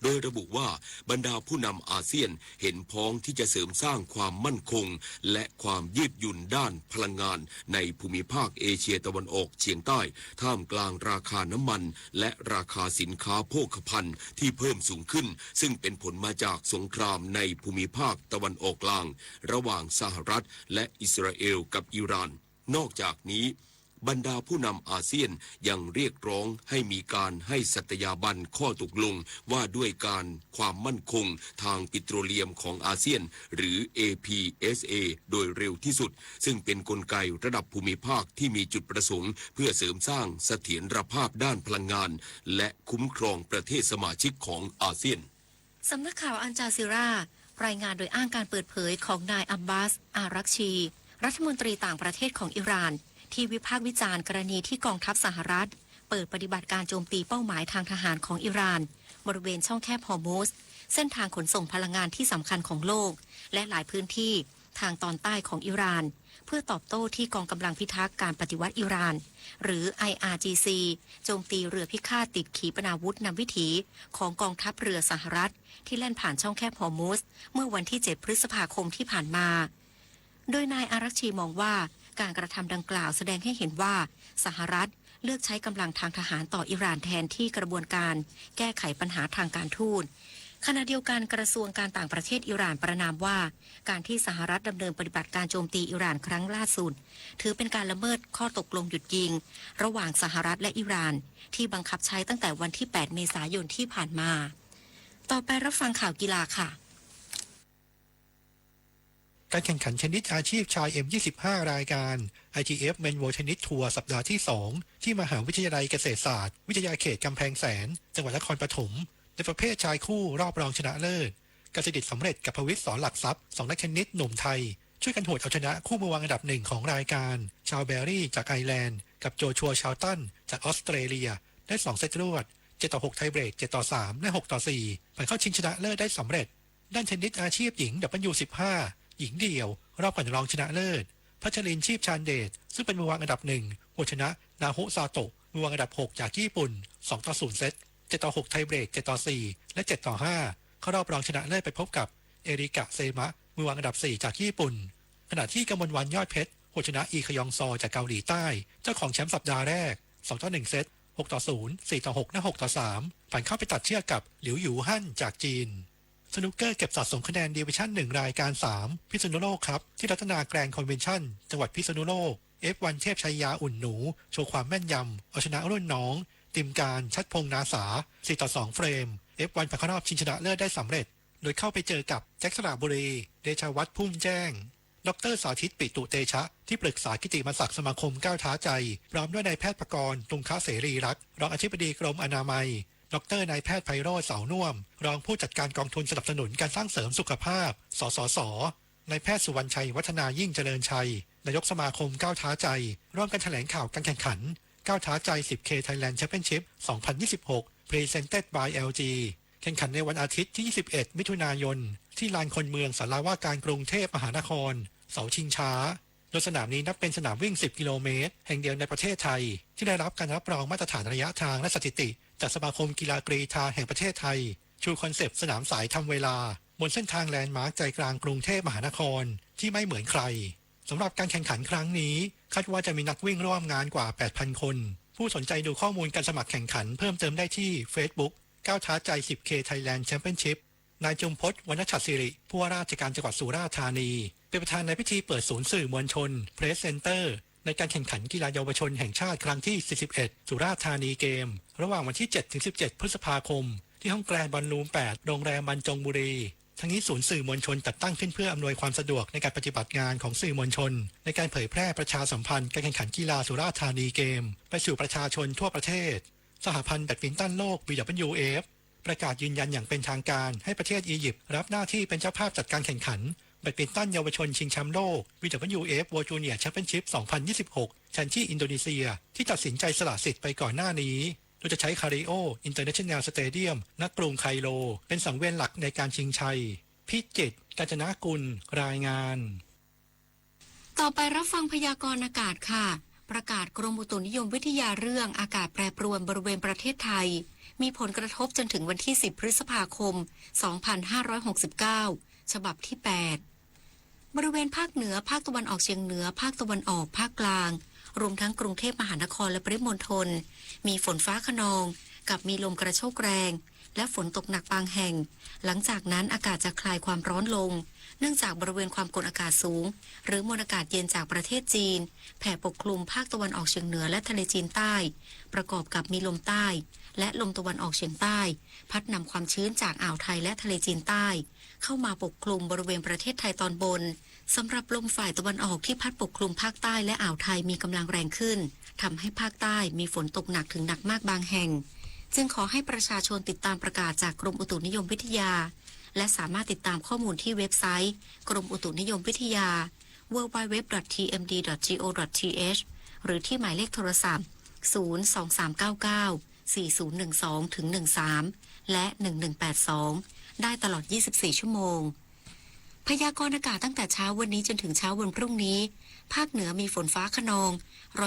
โดยระบุว่าบรรดาผู้นำอาเซียนเห็นพ้องที่จะเสริมสร้างความมั่นคงและความยืดหยุ่นด้านพลังงานในภูมิภาคเอเชียตะวันออกเฉียงใต้ท่ามกลางราคาน้ำมันและราคาสินค้าโภคภัณฑ์ที่เพิ่มสูงขึ้นซึ่งเป็นผลมาจากสงครามในภูมิภาคตะวันออกกลางระหว่างสหรัฐและอิสราเอลกับอิหร่านนอกจากนี้บรรดาผู้นำอาเซียนยังเรียกร้องให้มีการให้สัตยาบันข้อตกลงว่าด้วยการความมั่นคงทางปิโตรเลียมของอาเซียนหรือ APSA โดยเร็วที่สุดซึ่งเป็นกลไกระดับภูมิภาคที่มีจุดประสงค์เพื่อเสริมสร้างเสถียรภาพด้านพลังงานและคุ้มครองประเทศสมาชิกของอาเซียนสำนักข่าวอัลจาซีรารายงานโดยอ้างการเปิดเผยของนายอับบาส อารักชีรัฐมนตรีต่างประเทศของอิหร่านที่วิพากษ์วิจารณ์กรณีที่กองทัพสหรัฐเปิดปฏิบัติการโจมตีเป้าหมายทางทหารของอิหร่านบริเวณช่องแคบฮอร์มุซเส้นทางขนส่งพลังงานที่สำคัญของโลกและหลายพื้นที่ทางตอนใต้ของอิหร่านเพื่อตอบโต้ที่กองกำลังพิทักษ์การปฏิวัติอิหร่านหรือ IRGC โจมตีเรือพิฆาตติดขีปนาวุธนำวิถีของกองทัพเรือสหรัฐที่แล่นผ่านช่องแคบฮอร์มุซเมื่อวันที่ 7 พฤษภาคมที่ผ่านมาโดยนายอารักชีมองว่าการกระทำดังกล่าวแสดงให้เห็นว่าสหรัฐเลือกใช้กำลังทางทหารต่ออิหร่านแทนที่กระบวนการแก้ไขปัญหาทางการทูตขณะเดียวกันกระทรวงการต่างประเทศอิหร่านประณามว่าการที่สหรัฐดำเนินปฏิบัติการโจมตีอิหร่านครั้งล่าสุดถือเป็นการละเมิดข้อตกลงหยุดยิงระหว่างสหรัฐและอิหร่านที่บังคับใช้ตั้งแต่วันที่ 8 เมษายนที่ผ่านมาต่อไปรับฟังข่าวกีฬาค่ะการแข่งขันชนิดอาชีพชาย M25 รายการ IGF Men World Tennis Tour สัปดาห์ที่ 2 ที่มหาวิทยาลัยเกษตรศาสตร์วิทยาเขตกำแพงแสนจังหวัดนครปฐมในประเภทชายคู่รอบรองชนะเลิศกสิดิษฐ์สำเร็จกับพวิทย์สอนหลักทรัพย์2นักเทนนิสหนุ่มไทยช่วยกันโหดเอาชนะคู่มือวางอันดับหนึ่งของรายการชาวแบรี่จากไอร์แลนด์กับโจชัวชาวตันจากออสเตรเลียได้2เซตรวด7-6ไทยเบรก7-3และ6-4ผ่านเข้าชิงชนะเลิศได้สำเร็จด้านเทนนิสอาชีพหญิง W15หญิงเดี่ยวรอบก่อนรองชนะเลิศพัชรินทร์ชีพชาญเดชซึ่งเป็นมือวางอันดับ1โหดชนะนาโฮซาโตะมือวางอันดับ6จากญี่ปุ่น2-0เซต7-6ไทยเบรก7-4และ7-5เข้ารอบรองชนะเลิศไปพบกับเอริกะเซมะมือวางอันดับ4จากญี่ปุ่นขณะที่กมลวรรณยอดเพชรโหดชนะอีคยองซอจากเกาหลีใต้เจ้าของแชมป์สัปดาห์แรก2-1เซต6-0 4-6และ6-3ผ่านเข้าไปตัดเชือกกับหลิวหยูฮั่นจากจีน สนุกเกอร์เก็บสะสมคะแนนดิวิชั่น1รายการ3พิษณุโลกครับที่รัตนาแกรนด์คอนเวนชั่นจังหวัดพิษณุโลก F1 เทพชัยยาอุ่นหนูโชว์ความแม่นยำเอาชนะรุ่นน้องติมการชัดพงษ์นาสา4-2 เฟรม F1 ผ่านเข้ารอบชิงชนะเลิศได้สำเร็จโดยเข้าไปเจอกับแจ็คสระบุรีเดชวัฒน์พุ่มแจ้งดร.สาธิตปิตุเตชะที่ปรึกษากิติมศักดิ์สมาคมก้าวท้าใจพร้อมด้วยนายแพทย์ประกรณ์ตุงค้าเสรีรักษ์รองอธิบดีกรมอนามัยดร.นายแพทย์ไพโรจน์เสาน่วมรองผู้จัดการกองทุนสนับสนุนการสร้างเสริมสุขภาพสสส.นายแพทย์สุวรรณชัยวัฒนายิ่งเจริญชัยนายกสมาคมก้าวท้าใจร่วมกันแถลงข่าวการแข่งขันก้าวท้าใจ 10K Thailand Championship 2026 Presented by LG แข่งขันในวันอาทิตย์ที่ 21 มิถุนายนที่ลานคนเมืองศาลาว่าการกรุงเทพมหานครเสาชิงช้าโดยสนามนี้นับเป็นสนามวิ่ง 10 กิโลเมตรแห่งเดียวในประเทศไทยที่ได้รับการรับรองมาตรฐานระยะทางและสถิติจากสมาคมกีฬากรีฑาแห่งประเทศไทยชูคอนเซปต์สนามสายทำเวลาบนเส้นทางแลนด์มาร์คใจกลางกรุงเทพมหานครที่ไม่เหมือนใครสำหรับการแข่งขันครั้งนี้คาดว่าจะมีนักวิ่งร่วมงานกว่า 8,000 คนผู้สนใจดูข้อมูลการสมัครแข่งขันเพิ่มเติมได้ที่ Facebook ก้าวท้าใจ 10K Thailand Championship นายจุมพจน์วรรณชัดศิริผู้ว่าราชการจังหวัดสุราษฎร์ธานีเป็นประธานในพิธีเปิดศูนย์สื่อมวลชน Press Center ในการแข่งขันกีฬาเยาวชนแห่งชาติครั้งที่ 41 สุราษฎร์ธานีเกมระหว่างวันที่ 7-17 พฤษภาคมที่ห้องแกรนด์บอลลูม 8 โรงแรมบรรจงบุรีทั้งนี้ศูนย์สื่อมวลชนจัดตั้งขึ้นเพื่ออำนวยความสะดวกในการปฏิบัติงานของสื่อมวลชนในการเผยแพร่ประชาสัมพันธ์การแข่งขันกีฬาสุราษฎร์ธานีเกมไปสู่ประชาชนทั่วประเทศสหพันธ์แบดมินตันโลก BWF ประกาศยืนยันอย่างเป็นทางการให้ประเทศอียิปต์รับหน้าที่เป็นเจ้าภาพจัดการแข่งขันแบดมินตันเยาวชนชิงแชมป์โลก BWF World Junior Championship 2026แทนที่อินโดนีเซียที่ตัดสินใจสละสิทธิ์ไปก่อนหน้านี้โดยจะใช้คาริโออินเตอร์เนชั่นแนลสเตเดียมณกรุงไคโรเป็นสังเวียนหลักในการชิงชัยพิจิตร กาญจนกุลรายงานต่อไปรับฟังพยากรณ์อากาศค่ะประกาศกรมอุตุนิยมวิทยาเรื่องอากาศแปรปรวนบริเวณประเทศไทยมีผลกระทบจนถึงวันที่ 10 พฤษภาคม 2569 ฉบับที่ 8 บริเวณภาคเหนือภาคตะวันออกเฉียงเหนือภาคตะวันออกภาคกลางรวมทั้งกรุงเทพมหานครและปริมณฑลมีฝนฟ้าคะนองกับมีลมกระโชกแรงและฝนตกหนักบางแห่งหลังจากนั้นอากาศจะคลายความร้อนลงเนื่องจากบริเวณความกดอากาศสูงหรือมวลอากาศเย็นจากประเทศจีนแผ่ปกคลุมภาคตะวันออกเฉียงเหนือและทะเลจีนใต้ประกอบกับมีลมใต้และลมตะวันออกเฉียงใต้พัดนำความชื้นจากอ่าวไทยและทะเลจีนใต้เข้ามาปกคลุมบริเวณประเทศไทยตอนบนสำหรับลมฝ่ายตะวันออกที่พัดปกคลุมภาคใต้และอ่าวไทยมีกำลังแรงขึ้นทำให้ภาคใต้มีฝนตกหนักถึงหนักมากบางแห่งจึงขอให้ประชาชนติดตามประกาศจากกรมอุตุนิยมวิทยาและสามารถติดตามข้อมูลที่เว็บไซต์กรมอุตุนิยมวิทยา www.tmd.go.th หรือที่หมายเลขโทรศัพท์ 023994012-13 และ 1182 ได้ตลอด 24 ชั่วโมงพยากรณ์อากาศตั้งแต่เช้าวันนี้จนถึงเช้าวันพรุ่งนี้ภาคเหนือมีฝนฟ้าคะนอง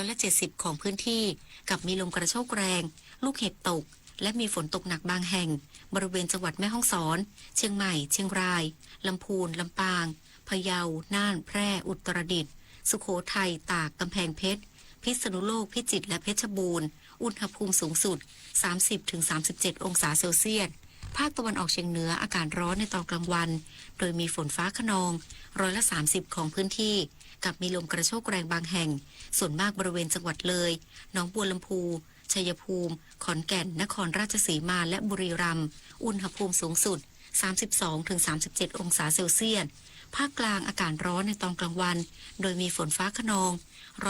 170ของพื้นที่กับมีลมกระโชกแรงลูกเห็บตกและมีฝนตกหนักบางแห่งบริเวณจังหวัดแม่ฮ่องสอนเชียงใหม่เชียงรายลำพูนลำปางพะเยาน่านแพร่อุตรดิตถ์สุโขทัยตากกำแพงเพชรพิษณุโลกพิจิตรและเพชรบูรณ์อุณหภูมิสูงสุด 30-37 องศาเซลเซียสภาคตะวันออกเฉียงเหนืออากาศร้อนในตอนกลางวันโดยมีฝนฟ้าคะนอง30%ของพื้นที่กับมีลมกระโชกแรงบางแห่งส่วนมากบริเวณจังหวัดเลยหนองบัวลำพูชัยภูมิขอนแก่นนครราชสีมาและบุรีรัมย์อุณหภูมิสูงสุด 32-37 องศาเซลเซียสภาคกลางอากาศร้อนในตอนกลางวันโดยมีฝนฟ้าคะนอง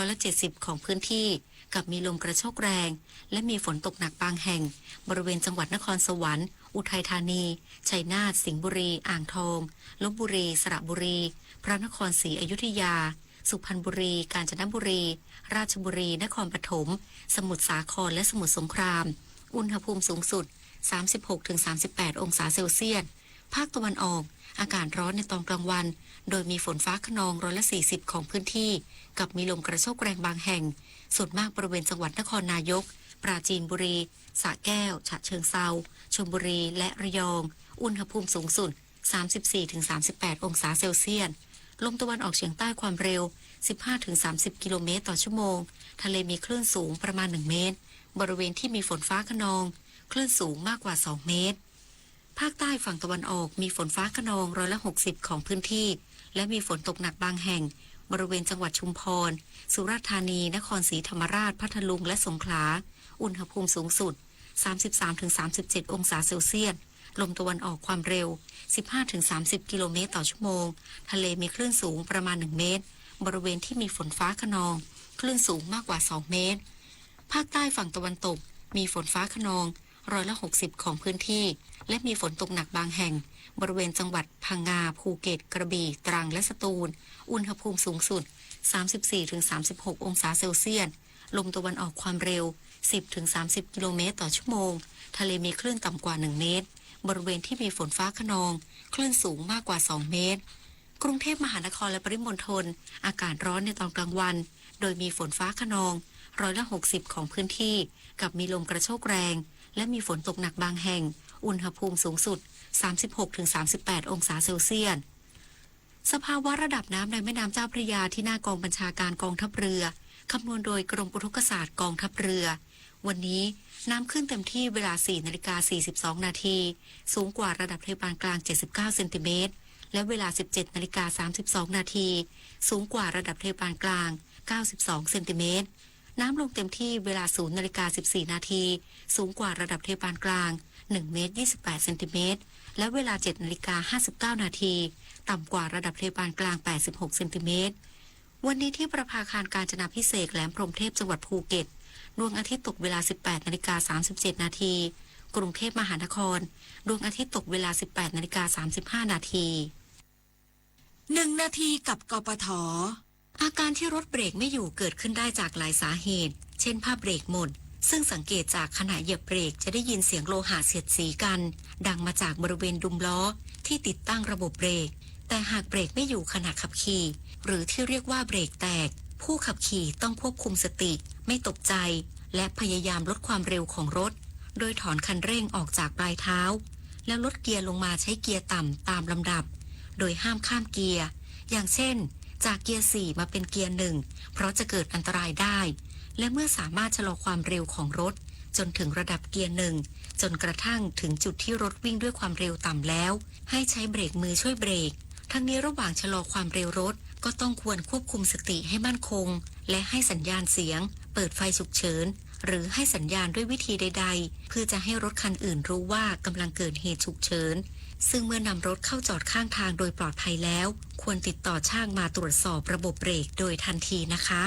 70%ของพื้นที่กับมีลมกระโชกแรงและมีฝนตกหนักบางแห่งบริเวณจังหวัดนครสวรรค์อุทัยธานีชัยนาทสิงห์บุรีอ่างทองลพบุรีสระบุรีพระนครศรีอยุธยาสุพรรณบุรีกาญจนบุรีราชบุรีนครปฐมสมุทรสาครและสมุทรสงครามอุณหภูมิสูงสุด 36-38 องศาเซลเซียสภาคตะวันออกอากาศร้อนในตอนกลางวันโดยมีฝนฟ้าคะนอง40%ของพื้นที่กับมีลมกระโชกแรงบางแห่งส่วนมากบริเวณจังหวัดนครนายกปราจีนบุรีสระแก้วฉะเชิงเทราชลบุรีและระยองอุณหภูมิสูงสุด 34-38 องศาเซลเซียสลมตะวันออกเฉียงใต้ความเร็ว 15-30 กิโลเมตรต่อชั่วโมงทะเลมีคลื่นสูงประมาณ1 เมตรบริเวณที่มีฝนฟ้าคะนองคลื่นสูงมากกว่า2 เมตร ภาคใต้ฝั่งตะวันออกมีฝนฟ้าคะนอง60%ของพื้นที่และมีฝนตกหนักบางแห่งบริเวณจังหวัดชุมพรสุราษฎร์ธานีนครศรีธรรมราชพัทลุงและสงขลาอุณหภูมิสูงสุด 33-37 องศาเซลเซียสลมตะวันออกความเร็ว 15-30 กิโลเมตรต่อชั่วโมงทะเลมีคลื่นสูงประมาณ1 เมตรบริเวณที่มีฝนฟ้าคะนองคลื่นสูงมากกว่า2 เมตรภาคใต้ฝั่งตะวันตกมีฝนฟ้าคะนอง60%ของพื้นที่และมีฝนตกหนักบางแห่งบริเวณจังหวัดพังงาภูเก็ตกระบี่ตรังและสตูลอุณหภูมิสูงสุด 34-36 องศาเซลเซียสลมตะวันออกความเร็ว 10-30 กิโลเมตรต่อชั่วโมงทะเลมีคลื่นต่ำกว่า1 เมตรบริเวณที่มีฝนฟ้าคะนองคลื่นสูงมากกว่า2 เมตรกรุงเทพมหานครและปริมณฑลอากาศร้อนในตอนกลางวันโดยมีฝนฟ้าคะนอง60%ของพื้นที่กับมีลมกระโชกแรงและมีฝนตกหนักบางแห่งอุณหภูมิสูงสุด 36-38 องศาเซลเซียสสภาวะระดับน้ำในแม่น้ำเจ้าพระยาที่หน้ากองบัญชาการกองทัพเรือคำนวณโดยกรมอุทกศาสตร์กองทัพเรือวันนี้น้ำขึ้นเต็มที่เวลา 4:42 นาทีสูงกว่าระดับทะเลปานกลาง79เซนติเมตรและเวลา 17:32 นาทีสูงกว่าระดับทะเลปานกลาง92เซนติเมตรน้ำลงเต็มที่เวลา 0:14 นาทีสูงกว่าระดับทะเลปานกลาง1 เมตร 28 เซนติเมตรและเวลา 7:59 นาทีต่ำกว่าระดับทะเลปานกลาง86เซนติเมตรวันนี้ที่ประภาคารกาญจนาภิเษกแหลมพรหมเทพจังหวัดภูเก็ตดวงอาทิตย์ตกเวลา 18:37 นาทีกรุงเทพมหานครดวงอาทิตย์ตกเวลา 18:35 นาที1 นาทีกับกปท.อาการที่รถเบรกไม่อยู่เกิดขึ้นได้จากหลายสาเหตุเช่นผ้าเบรกหมดซึ่งสังเกตจากขณะเหยียบเบรกจะได้ยินเสียงโลหะเสียดสีกันดังมาจากบริเวณดุมล้อที่ติดตั้งระบบเบรกแต่หากเบรกไม่อยู่ขณะขับขี่หรือที่เรียกว่าเบรกแตกผู้ขับขี่ต้องควบคุมสติไม่ตกใจและพยายามลดความเร็วของรถโดยถอนคันเร่งออกจากปลายเท้าแล้วลดเกียร์ลงมาใช้เกียร์ต่ำตามลำดับโดยห้ามข้ามเกียร์อย่างเช่นจากเกียร์4มาเป็นเกียร์1เพราะจะเกิดอันตรายได้และเมื่อสามารถชะลอความเร็วของรถจนถึงระดับเกียร์1จนกระทั่งถึงจุดที่รถวิ่งด้วยความเร็วต่ำแล้วให้ใช้เบรกมือช่วยเบรกทั้งนี้ระหว่างชะลอความเร็วรถก็ต้องควรควบคุมสติให้มั่นคงและให้สัญญาณเสียงเปิดไฟฉุกเฉินหรือให้สัญญาณด้วยวิธีใดๆเพื่อจะให้รถคันอื่นรู้ว่ากำลังเกิดเหตุฉุกเฉินซึ่งเมื่อนำรถเข้าจอดข้างทางโดยปลอดภัยแล้วควรติดต่อช่างมาตรวจสอบระบบเบรกโดยทันทีนะคะ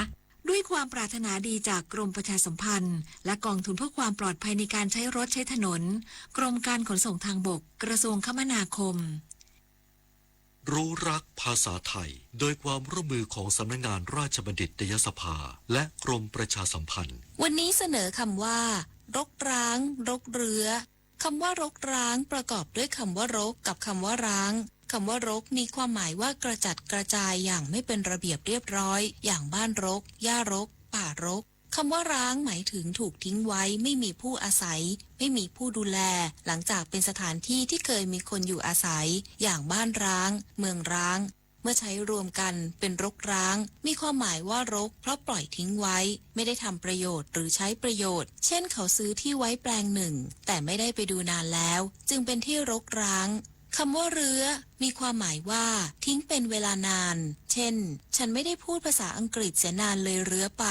ด้วยความปรารถนาดีจากกรมประชาสัมพันธ์และกองทุนเพื่อความปลอดภัยในการใช้รถใช้ถนนกรมการขนส่งทางบกกระทรวงคมนาคมรู้รักภาษาไทยโดยความร่วมมือของสำนักงานราชบัณฑิตยสภาและกรมประชาสัมพันธ์วันนี้เสนอคำว่ารกร้างรกเรื้อคำว่ารกร้างประกอบด้วยคำว่ารกกับคำว่าร้างคำว่ารกมีความหมายว่ากระจัดกระจายอย่างไม่เป็นระเบียบเรียบร้อยอย่างบ้านรกหญ้ารกป่ารกคำว่าร้างหมายถึงถูกทิ้งไว้ไม่มีผู้อาศัยไม่มีผู้ดูแลหลังจากเป็นสถานที่ที่เคยมีคนอยู่อาศัยอย่างบ้านร้างเมืองร้างเมื่อใช้รวมกันเป็นรกร้างมีความหมายว่ารกเพราะปล่อยทิ้งไว้ไม่ได้ทำประโยชน์หรือใช้ประโยชน์เช่นเขาซื้อที่ไว้แปลงหนึ่งแต่ไม่ได้ไปดูนานแล้วจึงเป็นที่รกร้างคำว่าเรื้อมีความหมายว่าทิ้งเป็นเวลานานเช่นฉันไม่ได้พูดภาษาอังกฤษเสียนานเลยเรื้อไป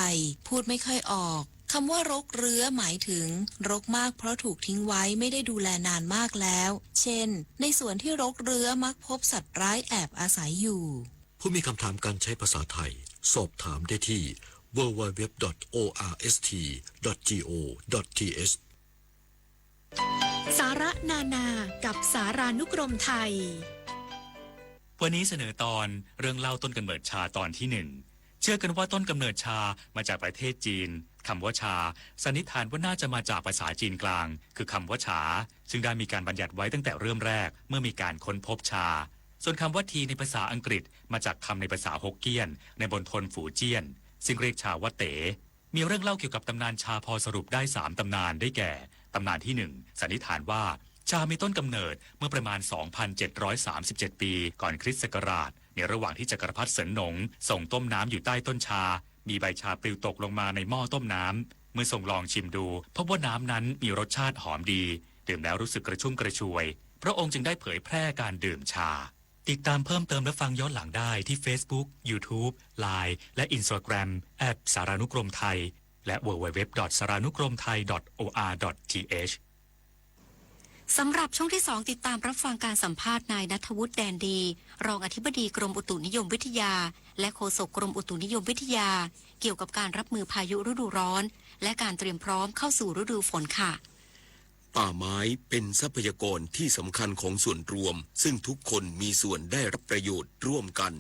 พูดไม่ค่อยออกคำว่ารกเรื้อหมายถึงรกมากเพราะถูกทิ้งไว้ไม่ได้ดูแลนานมากแล้วเช่นในส่วนที่รกเรื้อมักพบสัตว์ร้ายแอบอาศัยอยู่ผู้มีคำถามการใช้ภาษาไทยสอบถามได้ที่ www.orst.go.th สาระนานากับสารานุกรมไทยวันนี้เสนอตอนเรื่องเล่าต้นกำเนิดชาตอนที่1เชื่อกันว่าต้นกำเนิดชามาจากประเทศจีนคำว่าชาสันนิษฐานว่าน่าจะมาจากภาษาจีนกลางคือคำว่าฉาซึ่งได้มีการบัญญัติไว้ตั้งแต่เริ่มแรกเมื่อมีการค้นพบชาส่วนคำว่าทีในภาษาอังกฤษมาจากคำในภาษาฮกเกี้ยนในมณฑลฝูเจี้ยนซึ่งเรียกชาว่าเต๋มีเรื่องเล่าเกี่ยวกับตำนานชาพอสรุปได้3ตำนานได้แก่ตำนานที่1สันนิษฐานว่าชามีต้นกำเนิดเมื่อประมาณ 2,737 ปีก่อนคริสต์ศักราชในระหว่างที่จักรพรรดิเสินหนงส่งต้มน้ำอยู่ใต้ต้นชามีใบชาปลิวตกลงมาในหม้อต้มน้ำเมื่อส่งลองชิมดูพบว่าน้ำนั้นมีรสชาติหอมดีดื่มแล้วรู้สึกกระชุ่มกระชวย พระองค์จึงได้เผยแพร่การดื่มชาติดตามเพิ่มเติมและฟังย้อนหลังได้ที่ Facebook, YouTube, Line และ Instagram @ สารานุกรมไทยและ www.saranukromthai.or.th สำหรับช่วงที่ 2 ติดตามรับฟังการสัมภาษณ์นายณัฐวุฒิแดนดีรองอธิบดีกรมอุตุนิยมวิทยาและโฆษกกรมอุตุนิยมวิทยาเกี่ยวกับการรับมือพายุฤดูร้อนและการเตรียมพร้อมเข้าสู่ฤดูฝนค่ะป่าไม้เป็นทรัพยากรที่สำคัญของส่วนรวมซึ่งทุกคนมีส่วนได้รับประโยชน์ร่วมกัน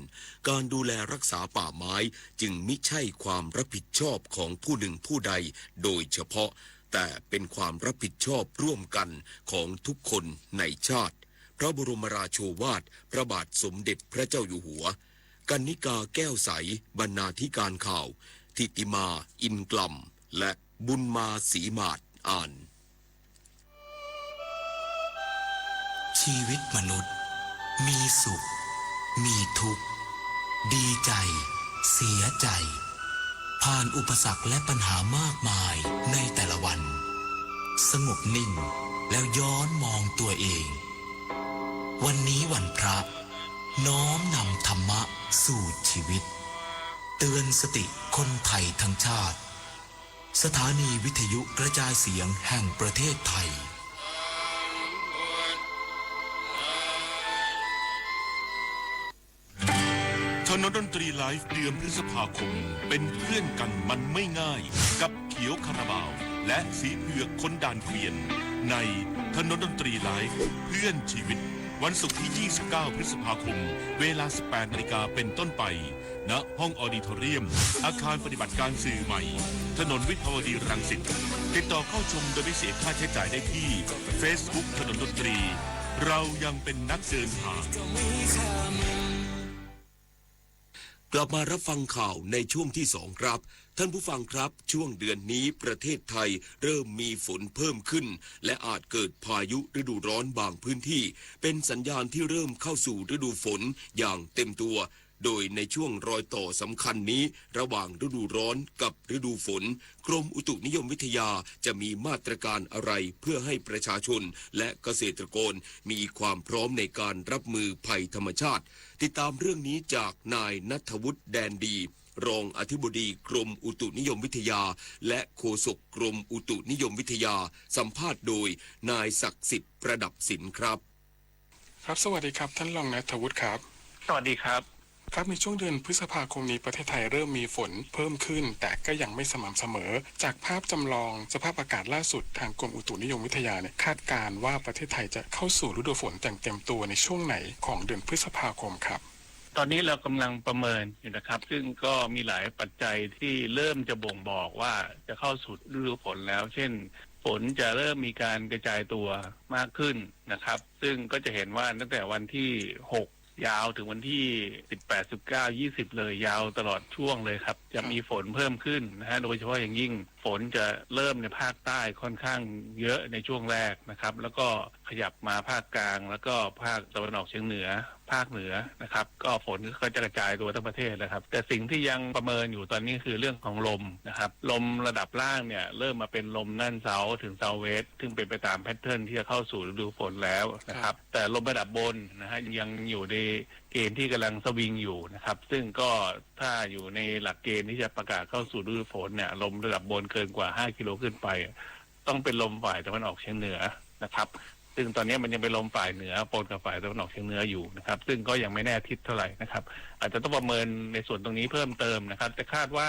การดูแลรักษาป่าไม้จึงมิใช่ความรับผิดชอบของผู้หนึ่งผู้ใดโดยเฉพาะแต่เป็นความรับผิดชอบร่วมกันของทุกคนในชาติพระบรมราโชวาทพระบาทสมเด็จพระเจ้าอยู่หัวกนิกาแก้วใสบรรณาธิการข่าวทิติมาอินกล่ำและบุญมาศรีมาศอ่านชีวิตมนุษย์มีสุขมีทุกข์ดีใจเสียใจผ่านอุปสรรคและปัญหามากมายในแต่ละวันสงบนิ่งแล้วย้อนมองตัวเองวันนี้วันพระน้อมนำธรรมะสู่ชีวิตเตือนสติคนไทยทั้งชาติสถานีวิทยุกระจายเสียงแห่งประเทศไทยถนนดนตรีไลฟ์เดือนพฤษภาคมเป็นเพื่อนกันมันไม่ง่ายกับเขียวคาราบาวและสีเผือกคนด่านเกวียนในถนนดนตรีไลฟ์เพื่อนชีวิตวันศุกร์ที่ 29 พฤษภาคมเวลา 18 นาฬิกาเป็นต้นไปณห้องออดิทอเรียมอาคารปฏิบัติการสื่อใหม่ถนนวิภาวดีรังสิตติดต่อเข้าชมโดยไม่เสียค่าใช้จ่ายได้ที่ Facebook ถนนดนตรีเรายังเป็นนักเดินทางกลับมารับฟังข่าวในช่วงที่2ครับท่านผู้ฟังครับช่วงเดือนนี้ประเทศไทยเริ่มมีฝนเพิ่มขึ้นและอาจเกิดพายุฤดูร้อนบางพื้นที่เป็นสัญญาณที่เริ่มเข้าสู่ฤดูฝนอย่างเต็มตัวโดยในช่วงรอยต่อสำคัญนี้ระหว่างฤดูร้อนกับฤดูฝนกรมอุตุนิยมวิทยาจะมีมาตรการอะไรเพื่อให้ประชาชนและเกษตรกรมีความพร้อมในการรับมือภัยธรรมชาติติดตามเรื่องนี้จากนายณัฐวุฒิแดนดีรองอธิบดีกรมอุตุนิยมวิทยาและโฆษกกรมอุตุนิยมวิทยาสัมภาษณ์โดยนายศักดิ์สิทธิ์ประดับสินครับครับสวัสดีครับท่านรองณัฐวุฒิครับสวัสดีครับครับในช่วงเดือนพฤษภาคมนี้ประเทศไทยเริ่มมีฝนเพิ่มขึ้นแต่ก็ยังไม่สม่ำเสมอจากภาพจำลองสภาพอากาศล่าสุดทางกรมอุตุนิยมวิทยาเนี่ยคาดการณ์ว่าประเทศไทยจะเข้าสู่ฤดูฝนอย่างเต็มตัวในช่วงไหนของเดือนพฤษภาคมครับตอนนี้เรากำลังประเมินอยู่นะครับซึ่งก็มีหลายปัจจัยที่เริ่มจะบ่งบอกว่าจะเข้าสู่ฤดูฝนแล้วเช่นฝนจะเริ่มมีการกระจายตัวมากขึ้นนะครับซึ่งก็จะเห็นว่าตั้งแต่วันที่6ยาวถึงวันที่18 19 20เลยยาวตลอดช่วงเลยครับจะมีฝนเพิ่มขึ้นนะฮะโดยเฉพาะอย่างยิ่งฝนจะเริ่มในภาคใต้ค่อนข้างเยอะในช่วงแรกนะครับแล้วก็ขยับมาภาคกลางแล้วก็ภาคตะวันออกเฉียงเหนือภาคเหนือนะครับก็ฝนก็จะกระจายตัวทั้งประเทศเลยครับแต่สิ่งที่ยังประเมินอยู่ตอนนี้คือเรื่องของลมนะครับลมระดับล่างเนี่ยเริ่มมาเป็นลมน่านเซาถึงเซาเวสซึ่งเป็นไปตามแพทเทิร์นที่จะเข้าสู่ฤดูฝนแล้วนะครับแต่ลมระดับบนนะฮะยังอยู่ในเกณฑ์ที่กำลังสวิงอยู่นะครับซึ่งก็ถ้าอยู่ในหลักเกณฑ์ที่จะประกาศเข้าสู่ฤดูฝนเนี่ยลมระดับบนเกินกว่า5กิโลขึ้นไปต้องเป็นลมฝ่ายตะวันออกเฉียงเหนือนะครับซึ่งตอนนี้มันยังเป็นลมฝ่ายเหนือปนกับฝ่ายตะวันออกเฉียงเหนืออยู่นะครับซึ่งก็ยังไม่แน่ทิศเท่าไหร่นะครับอาจจะต้องประเมินในส่วนตรงนี้เพิ่มเติมนะครับแต่คาดว่า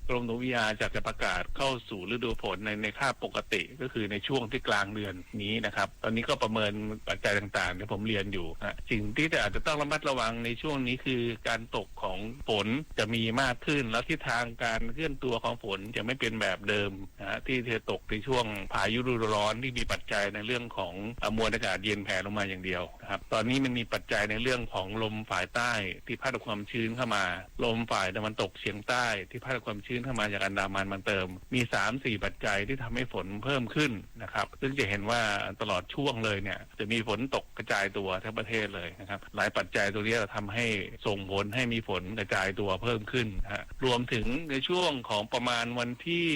กรมอุตุนิยมวิทยาจะประกาศเข้าสู่ฤดูฝนในค่าปกติก็คือในช่วงที่กลางเดือนนี้นะครับตอนนี้ก็ประเมินปัจจัยต่างๆที่ผมเรียนอยู่นะสิ่งที่อาจจะต้องระมัดระวังในช่วงนี้คือการตกของฝนจะมีมากขึ้นแล้วทิศทางการเคลื่อนตัวของฝนจะไม่เป็นแบบเดิมนะที่จะตกในช่วงพายุฤดูร้อนที่มีปัจจัยในเรื่องของมวลอากาศเย็นแผ่ลงมาอย่างเดียวนะครับตอนนี้มันมีปัจจัยในเรื่องของลมฝ่ายใต้ที่พัดเอาความชื้นเข้ามาลมฝ่ายตะวันตกเฉียงใต้ที่พัดเอาความชื้น ชื้นเข้ามาจากอันดามันมาเติมมี 3-4 ปัจจัยที่ทำให้ฝนเพิ่มขึ้นนะครับซึ่งจะเห็นว่าตลอดช่วงเลยเนี่ยจะมีฝนตกกระจายตัวทั้งประเทศเลยนะครับหลายปัจจัยตัวนี้ทำให้ส่งผลให้มีฝนกระจายตัวเพิ่มขึ้นรวมถึงในช่วงของประมาณวันที่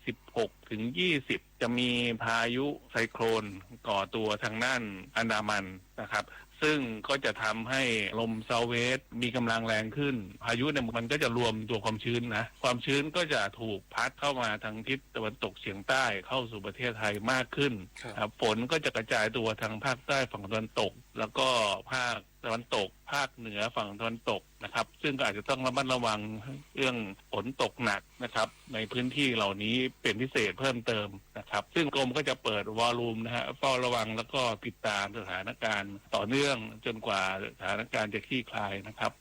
16 ถึง 20จะมีพายุไซโคลนก่อตัวทางด้านอันดามันนะครับซึ่งก็จะทำให้ลมเซาเวสมีกำลังแรงขึ้นพายุเนี่ยมันก็จะรวมตัวความชื้นนะความชื้นก็จะถูกพัดเข้ามาทางทิศตะวันตกเฉียงใต้เข้าสู่ประเทศไทยมากขึ้นฝนก็จะกระจายตัวทางภาคใต้ฝั่งตะวันตกแล้วก็ภาคตะวันตกภาคเหนือฝั่งตะวันตกนะครับซึ่งก็อาจจะต้องระมัดระวังเรื่องฝนตกหนักนะครับในพื้นที่เหล่านี้เป็นพิเศษเพิ่มเติมนะครับซึ่งกรมก็จะเปิดวอลลุ่มนะฮะเฝ้าระวังแล้วก็ติดตามสถานการณ์ต่อเนื่องจนกว่าสถานการณ์จะคลี่คลายนะครับ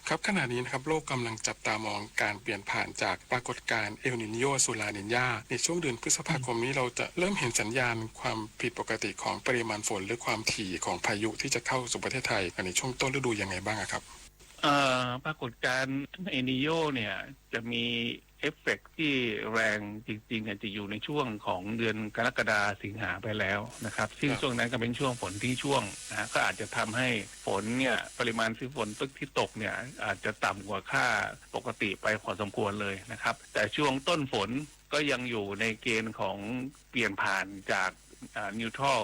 ครับขณะนี้นะครับโลกกำลังจับตามองการเปลี่ยนผ่านจากปรากฏการณ์เอลนิโญสู่ลานิญาในช่วงเดือนพฤษภาคมนี้เราจะเริ่มเห็นสัญญาณความผิดปกติของปริมาณฝนหรือความถี่ของพายุที่จะเข้าสู่ประเทศไทยในช่วงต้นฤดูยังไงบ้างครับปรากฏการณ์เอลนิโญเนี่ยจะมีเอฟเฟกต์ที่แรงจริงๆเนี่ยจะอยู่ในช่วงของเดือนกรกฎาคมสิงหาไปแล้วนะครับซึ่งช่วงนั้นก็เป็นช่วงฝนที่ช่วงนะก็อาจจะทำให้ฝนเนี่ยปริมาณฝนที่ตกเนี่ยอาจจะต่ำกว่าค่าปกติไปพอสมควรเลยนะครับแต่ช่วงต้นฝนก็ยังอยู่ในเกณฑ์ของเปลี่ยนผ่านจากนิวทรัล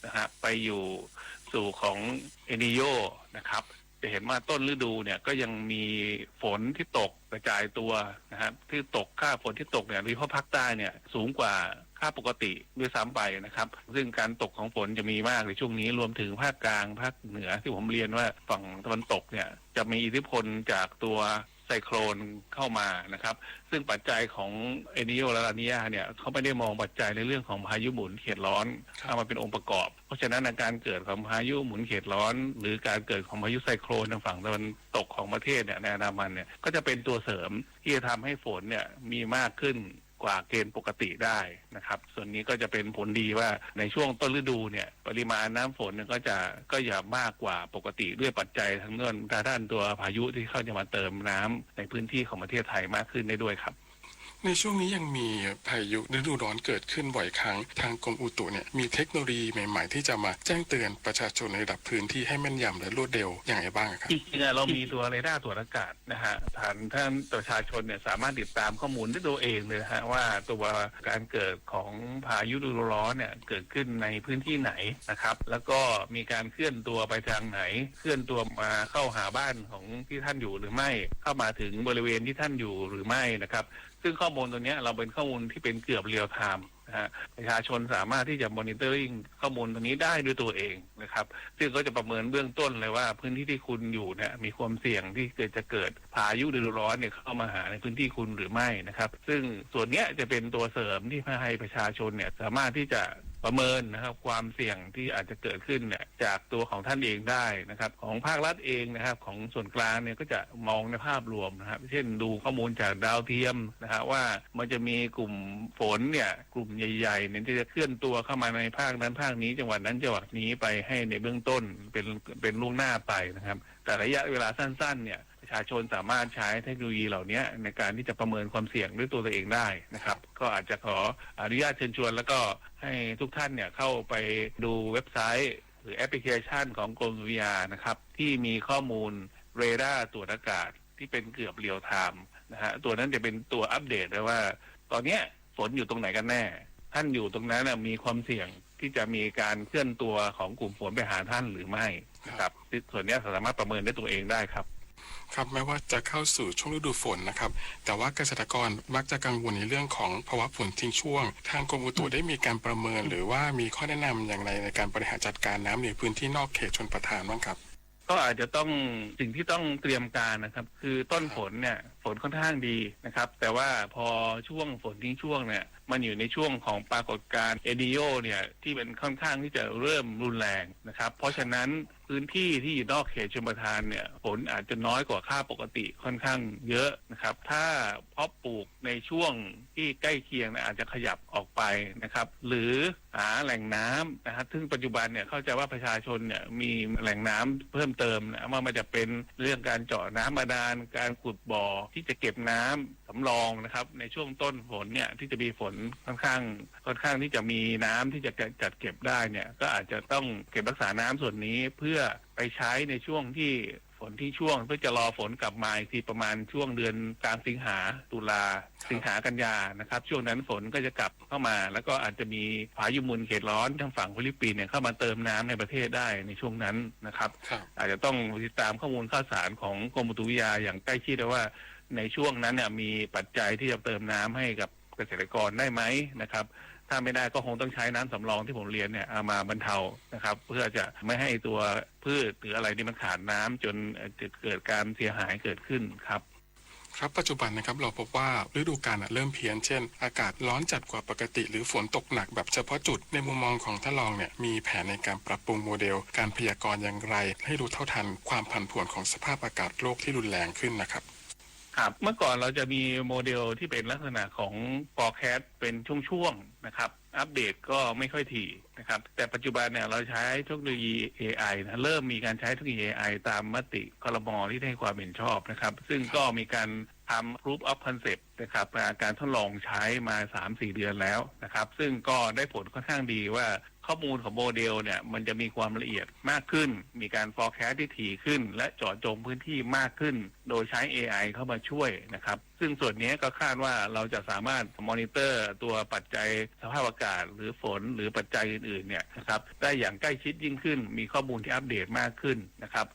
นะฮะไปอยู่สู่ของเอลนิโญนะครับจะเห็นว่าต้นฤดูเนี่ยก็ยังมีฝนที่ตกกระจายตัวนะครับที่ตกค่าฝนที่ตกเนี่ยโดยเฉพาะภาคใต้เนี่ยสูงกว่าค่าปกติด้วยซ้ำไปนะครับซึ่งการตกของฝนจะมีมากในช่วงนี้รวมถึงภาคกลางภาคเหนือที่ผมเรียนว่าฝั่งตะวันตกเนี่ยจะมีอิทธิพลจากตัวไซโคลนเข้ามานะครับซึ่งปัจจัยของเอลนิโญและลานีญาเนี่ยเขาไม่ได้มองปัจจัยในเรื่องของพายุหมุนเขตร้อนเข้ามาเป็นองค์ประกอบเพราะฉะนั้นการเกิดของพายุหมุนเขตร้อนหรือการเกิดของพายุไซโคลนทางฝั่งตะวันตกของประเทศเนี่ยในอันดามันเนี่ยก็จะเป็นตัวเสริมที่จะทำให้ฝนเนี่ยมีมากขึ้นกว่าเกณฑ์ปกติได้นะครับส่วนนี้ก็จะเป็นผลดีว่าในช่วงต้นฤดูเนี่ยปริมาณน้ำฝนก็อย่ามากกว่าปกติด้วยปัจจัยทั้งด้านตัวพายุที่เข้าจะมาเติมน้ำในพื้นที่ของประเทศไทยมากขึ้นได้ด้วยครับในช่วงนี้ยังมีพายุฤดูร้อนเกิดขึ้นบ่อยครั้งทางกรมอุตุเนี่ยมีเทคโนโลยีใหม่ๆที่จะมาแจ้งเตือนประชาชนในระดับพื้นที่ให้แม่นยำและรวดเร็วอย่างไรบ้างครับจริงๆเรามีตัวเรดาร์ตรวจอากาศนะฮะท่านประชาชนเนี่ยสามารถติดตามข้อมูลด้วยตัวเองเลยฮะว่าตัวการเกิดของพายุฤดูร้อนเนี่ยเกิดขึ้นในพื้นที่ไหนนะครับแล้วก็มีการเคลื่อนตัวไปทางไหนเคลื่อนตัวมาเข้าหาบ้านของที่ท่านอยู่หรือไม่เข้ามาถึงบริเวณที่ท่านอยู่หรือไม่นะครับซึ่งข้อมูลตัวนี้เราเป็นข้อมูลที่เป็นเกือบเรียลไทม์นะฮะประชาชนสามารถที่จะมอนิเตอร์ริงข้อมูลตัวนี้ได้ด้วยตัวเองนะครับซึ่งก็จะประเมินเบื้องต้นเลยว่าพื้นที่ที่คุณอยู่เนี่ยมีความเสี่ยงที่จะเกิดพายุฤดูร้อนเนี่ยเข้ามาหาในพื้นที่คุณหรือไม่นะครับซึ่งส่วนนี้จะเป็นตัวเสริมที่ให้ประชาชนเนี่ยสามารถที่จะประเมินนะครับความเสี่ยงที่อาจจะเกิดขึ้นเนี่ยจากตัวของท่านเองได้นะครับของภาครัฐเองนะครับของส่วนกลางเนี่ยก็จะมองในภาพรวมนะครับเช่นดูข้อมูลจากดาวเทียมนะฮะว่ามันจะมีกลุ่มฝนเนี่ยกลุ่มใหญ่ๆเนี่ยที่จะเคลื่อนตัวเข้ามาในภาคนั้นภาคนี้จังหวัดนั้นจังหวัดนี้ไปให้ในเบื้องต้นเป็นล่วงหน้าไปนะครับแต่ระยะเวลาสั้นๆเนี่ยประชาชนสามารถใช้เทคโนโลยีเหล่านี้ในการที่จะประเมินความเสี่ยงด้วยตัวเองได้นะครับก็อาจจะขออนุญาตเชิญชวนแล้วก็ให้ทุกท่านเนี่ยเข้าไปดูเว็บไซต์หรือแอปพลิเคชันของกรมอุตุนิยมวิทยานะครับที่มีข้อมูลเรดาร์ตรวจอากาศที่เป็นเกือบเรียลไทม์นะฮะตัวนั้นจะเป็นตัวอัปเดตเลยว่าตอนนี้ฝนอยู่ตรงไหนกันแน่ท่านอยู่ตรงนั้นมีความเสี่ยงที่จะมีการเคลื่อนตัวของกลุ่มฝนไปหาท่านหรือไม่นะครับส่วนนี้สามารถประเมินได้ตัวเองได้ครับครับแม้ว่าจะเข้าสู่ช่วงฤดูฝนนะครับแต่ว่าเกษตรกรมักจะกังวลในเรื่องของภาวะฝนทิ้งช่วงทางกรมอุตุได้มีการประเมินหรือว่ามีข้อแนะนำอย่างไรในการบริหารจัดการน้ำในพื้นที่นอกเขตชลประทานบ้างครับก็อาจจะต้องสิ่งที่ต้องเตรียมการนะครับคือต้นฝนเนี่ยฝนค่อนข้างดีนะครับแต่ว่าพอช่วงฝนทิ้งช่วงเนี่ยมันอยู่ในช่วงของปรากฏการณ์เอลนิโญเนี่ยที่เป็นค่อนข้างที่จะเริ่มรุนแรงนะครับเพราะฉะนั้นพื้นที่ที่อยู่นอกเขตชลประทานเนี่ยฝนอาจจะน้อยกว่าค่าปกติค่อนข้างเยอะนะครับถ้าเพาะปลูกในช่วงที่ใกล้เคียงอาจจะขยับออกไปนะครับหรือหาแหล่งน้ำนะครับซึ่งปัจจุบันเนี่ยเข้าใจว่าประชาชนเนี่ยมีแหล่งน้ำเพิ่มเติมนะว่ามันจะเป็นเรื่องการเจาะน้ำบาดาลการขุดบ่อ ที่จะเก็บน้ำสำรองนะครับในช่วงต้นฝนเนี่ยที่จะมีฝนค่อนข้างที่จะมีน้ำที่จะจัดเก็บได้เนี่ยก็อาจจะต้องเก็บรักษาน้ำส่วนนี้เพื่อไปใช้ในช่วงที่ฝนที่ช่วงเพื่อจะรอฝนกลับมาอีกทีประมาณช่วงเดือนกลางสิงหาตุลาสิงหากันยานะครับช่วงนั้นฝนก็จะกลับเข้ามาแล้วก็อาจจะมีพายุหมุนเขตร้อนทางฝั่งฟิลิปปินส์เนี่ยเข้ามาเติมน้ำในประเทศได้ในช่วงนั้นนะครับอาจจะต้องติดตามข้อมูลข่าวสารของกรมอุตุนิยมวิทยาอย่างใกล้ชิดว่าในช่วงนั้นเนี่ยมีปัจจัยที่จะเติมน้ำให้กับเกษตรกรได้ไหมนะครับถ้าไม่ได้ก็คงต้องใช้น้ำสำรองที่ผมเรียนเนี่ยเอามาบรรเทานะครับเพื่อจะไม่ให้ตัวพืชหรืออะไรที่มันขาดน้ำจนเกิดการเสียหายเกิดขึ้นครับครับปัจจุบันนะครับเราพบว่าฤดูกาลเริ่มเพี้ยนเช่นอากาศร้อนจัดกว่าปกติหรือฝนตกหนักแบบเฉพาะจุดในมุมมองของท่านรองเนี่ยมีแผนในการปรับปรุงโมเดลการพยากรณ์อย่างไรให้รู้เท่าทันความผันผวนของสภาพอากาศโลกที่รุนแรงขึ้นนะครับครับเมื่อก่อนเราจะมีโมเดลที่เป็นลักษณะของ forecast เป็นช่วงๆนะครับอัปเดตก็ไม่ค่อยถี่นะครับแต่ปัจจุบันเนี่ยเราใช้เทคโนโลยี AI นะเริ่มมีการใช้เทคโนโลยี AI ตามมติครม.ที่ให้ความเห็นชอบนะครับซึ่งก็มีการทำ proof of concept นะครับการทดลองใช้มา 3-4 เดือนแล้วนะครับซึ่งก็ได้ผลค่อนข้างดีว่าข้อมูลของโมเดลเนี่ยมันจะมีความละเอียดมากขึ้นมีการ forecast ที่ถี่ขึ้นและเจาะจงพื้นที่มากขึ้นโดยใช้ AI เข้ามาช่วยนะครับซึ่งส่วนนี้ก็คาดว่าเราจะสามารถมอนิเตอร์ตัวปัจจัยสภาพอากาศหรือฝนหรือปัจจัยอื่นๆเนี่ยนะครับได้อย่างใกล้ชิดยิ่งขึ้นมีข้อมูลที่อัปเดตมากขึ้นนะครับ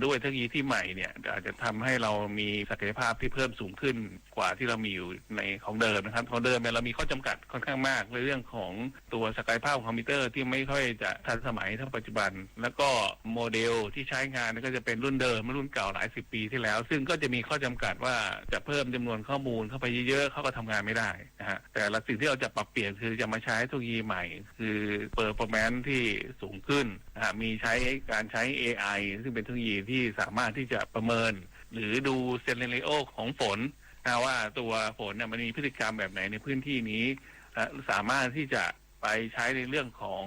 ด้วยเทคโนโลยีที่ใหม่เนี่ยอาจจะทำให้เรามีศักยภาพที่เพิ่มสูงขึ้นกว่าที่เรามีอยู่ในของเดิมนะครับของเดิมเนี่ยเรามีข้อจำกัดค่อนข้างมากในเรื่องของตัวศักยภาพของคอมพิวเตอร์ที่ไม่ค่อยจะทันสมัยเท่าปัจจุบันแล้วก็โมเดลที่ใช้งานก็จะเป็นรุ่นเดิมรุ่นเก่าหลายสิบปีที่แล้วซึ่งก็จะมีข้อจำกัดว่าจะเพิ่มจำนวนข้อมูลเข้าไปเยอะๆเขาก็ทำงานไม่ได้นะฮะแต่ละสิ่งที่เราจะปรับเปลี่ยนคือจะมาใช้เทคโนโลยีใหม่คือperformanceที่สูงขึ้นนะฮะมีการใช้ AI ซึ่งเป็นเทคโนโลยีที่สามารถที่จะประเมินหรือดูเซนเนริโอของฝนนะว่าตัวฝนเนี่ยมันมีพฤติกรรมแบบไหนในพื้นที่นี้สามารถที่จะไปใช้ในเรื่องของ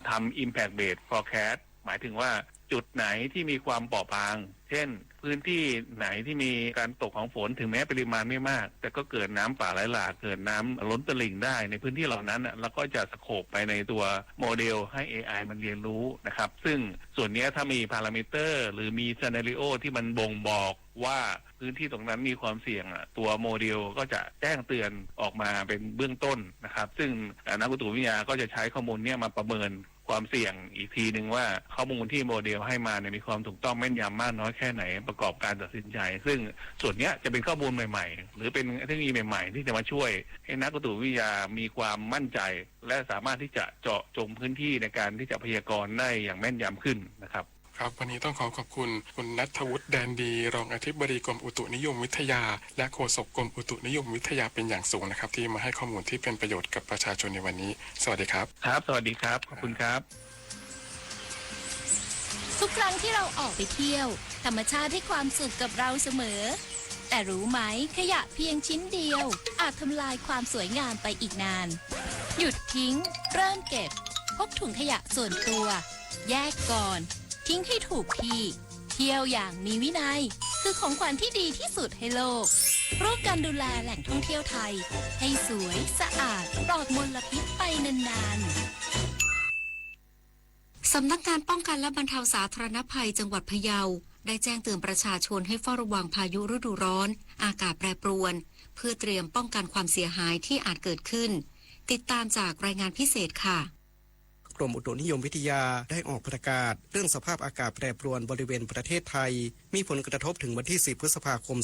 ทำ impact based forecast หมายถึงว่าจุดไหนที่มีความเปราะบางเช่นพื้นที่ไหนที่มีการตกของฝนถึงแม้ปริมาณไม่มากแต่ก็เกิดน้ำป่าไหลหลากเกิดน้ำล้นตลิ่งได้ในพื้นที่เหล่านั้นเราก็จะสโคปไปในตัวโมเดลให้ AI มันเรียนรู้นะครับซึ่งส่วนนี้ถ้ามีพารามิเตอร์หรือมีซีนาริโอที่มันบ่งบอกว่าพื้นที่ตรงนั้นมีความเสี่ยงตัวโมเดลก็จะแจ้งเตือนออกมาเป็นเบื้องต้นนะครับซึ่งนักอุตุนิยมวิทยาก็จะใช้ข้อมูลนี้มาประเมินความเสี่ยงอีกทีหนึ่งว่าข้อมูลที่โมเดลให้มาเนี่ยมีความถูกต้องแม่นยำมากน้อยแค่ไหนประกอบการตัดสินใจซึ่งส่วนนี้จะเป็นข้อมูลใหม่ๆหรือเป็นเทคโนโลยีใหม่ๆที่จะมาช่วยให้นักอุตุวิทยามีความมั่นใจและสามารถที่จะเจาะจงพื้นที่ในการที่จะพยากรณ์ได้อย่างแม่นยำขึ้นนะครับครับวันนี้ต้องขอบคุณคุณณัฐวุฒิแดนดีรองอธิบดีกรมอุตุนิยมวิทยาและโฆษกกรมอุตุนิยมวิทยาเป็นอย่างสูงนะครับที่มาให้ข้อมูลที่เป็นประโยชน์กับประชาชนในวันนี้สวัสดีครับครับสวัสดีครับขอบคุณครับทุกครั้งที่เราออกไปเที่ยวธรรมชาติให้ความสุขกับเราเสมอแต่รู้ไหมขยะเพียงชิ้นเดียวอาจทำลายความสวยงามไปอีกนานหยุดทิ้งเริ่มเก็บพกถุงขยะส่วนตัวแยกก่อนทิ้งให้ถูกที่เที่ยวอย่างมีวินัยคือของขวัญที่ดีที่สุดให้โลกร่วมกันดูแลแหล่งท่องเที่ยวไทยให้สวยสะอาดปลอดมลพิษไปนานๆสำนักงานป้องกันและบรรเทาสาธารณภัยจังหวัดพะเยาได้แจ้งเตือนประชาชนให้เฝ้าระวังพายุฤดูร้อนอากาศแปรปรวนเพื่อเตรียมป้องกันความเสียหายที่อาจเกิดขึ้นติดตามจากรายงานพิเศษค่ะกรมอุตุนิยมวิทยาได้ออกประกาศเรื่องสภาพอากาศแปรปรวนบริเวณประเทศไทยมีผลกระทบถึงวันที่10พฤษภาคม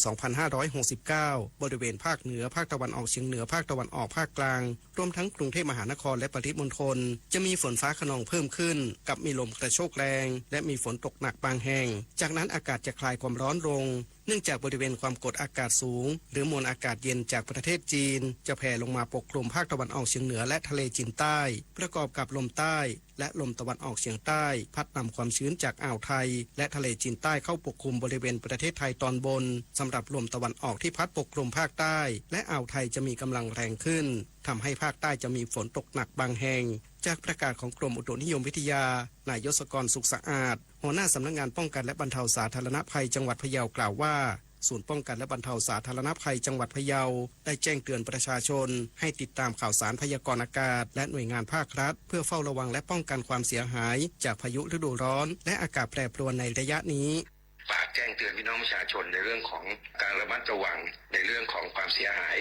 2569บริเวณภาคเหนือภาคตะวันออกเฉียงเหนือภาคตะวันออกภาคกลางรวมทั้งกรุงเทพมหานครและปริมณฑลจะมีฝนฟ้าคะนองเพิ่มขึ้นกับมีลมกระโชกแรงและมีฝนตกหนักบางแห่งจากนั้นอากาศจะคลายความร้อนลงเนื่องจากบริเวณความกดอากาศสูงหรือมวลอากาศเย็นจากประเทศจีนจะแผ่ลงมาปกคลุมภาคตะวันออกเฉียงเหนือและทะเลจีนใต้ประกอบกับลมใต้และลมตะวันออกเฉียงใต้พัดนำความชื้นจากอ่าวไทยและทะเลจีนใต้เข้าปกคลุมบริเวณประเทศไทยตอนบนสำหรับลมตะวันออกที่พัดปกคลุมภาคใต้และอ่าวไทยจะมีกำลังแรงขึ้นทำให้ภาคใต้จะมีฝนตกหนักบางแห่งจากประกาศของกรมอุตุนิยมวิทยานายยศกรสุขสะอาดหัวหน้าสำนักงานป้องกันและบรรเทาสาธารณภัยจังหวัดพะเยากล่าวว่า ศูนย์ป้องกันและบรรเทาสาธารณภัยจังหวัดพะเยาได้แจ้งเตือนประชาชนให้ติดตามข่าวสารพยากรณ์อากาศและหน่วยงานภาครัฐเพื่อเฝ้าระวังและป้องกันความเสียหายจากพายุฤดูร้อนและอากาศแปรปรวนในระยะนี้ฝากแจ้งเตือนพี่น้องประชาชนในเรื่องของการระมัดระวังในเรื่องของความเสียหาย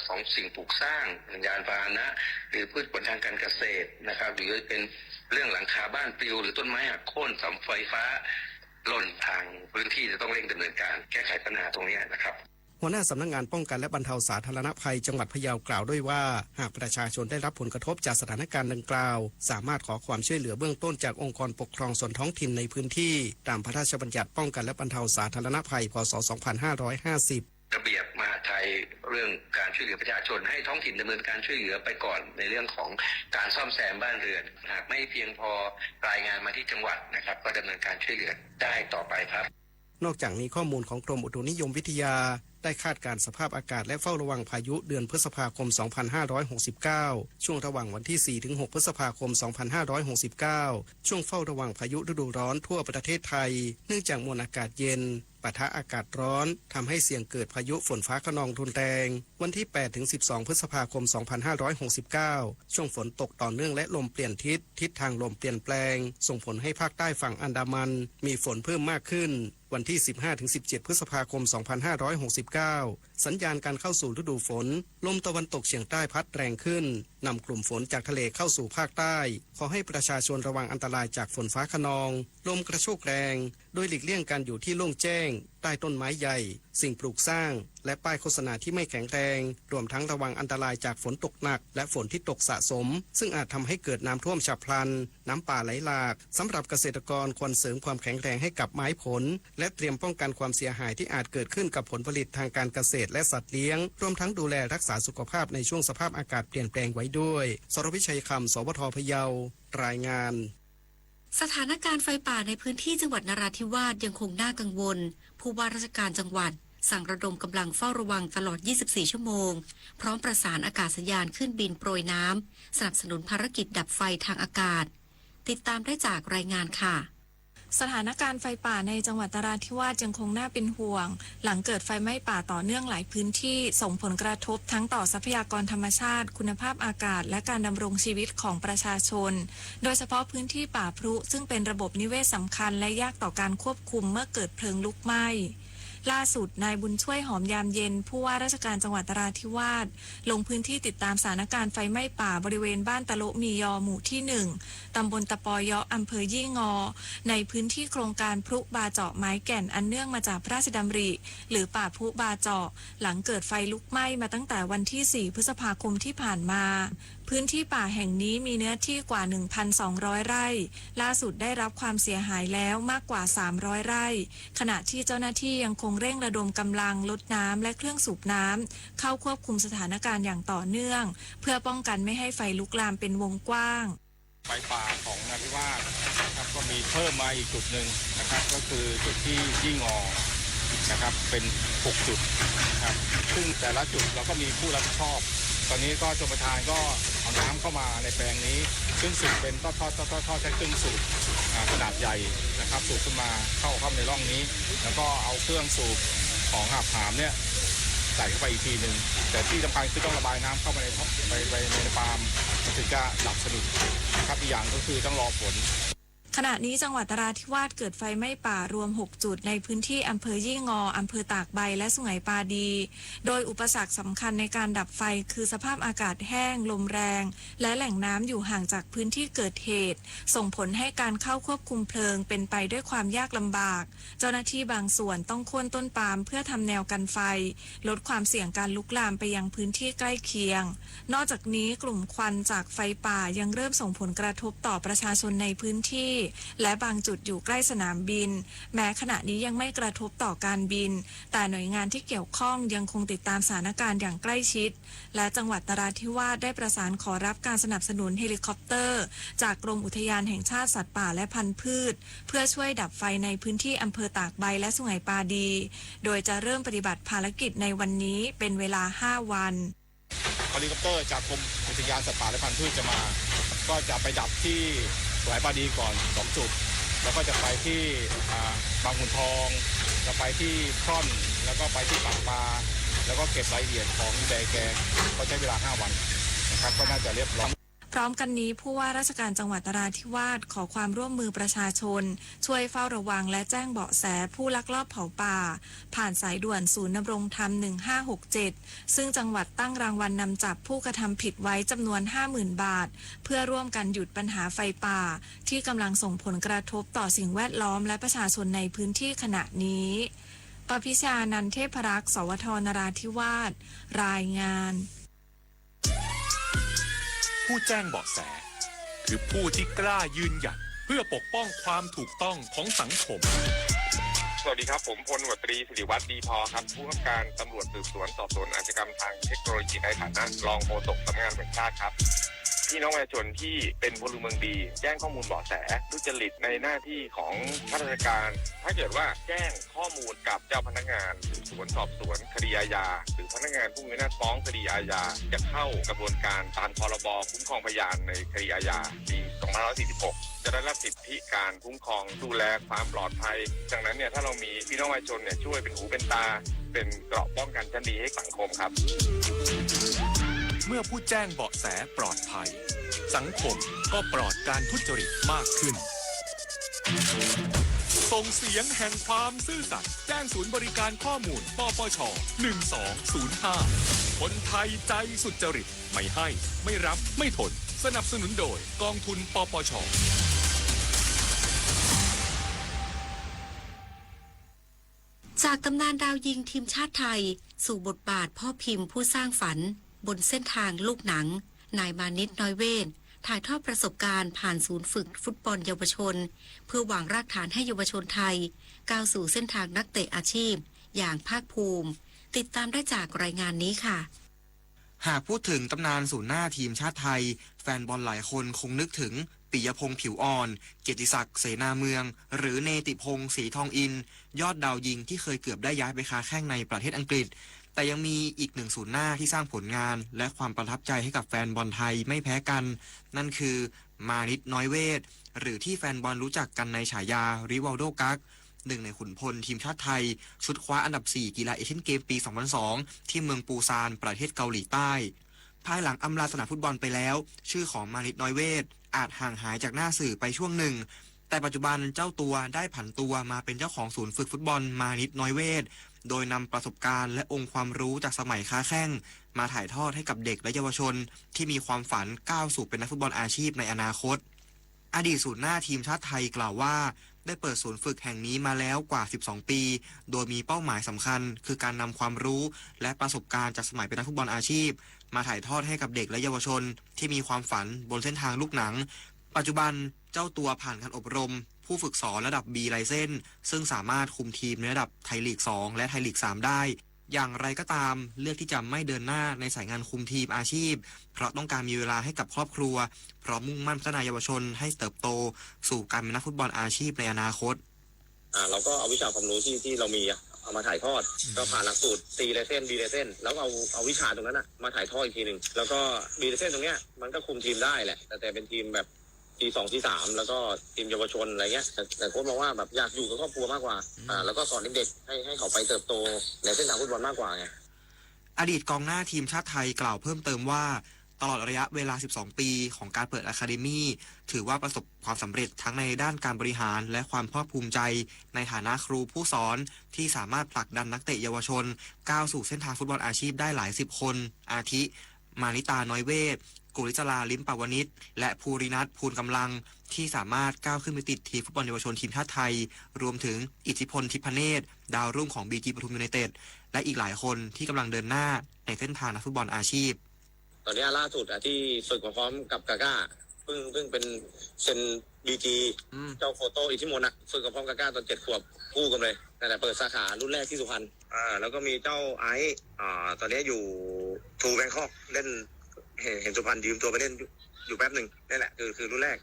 ของสิ่งปลูกสร้างยานพาหนะหรือพืชผลทางการเกษตรนะครับหรือเป็นเรื่องหลังคาบ้านปลิวหรือต้นไม้หักโค่นเสาไฟฟ้าหล่นทางพื้นที่จะต้องเร่งดำเนินการแก้ไขปัญหาตรงนี้นะครับหัวหน้าสำนักงานป้องกันและบรรเทาสาธารณภัยจังหวัดพะเยากล่าวด้วยว่าหากประชาชนได้รับผลกระทบจากสถานการณ์ดังกล่าวสามารถขอความช่วยเหลือเบื้องต้นจากองค์กรปกครองส่วนท้องถิ่นในพื้นที่ตามพระราชบัญญัติป้องกันและบรรเทาสาธารณภัยพ.ศ. 2550ระเบียบมหาดไทยเรื่องการช่วยเหลือประชาชนให้ท้องถิ่นดำเนินการช่วยเหลือไปก่อนในเรื่องของการซ่อมแซมบ้านเรือนหากไม่เพียงพอรายงานมาที่จังหวัดนะครับก็ดำเนินการช่วยเหลือได้ต่อไปครับนอกจากนี้ข้อมูลของกรมอุตุนิยมวิทยาได้คาดการณ์สภาพอากาศและเฝ้าระวังพายุเดือนพฤษภาคม 2569 ช่วงระหว่างวันที่ 4-6 พฤษภาคม 2569 ช่วงเฝ้าระวังพายุฤดูร้อนทั่วประเทศไทยเนื่องจากมวลอากาศเย็นปะทะอากาศร้อนทำให้เสี่ยงเกิดพายุฝนฟ้าคะนองรุนแรงวันที่ 8-12 พฤษภาคม 2569 ช่วงฝนตกต่อเนื่องและลมเปลี่ยนทิศทางลมเปลี่ยนแปลงส่งผลให้ภาคใต้ฝั่งอันดามันมีฝนเพิ่มมากขึ้นวันที่ 15-17 พฤษภาคม 2569 สัญญาณการเข้าสู่ฤดูฝนลมตะวันตกเฉียงใต้พัดแรงขึ้นนำกลุ่มฝนจากทะเลเข้าสู่ภาคใต้ขอให้ประชาชนระวังอันตรายจากฝนฟ้าคะนองลมกระโชกแรงโดยหลีกเลี่ยงการอยู่ที่โล่งแจ้งใต้ต้นไม้ใหญ่สิ่งปลูกสร้างและป้ายโฆษณาที่ไม่แข็งแรงรวมทั้งระวังอันตรายจากฝนตกหนักและฝนที่ตกสะสมซึ่งอาจทำให้เกิดน้ำท่วมฉับพลันน้ำป่าไหลหลากสำหรับเกษตรกรควรเสริมความแข็งแรงให้กับไม้ผลและเตรียมป้องกันความเสียหายที่อาจเกิดขึ้นกับผลผลิตทางการเกษตรและสัตว์เลี้ยงรวมทั้งดูแลรักษาสุขภาพในช่วงสภาพอากาศเปลี่ยนแปลงไว้ด้วยสรวิชัยคำสวท.พะเยารายงานสถานการณ์ไฟป่าในพื้นที่จังหวัดนราธิวาสยังคงน่ากังวลผู้ว่าราชการจังหวัดสั่งระดมกำลังเฝ้าระวังตลอด 24 ชั่วโมงพร้อมประสานอากาศยานขึ้นบินโปรยน้ำสนับสนุนภารกิจดับไฟทางอากาศติดตามได้จากรายงานค่ะสถานการณ์ไฟป่าในจังหวัดนราธิวาสยังคงน่าเป็นห่วงหลังเกิดไฟไหม้ป่าต่อเนื่องหลายพื้นที่ส่งผลกระทบทั้งต่อทรัพยากรธรรมชาติคุณภาพอากาศและการดำรงชีวิตของประชาชนโดยเฉพาะพื้นที่ป่าพรุซึ่งเป็นระบบนิเวศสำคัญและยากต่อการควบคุมเมื่อเกิดเพลิงลุกไหม้ล่าสุดนายบุญช่วยหอมยามเย็นผู้ว่าราชการจังหวัดนราธิวาสลงพื้นที่ติดตามสถานการณ์ไฟไหม้ป่าบริเวณบ้านตะโละมียอหมู่ที่1ตำบลตะปอยออำเภอยี่งอในพื้นที่โครงการพลุบาเจาะไม้แก่นอันเนื่องมาจากพระราชดำริหรือป่าพลุบาเจาะหลังเกิดไฟลุกไหม้มาตั้งแต่วันที่ 4 พฤษภาคมที่ผ่านมาพื้นที่ป่าแห่งนี้มีเนื้อที่กว่า 1,200 ไร่ล่าสุดได้รับความเสียหายแล้วมากกว่า300ไร่ขณะที่เจ้าหน้าที่ยังคงเร่งระดมกำลังลดน้ำและเครื่องสูบน้ำเข้าควบคุมสถานการณ์อย่างต่อเนื่องเพื่อป้องกันไม่ให้ไฟลุกลามเป็นวงกว้างไฟป่าของนราธิวาสนะครับก็มีเพิ่มมาอีกจุดหนึ่งนะครับก็คือจุดที่ยี่งอนะครับเป็น6จุดนะครับซึ่งแต่ละจุดเราก็มีผู้รับผิดชอบตอนนี้ก็ชลประทานก็เอาน้ำเข้ามาในแปลงนี้ซึ่งสูบเป็นท่อใช้เครื่องสูบขนาดใหญ่นะครับสูบขึ้นมาเข้าในร่องนี้แล้วก็เอาเครื่องสูบของหับหามเนี่ยใส่เข้าไปอีกทีหนึ่งแต่ที่สำคัญคือต้องระบายน้ำเข้าไปในปาล์มถึงจะดับสนิทครับอีกอย่างก็คือต้องรอฝนขณะนี้จังหวัดนราธิวาสเกิดไฟไหม้ป่ารวม6จุดในพื้นที่อำเภอยี่งออำเภอตากใบและสุไหงปาดีโดยอุปสรรคสำคัญในการดับไฟคือสภาพอากาศแห้งลมแรงและแหล่งน้ำอยู่ห่างจากพื้นที่เกิดเหตุส่งผลให้การเข้าควบคุมเพลิงเป็นไปด้วยความยากลำบากเจ้าหน้าที่บางส่วนต้องโค่นต้นปาล์มเพื่อทำแนวกันไฟลดความเสี่ยงการลุกลามไปยังพื้นที่ใกล้เคียงนอกจากนี้กลุ่มควันจากไฟป่ายังเริ่มส่งผลกระทบต่อประชาชนในพื้นที่และบางจุดอยู่ใกล้สนามบินแม้ขณะนี้ยังไม่กระทบต่อการบินแต่หน่วยงานที่เกี่ยวข้องยังคงติดตามสถานการณ์อย่างใกล้ชิดและจังหวัดนราธิวาสได้ประสานขอรับการสนับสนุนเฮลิคอปเตอร์จากกรมอุทยานแห่งชาติสัตว์ป่าและพันธุ์พืชเพื่อช่วยดับไฟในพื้นที่อำเภอตากใบและสุไหงปาดีโดยจะเริ่มปฏิบัติภารกิจในวันนี้เป็นเวลา5วันเฮลิคอปเตอร์จากกรมอุทยานสัตว์ป่าและพันธุ์พืชจะมาก็จะไปดับที่สุไหงปาดีก่อน2จุดแล้วก็จะไปที่บางขุนทองจะไปที่พร่อน แล้วก็ไปที่ปากปลาแล้วก็เก็บรายละเอียดของแกก็ใช้เวลา5 วันนะครับก็น่าจะเรียบร้อยพร้อมกันนี้ผู้ว่าราชการจังหวัดนราธิวาสขอความร่วมมือประชาชนช่วยเฝ้าระวังและแจ้งเบาะแสผู้ลักลอบเผาป่าผ่านสายด่วนศูนย์ดำรงธรรม1567ซึ่งจังหวัดตั้งรางวัลนำจับผู้กระทำผิดไว้จำนวน 50,000 บาทเพื่อร่วมกันหยุดปัญหาไฟป่าที่กำลังส่งผลกระทบต่อสิ่งแวดล้อมและประชาชนในพื้นที่ขณะนี้ปพิชานันเทพรักษ์สวทนราธิวาสรายงานผู้แจ้งเบาะแสคือผู้ที่กล้ายืนหยัดเพื่อปกป้องความถูกต้องของสังคมสวัสดีครับผมพลตรีสิริวัฒน์ดีพอครับผู้กำกับการตำรวจสืบสวนสอบสวนอาชญากรรมทางเทคโนโลยีในฐานะรองโฆษกสำนักงานตำรวจแห่งชาติครับพี่น้องประชาชนที่เป็นพลเมืองดีแจ้งข้อมูลเบาะแสทุจริตในหน้าที่ของข้าราชการถ้าเกิดว่าแจ้งข้อมูลกับเจ้าพนักงานสืบสวนสอบสวนคดีอาญาหรือพนักงานผู้มีหน้าฟ้องคดีอาญาจะเข้ากระบวนการตามพรบคุ้มครองพยานในคดีอาญาปี2546จะได้รับสิทธิการคุ้มครองดูแลความปลอดภัยดังนั้นเนี่ยถ้าเรามีพี่น้องประชาชนเนี่ยช่วยเป็นหูเป็นตาเป็นเกราะป้องกันชั้นดีให้สังคมครับเมื่อผู้แจ้งเบาะแสปลอดภัยสังคมก็ปลอดการทุจริตมากขึ้นส่งเสียงแห่งความซื่อสัตย์แจ้งศูนย์บริการข้อมูลปปช1205คนไทยใจสุจริตไม่ให้ไม่รับไม่ทนสนับสนุนโดยกองทุนปปชจากตำนานดาวยิงทีมชาติไทยสู่บทบาทพ่อพิมพ์ผู้สร้างฝันบนเส้นทางลูกหนังนายมานิตน้อยเวทถ่ายทอดประสบการณ์ผ่านศูนย์ฝึกฟุตบอลเยาวชนเพื่อวางรากฐานให้เยาวชนไทยก้าวสู่เส้นทางนักเตะอาชีพอย่างภาคภูมิติดตามได้จากรายงานนี้ค่ะหากพูดถึงตำนานศูนย์หน้าทีมชาติไทยแฟนบอลหลายคนคงนึกถึงปิยพงษ์ผิวอ่อนเกียรติศักดิ์เสนาเมืองหรือเนติพงษ์ศรีทองอินยอดดาวยิงที่เคยเกือบได้ย้ายไปค้าแข้งในประเทศอังกฤษแต่ยังมีอีกหนึ่งศูนย์หน้าที่สร้างผลงานและความประทับใจให้กับแฟนบอลไทยไม่แพ้กันนั่นคือมานิตน้อยเวทหรือที่แฟนบอลรู้จักกันในฉายาริวัลโดกักหนึ่งในขุนพลทีมชาติไทยชุดคว้าอันดับ4กีฬาเอเชียนเกมปี2002ที่เมืองปูซานประเทศเกาหลีใต้ภายหลังอำลาสนามฟุตบอลไปแล้วชื่อของมานิตน้อยเวทอาจห่างหายจากหน้าสื่อไปช่วงหนึ่งแต่ปัจจุบันเจ้าตัวได้ผันตัวมาเป็นเจ้าของศูนย์ฝึกฟุตบอลมานิตน้อยเวทโดยนำประสบการณ์และองค์ความรู้จากสมัยค้าแข้งมาถ่ายทอดให้กับเด็กและเยาวชนที่มีความฝันก้าวสู่เป็นนักฟุตบอลอาชีพในอนาคตอดีตศูนย์หน้าทีมชาติไทยกล่าวว่าได้เปิดศูนย์ฝึกแห่งนี้มาแล้วกว่า12ปีโดยมีเป้าหมายสำคัญคือการนำความรู้และประสบการณ์จากสมัยเป็นนักฟุตบอลอาชีพมาถ่ายทอดให้กับเด็กและเยาวชนที่มีความฝันบนเส้นทางลูกหนังปัจจุบันเจ้าตัวผ่านการอบรมผู้ฝึกสอนระดับ B ไลเซนส์ซึ่งสามารถคุมทีมในระดับไทยลีก2และไทยลีก3ได้อย่างไรก็ตามเลือกที่จะไม่เดินหน้าในสายงานคุมทีมอาชีพเพราะต้องการมีเวลาให้กับครอบครัวพร้อมมุ่งมั่นพัฒนาเยาวชนให้เติบโตสู่การเป็นนักฟุตบอลอาชีพในอนาคตเราก็เอาวิชาความรู้ที่เรามีเอามาถ่ายทอดก็ผ่านหลักสูตร C ไลเซนส์ B ไลเซนส์แล้วเอาวิชาตรงนั้นมาถ่ายทอดอีกทีนึงแล้วก็ B ไลเซนส์ตรงเนี้ยมันก็คุมทีมได้แหละแต่เป็นทีมแบบที2ที3แล้วก็ทีมเยาวชนอะไรเงี้ยแต่โค้ชมองว่าแบบอยากอยู่กับครอบครัวมากกว่าแล้วก็สอนเด็กๆให้เขาไปเติบโตในเส้นทางฟุตบอลมากกว่าไงอดีตกองหน้าทีมชาติไทยกล่าวเพิ่มเติมว่าตลอดระยะเวลา12ปีของการเปิดอะคาเดมี่ถือว่าประสบความสำเร็จทั้งในด้านการบริหารและความภาคภูมิใจในฐานะครูผู้สอนที่สามารถผลักดันนักเตะเยาวชนก้าวสู่เส้นทางฟุตบอลอาชีพได้หลาย10คนอาทิมานิตาน้อยเวทกุลิศราลิ้มปาวนิชและภูรินัทภูลกำลังที่สามารถก้าวขึ้นไปติดทีมฟุตบอลเยาวชนทีมชาติไทยรวมถึงอิทธิพลทิพเนศดาวรุ่งของ BG ปทุมยูไนเต็ดและอีกหลายคนที่กำลังเดินหน้าในเส้นทางนักฟุตบอลอาชีพตอนนี้ล่าสุดที่ฝึกมาพร้อมกับกาก้าเพิ่งเป็นเซ็น BG เจ้าโฟโต้อิทธิมนต์ฝึกกับพร้อมกาก้าตอน7 ขวบคู่กันเลยนั่นแหละเปิดสาขารุ่นแรกที่สุพรรณแล้วก็มีเจ้าไอซ์ตอนนี้อยู่ทูแบงคอกเล่นเห็นสุพรรณยืมตัวไปเล่นอยู่แป๊บหนึ่งนี่แหละคือรุ่นแรก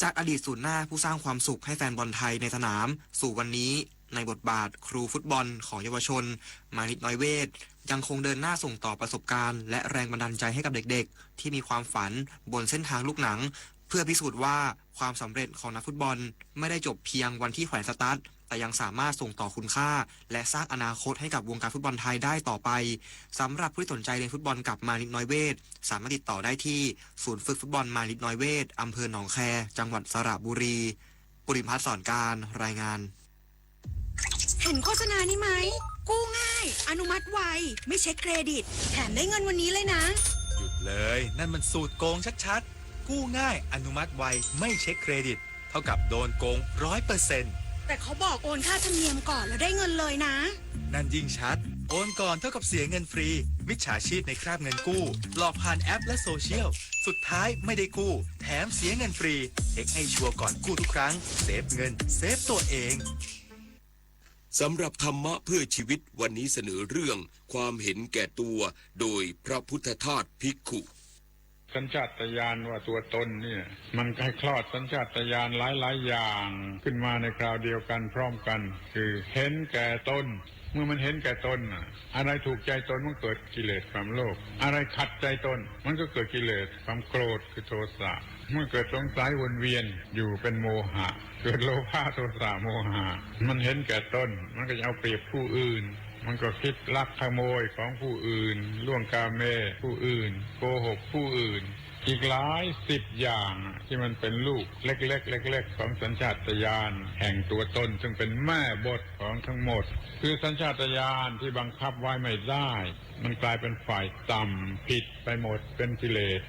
จากอดีตศูนย์หน้าผู้สร้างความสุขให้แฟนบอลไทยในสนามสู่วันนี้ในบทบาทครูฟุตบอลของเยาวชนมานิตน้อยเวทยังคงเดินหน้าส่งต่อประสบการณ์และแรงบันดาลใจให้กับเด็กๆที่มีความฝันบนเส้นทางลูกหนังเพื่อพิสูจน์ว่าความสำเร็จของนักฟุตบอลไม่ได้จบเพียงวันที่แขวนสตาร์ท แต่ยังสามารถส่งต่อคุณค่าและสร้างอนาคตให้กับวงการฟุตบอลไทยได้ต่อไปสำหรับผู้ที่สนใจเรียนฟุตบอลกับมานิดน้อยเวทสามารถติดต่อได้ที่ศูนย์ฝึกฟุตบอลมานิดน้อยเวทอำเภอหนองแคจังหวัดสระบุรีปุริพัฒน์สอนการรายงานเห็นโฆษณานี้ไหมกู้ง่ายอนุมัติไวไม่เช็คเครดิตแถมได้เงินวันนี้เลยนะหยุดเลยนั่นมันสูตรโกงชัดๆกู้ง่ายอนุมัติไวไม่เช็คเครดิตเท่ากับโดนโกง 100%แต่เขาบอกโอนค่าธรรมเนียมก่อนแล้วได้เงินเลยนะนั่นยิ่งชัดโอนก่อนเท่ากับเสียเงินฟรีมิจฉาชีพในคราบเงินกู้หลอกผ่านแอปและโซเชียลสุดท้ายไม่ได้กู้แถมเสียเงินฟรีเช็คให้ชัวร์ก่อนกู้ทุกครั้งเซฟเงินเซฟตัวเองสำหรับธรรมะเพื่อชีวิตวันนี้เสนอเรื่องความเห็นแก่ตัวโดยพระพุทธทาสภิกขุสัญชาตญาณว่าตัวตนเนี่ยมันให้คลอดสัญชาตญาณหลายๆอย่างขึ้นมาในคราวเดียวกันพร้อมกันคือเห็นแก่ตนเมื่อมันเห็นแก่ตนอะไรถูกใจตนมันเกิดกิเลสความโลภอะไรขัดใจตนมันก็เกิดกิเลสความโกรธคือโทสะเมื่อเกิดสงสัยวนเวียนอยู่เป็นโมหะเกิดโลภะโทสะโมหะมันเห็นแก่ตนมันก็จะเอาเปรียบผู้อื่นมันก็คิดลักขโมยของผู้อื่นล่วงกาเมผู้อื่นโกหกผู้อื่นอีกหลาย10อย่างที่มันเป็นลูกเล็กๆเล็กๆของสัญชาตญาณแห่งตัวตนซึ่งเป็นแม่บทของทั้งหมดคือสัญชาตญาณที่บังคับไว้ไม่ได้มันกลายเป็นฝ่ายต่ำผิดไปหมดเป็นกิเลส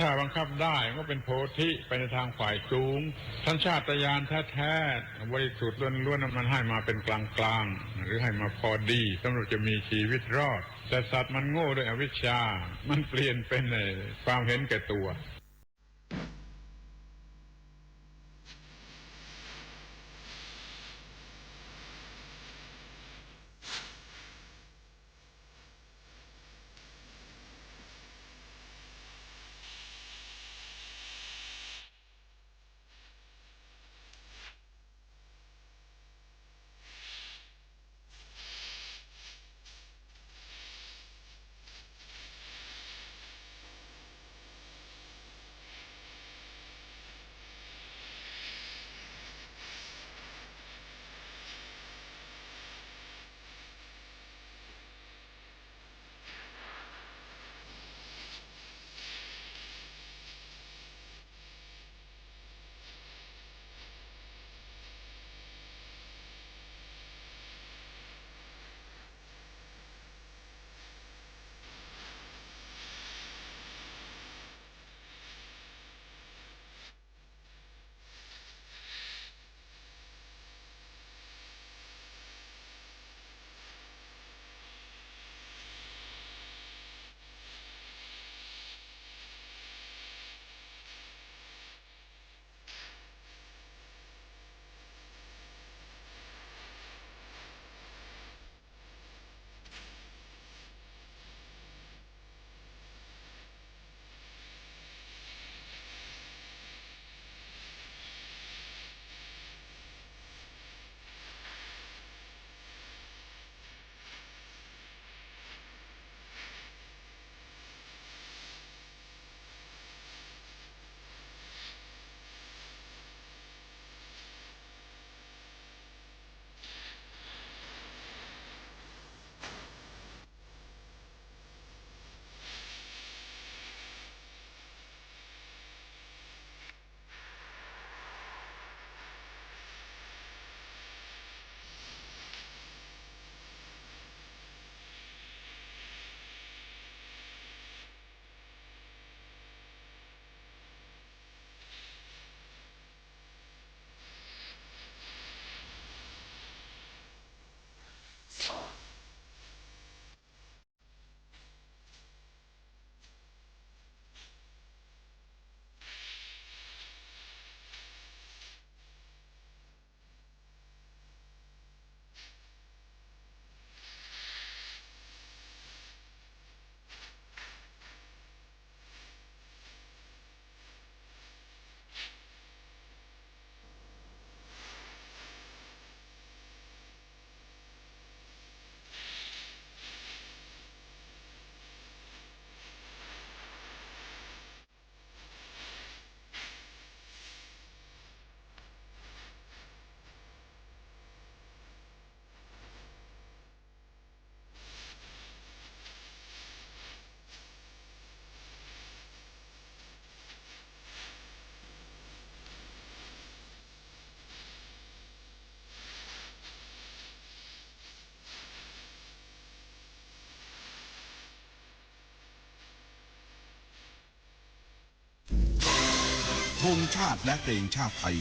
ถ้าบังคับได้ก็เป็นโพธิไปในทางฝ่ายสูงสัญชาตญาณแท้ๆบริสุทธิ์ล้วนๆมันให้มาเป็นกลางๆหรือให้มาพอดีสำหรับจะมีชีวิตรอดแต่สัตว์มันโง่ด้วยอวิชชามันเปลี่ยนเป็นความเห็นแก่ตัว ธงชาติและเพลงชาติไทย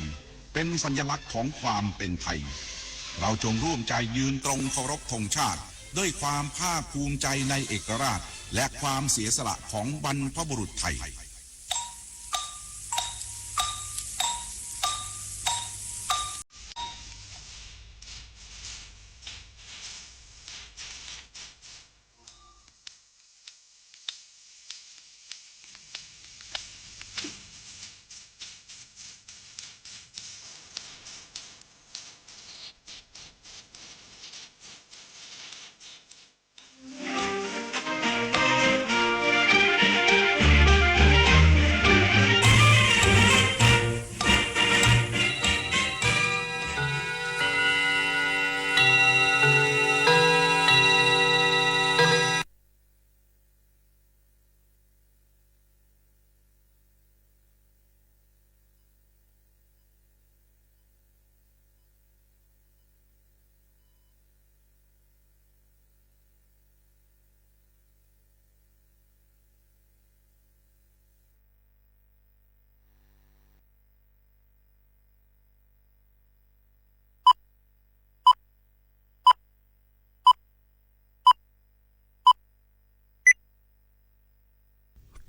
เป็นสัญลักษณ์ของความเป็นไทยเราจงร่วมใจยืนตรงเคารพธงชาติด้วยความภาคภูมิใจในเอกราชและความเสียสละของบรรพบุรุษไทย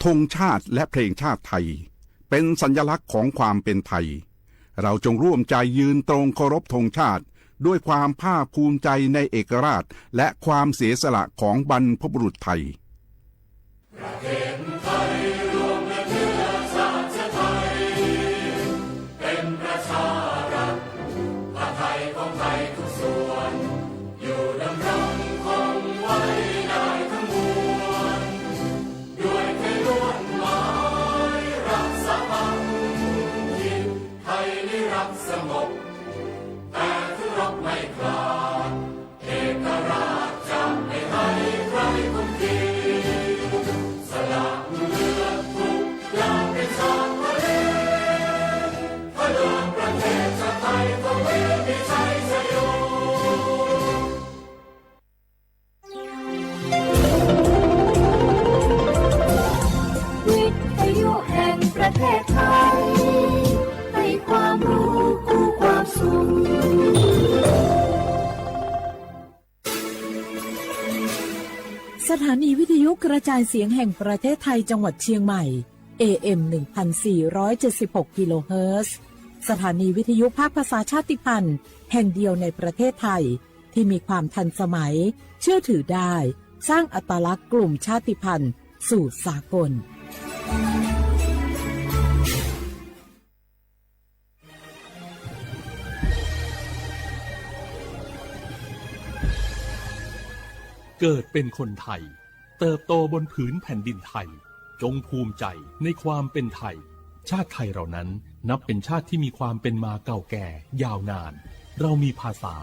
ธงชาติและเพลงชาติไทยเป็นสัญลักษณ์ของความเป็นไทยเราจงร่วมใจยืนตรงเคารพธงชาติด้วยความภาคภูมิใจในเอกราชและความเสียสละของบรรพบุรุษไทยประเทศไทยรวมและเชื้อชาติไทยเป็นประชารัฐผ้าไทยของไทยทุกส่วนอยู่ดำรงคงไว้ได้ทั้งมวลด้วยไทยล้วนหมายรักษาพันธิตไทยนิรักสงบแต่ถึงรบไม่กล้าเอกราชจะไม่ให้ใครคุมทีสละเลือดทุกอย่างเป็นชาติทะเลพระเลืองประเทศชาติไทยทวีมีชัยชโยวิทยุแห่งประเทศไทยให้ความรู้คู่ความสุขสถานีวิทยุกระจายเสียงแห่งประเทศไทยจังหวัดเชียงใหม่ AM 1476 กิโลเฮิรตซ์สถานีวิทยุภาคภาษาชาติพันธุ์แห่งเดียวในประเทศไทยที่มีความทันสมัยเชื่อถือได้สร้างอัตลักษณ์กลุ่มชาติพันธุ์สู่สากลเกิดเป็นคนไทยเติบโตบนผืนแผ่นดินไทยจงภูมิใจในความเป็นไทยชาติไทยเรานั้นนับเป็นชาติที่มีความเป็นมาเก่าแก่ยาวนานเรามีภาษา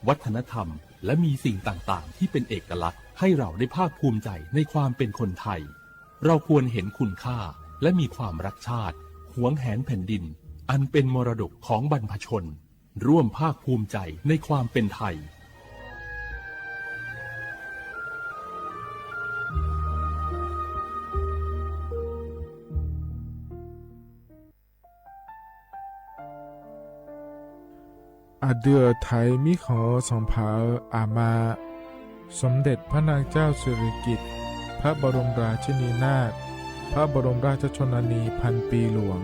วัฒนธรรมและมีสิ่งต่างๆที่เป็นเอกลักษณ์ให้เราได้ภาคภูมิใจในความเป็นคนไทยเราควรเห็นคุณค่าและมีความรักชาติหวงแหนแผ่นดินอันเป็นมรดกของบรรพชนร่วมภาคภูมิใจในความเป็นไทยอาเดือไทยมิขอสองผาอามาสมเด็จพระนางเจ้าสิริกิติ์พระบรมราชินีนาถพระบรมราชชนนีพันปีหลวง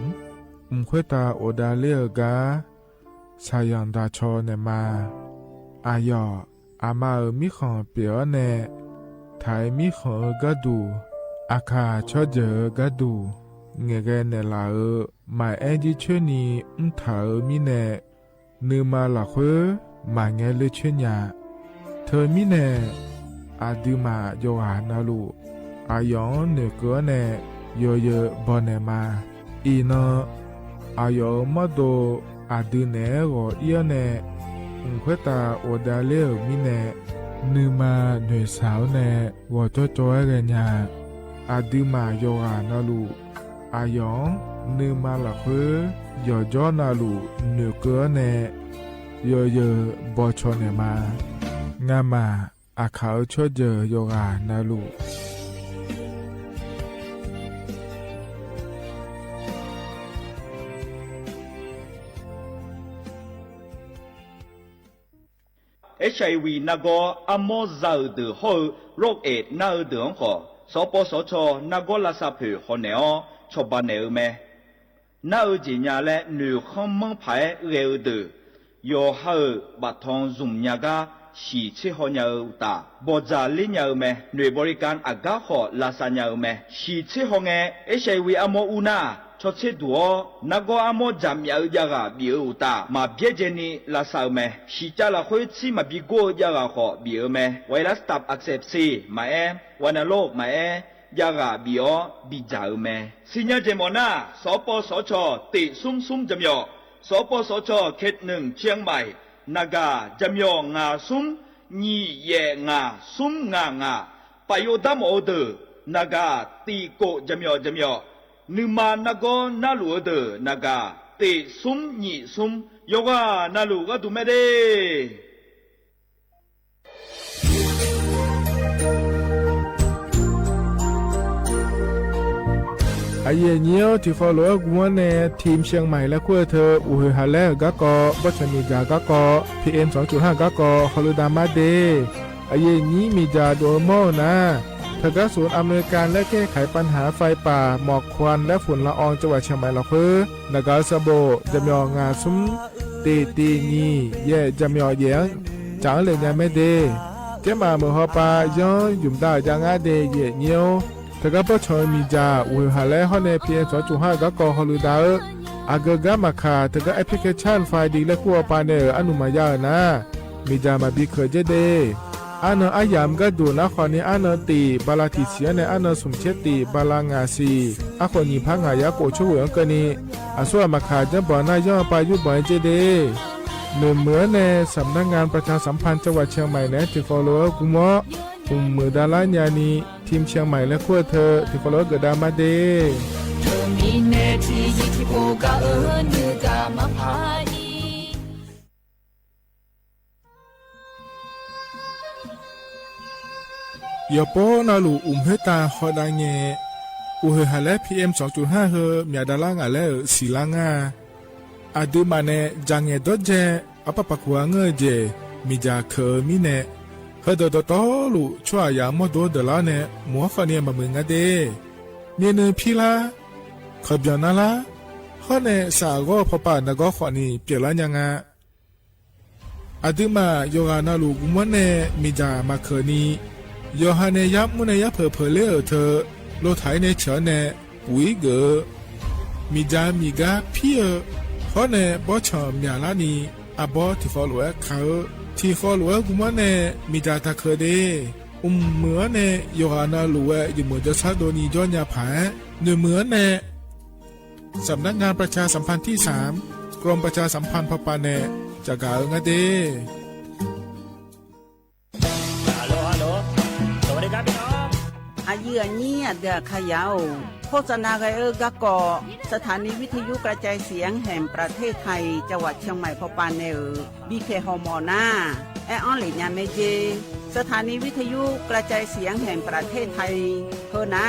ควยตาโอดาเลียกาชายันดาชอเนมาอายออามามิขอเปียวเนไทยมิขอกะดูอาคาชอเจอกะดูเงเกเนลาหมายแอจิเชนีถามิเนนืมาหลักเวมาเงเลเชญญาเธอมิเนอาดูมาโยหานาลูอายองเนเกเนโยเยบอนเนมาอีนอายอมาโดอาดูเนโกเอียเนควยตาโอดาเลมิเนนืมาหน่วยสาวเนวอจโจเอเรญาอาดูมาโยหานาลูอายองนืมาหลักเวยอจอนาลูเนเกเนโยเยบอชอเนมางามาอาเขาชอเจโยกานาลู HIV 那个阿莫造的后โรคเอดส์น่าเดือดขอสปสชนักลาซาเพอคนเนอชบานเนอเมน่าจีญาและหนูขมังไผ่เร็วเดือยอเฮบัดทองซุ่มยากาสีชิฮอนยาตาบอจาลิญาเมหน่วยบริการอากาขอลาซานยาเมสีชิฮองเอHIV อโมอุนาชดเชดัวนักอโมจามยายากาบิอุตามาเบียเจนีลาซาเมสีจาละคุยชิมาบิโกยากาขอบิเมไวรัสตับอักเสบซีมาวันโลกมายากาบิโอบิจาเมสิญญาเจมอนาสปสชติซุมจำยอสปสชเขตหนึ่งเชียงใหม่นากาจำยองาซุมญีเยงาซุมงาปโยดามโอเดนากาตีโกจำยอนึมานาโกนาลูเดนากาติซุมญีซุมโยกานาลูกดูเมเดไอเยี่ยวที่ฟอลโล่กวนในทีมเชียงใหม่และขั้วเธออุฮฮาเลกะกอวัชนีจากะกอ PM 2.5 กะกอฮอลดามาเดไอเยี่ยนี้มีจาโดโมนะทกศูนย์อำนวยการและแก้ไขปัญหาไฟป่าหมอกควันและฝุ่นละอองจังหวัดเชียงใหม่ละเพื่อนากาซาโบจำยองาซุมตีนีเย่จำยอเยียงจางเลยยังไม่เดแกมาเมื่อฮอปาย้อนยุ่มดาจางอาเดเย่เนียวทกปชมีจาอุฮาเลฮอนใน PM 2.5 กะกอฮอลดาอากกะมาคาทกแอปพลิเคชันไฟดีและขั้วปาเนออนุมายานะมีจามาบิเคเจเดอันอายามก็ดูนะขอนี้อันตีบาลาติเสียในอันสมเชติบาลางาซีอาคนยิพังหายาโกช่วยกันนี้อาส่วนมาขาจะบ่อนายย่อไปยุบ่อยเจเดเหมือนในสำนักงานประชาสัมพันธ์จังหวัดเชียงใหม่และที่ฟอลโล่กุมอกุมมือดาลานยานีทีมเชียงใหม่และขั้วเธอที่ฟอลโล่เกิดดามาเดยาโปนาลูเฮตาฮอดาเงอุเฮฮาเล PM 2.5 เฮมีดาลางาเลศิลางาอาดูมาเนจังเงดเจอปะปะกัวเงเจมีจาเคมีเนเฮดดตอลูชัวยามอโดดลาเนมัวฟาเนียมามึงาเดเมียนพิลาขบยานาลาฮอเนสาโกพปานากอขอนีเปียลายังาอาดูมาโยกานาลูกุมเนมีจามาเคนียอฮันเนยับมุนยับเพอเลอเธอโลไถในเฉเนปุยเกอมีจามีกาพี่ฮอเนบอชอมยาลานีอาบอที่ฟอลโล่เขาที่ฟอลโล่กุมเนมีจาตะเคเดเหมือนเนยอฮานาลูเออยู่เหมือนจะซาโดนีย้อนยาผาเหมือนเนสำนักงานประชาสัมพันธ์ที่3กรมประชาสัมพันธ์พปาเนจากาเงเดอาเยือนี้เดือขยาวโฆษณาไกกะกอสถานีวิทยุกระจายเสียงแห่งประเทศไทยจังหวัดเชียงใหม่พปานเนอบีเคฮอมอนาแอออนหลิญาเมเจสถานีวิทยุกระจายเสียงแห่งประเทศไทยเฮนา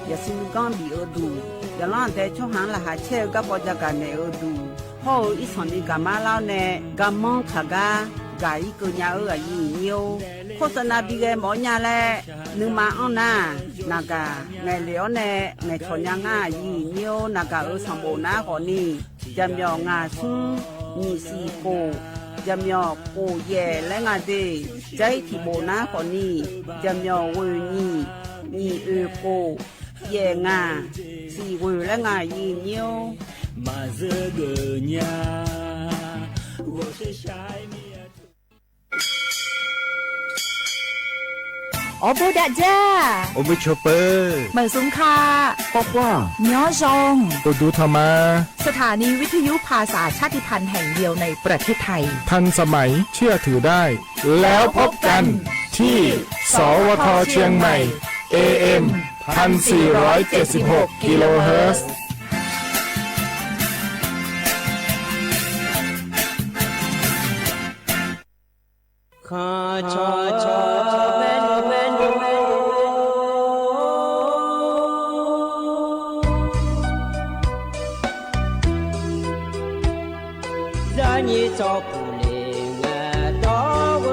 อย่าซิมก้อนบีดูอย่าล่อนแต่ช่วงหางละหาเชลกะปอจากกันเนอดูพ่ออีสอนอีกามาเล่าเนกามองขากากาอีกุญญายิงเนียวโฆษณาบีเกหมอญาแลนึมาอ้อนานากาไงเหลียวแน่ไงชนยังง่ายิงเนียวนากาสัมโบนาขอนี่จำยองาซุงมีสีโกจำยอโกแย่และงาเดใจที่โบนาขอนี่จำยอเวนี่มีโกแย่งาสีเวและงายิงเนียวมาเจอเกญา我是shine我布达จ้าโอเวชเปอร์เหมือนสุงคาป๊อกว่าย้อจงตัวดูธรรมาสถานีวิทยุภาษาชาติพันธุ์แห่งเดียวในประเทศไทยทันสมัยเชื่อถือได้แล้วพบกันที่สวทเชียงใหม่ AM 1476 กิโลเฮิรตซ์ข้าชอเมน在你照顾里我到我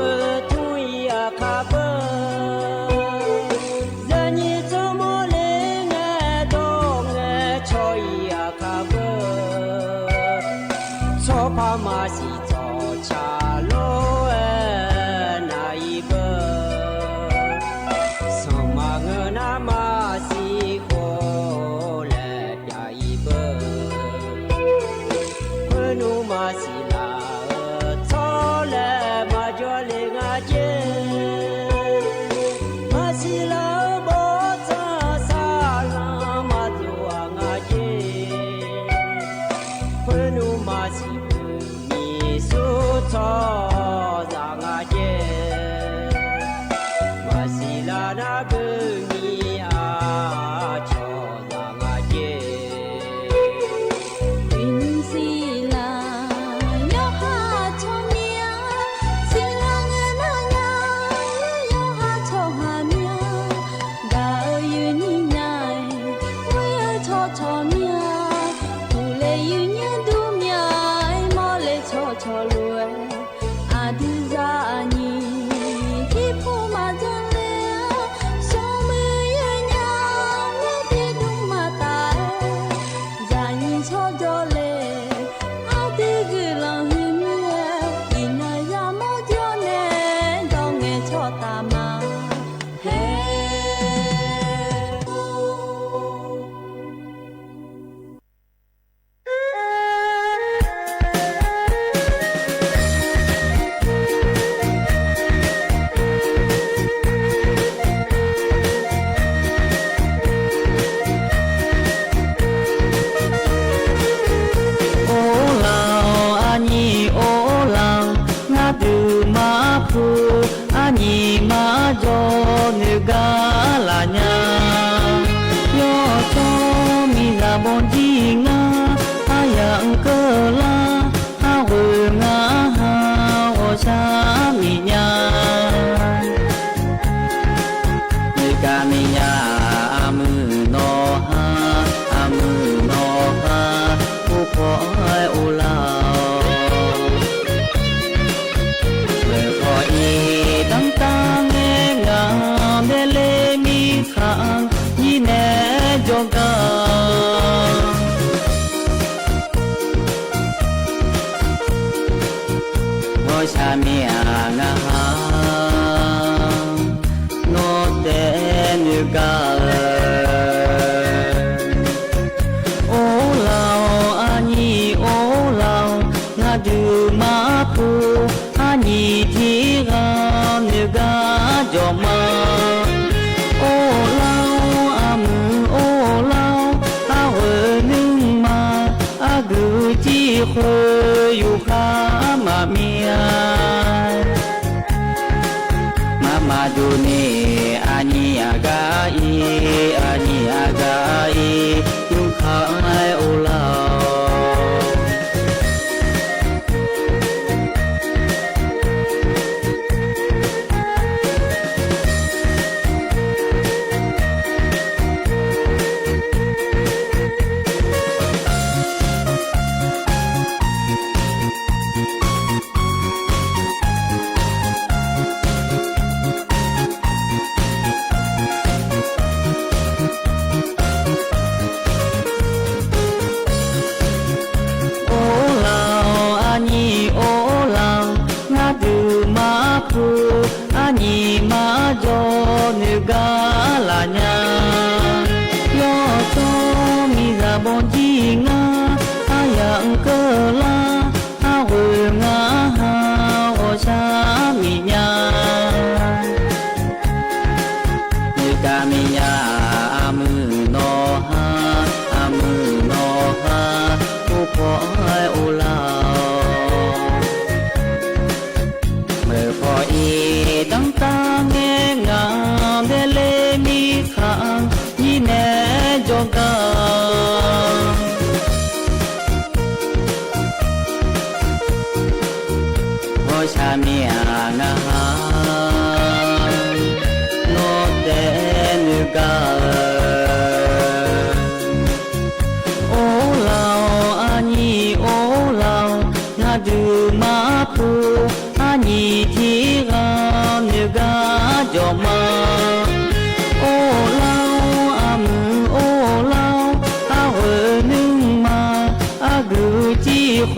ค เค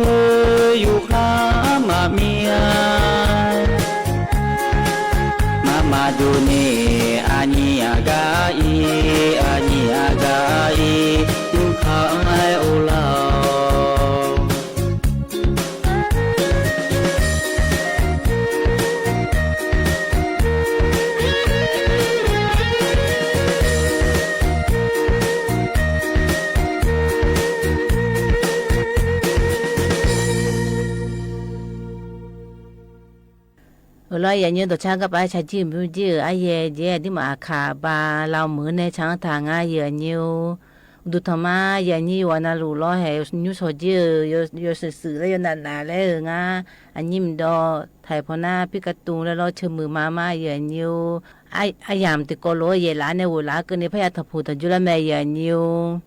ยอยู่ครามาเมียมาดูนี่อานีอากาอีอานีอากาอียุคาไอโอลาเราอย่างนี้ตัวช้างก็ไปใช้จิ้มจิ้มไอ้เย่เย่ที่มาขาบาเราเหมือนในช้างทางไอ้เย่นิวดูธรรมะอย่างนี้วันนั้นรู้ล้อให้ยูโซจื้อยสื่อแล้วยนานๆแล้วงาอันนี้มันดอไทยพอหน้าพิกาตูแล้วเราเชื่อมือมาอย่างนิวไอ้ยามติโกโลเยล้านในหัวล้ากันในพยาทัพพูดจุลแม่อย่างนิว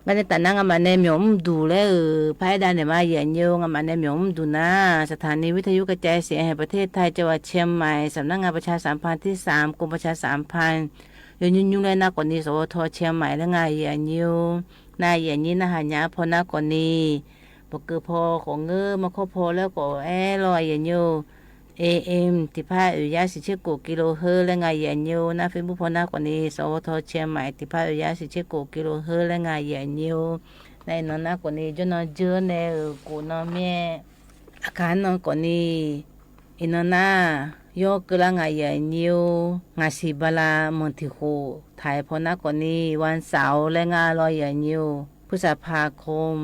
งั้นในตอนนั้นงามันในหมอมดูแล้วพายดานในมาอย่างนิวงามันในหมอมดูนะสถานีวิทยุกระจายเสียงแห่งประเทศไทยจังหวัดเชียงใหม่สำนักงานประชาสัมพันธ์ที่3กรมประชาสัมพันธ์ยุ่งเลยนะกว่านี้สวทเชียงใหม่และไงอย่างนิวนายอย่างนี้นะหายาพอนักกว่านี้บอกคือพอของเงื้อมาข้อพอแล้วก็ลอยอย่างนิวAM ที่ภาค14กิโลเฮิรตซ์และไงอย่างนิวนะเฟซบุ๊กพอนักกว่านี้สวทเชียงใหม่ที่ภาค14กิโลเฮิรตซ์และไงอย่างนิวในนอนนักกว่านี้จนนอนเจอในกูนอนแม่อาการนอนกว่านี้อินน่ายกกระไงอย่างนิวงาสีบลามอนติโคไทยพอนักกว่านี้วันเสาร์และงาลอยอย่างนิวพฤษภาคม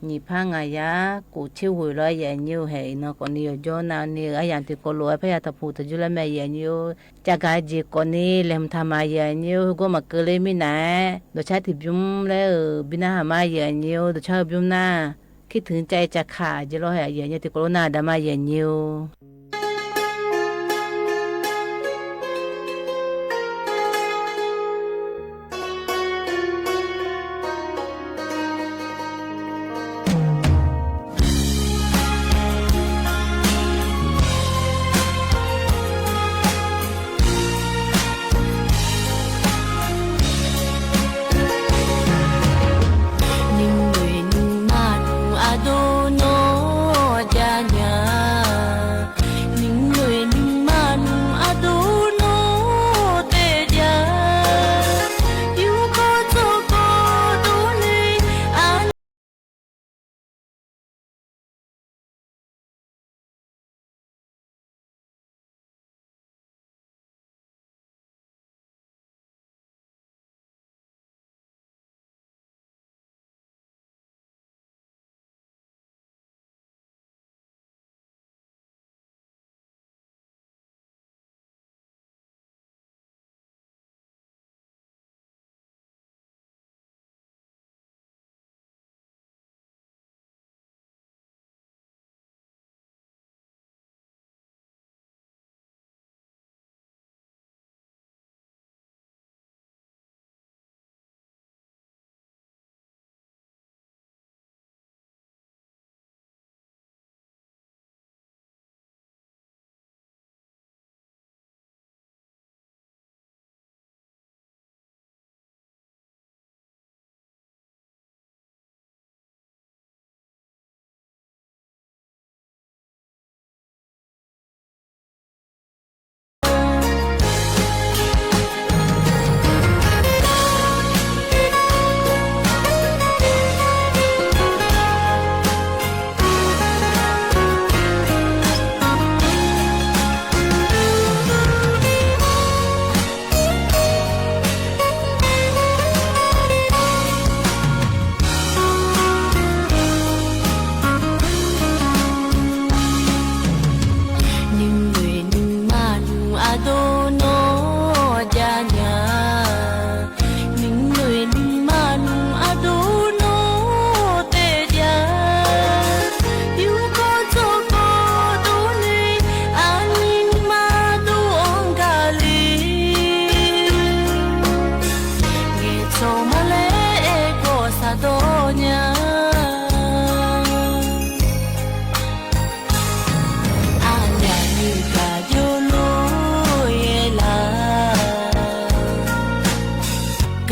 นี่พังอายะกูชิวหุยลอยอย่างนิวให้นอกนี้จนาวนี้อาอย่างที่กลัวพยาทัพพูดจุลแม่อย่างนิวจากการจีกนี้เล่มทำมาอย่างนิวก็มาเกลือไม่ไหนโดยใช้ที่บุ้มแล้วบินาหามาอย่างนิวโดยใช้บุ้มหน้าคิดถึงใจจะขาดจะรอให้อย่างนี้ที่กลัวหน้าดามาอย่างนิว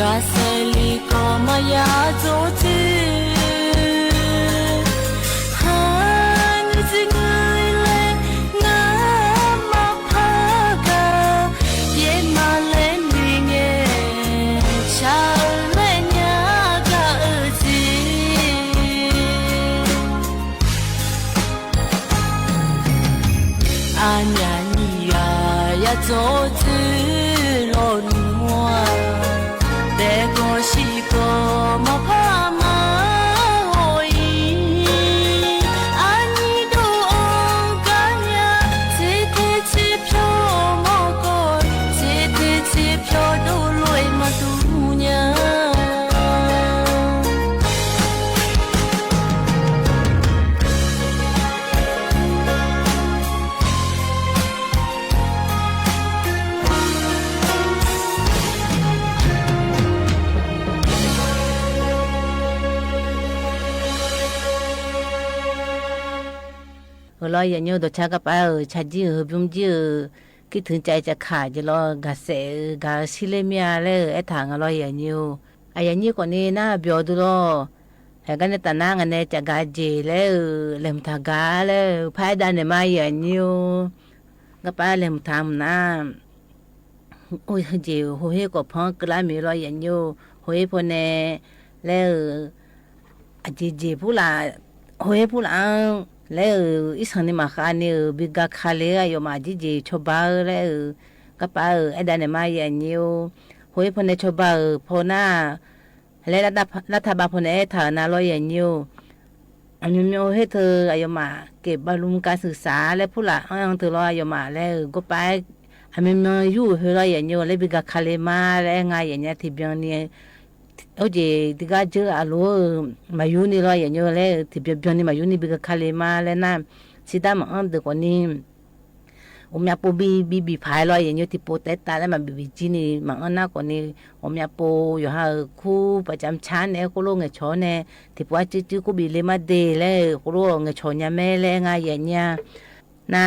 Kaseli koma ya zote ha 阿娘你呀呀走子罗诺，得个西个莫怕嘛哦伊，阿你都安干呀，这天起飘莫个，这天起飘都来嘛都娘。lo ya nyo do cha ka pa cha ji bum ji ki thun chai cha kha ji lo ga se ga sile mia le e tha nga lo ya nyo a ya ni ko ni na byo du lo he ga ne ta na nga ne cha ga ji le lem tha ga le phai da ne ma ya nyo ga pa lem tham na ôi ji ho he ko phang kla mi lo ya nyo ho he pho ne le a ji pu la ho he pu la le isani ma khani biga khale ayo ma ji choba le ka pa edane ma ya nyu hoi phone choba phona le la tha ba phone tha na lo ya nyu anyu myo he the ayo ma ke balum ka sự sa le phula ang the lo ayo ma le go pa ame myo yu he lo ya nyu le biga khale ma le nga ya nya thi byon ni oje diga je alo mayuni lo ya nyo le ti byon ni mayuni biga khale ma le na sida ma am de ko ni omya po bi phai lo ya nyo ti po te ta le ma bi ji ni ma na ko ni omya po yo ha khu pa cham chan e ko lo nge cho ne ti po chi ko bi le ma de le ko lo nge cho nya me le nga ya nya na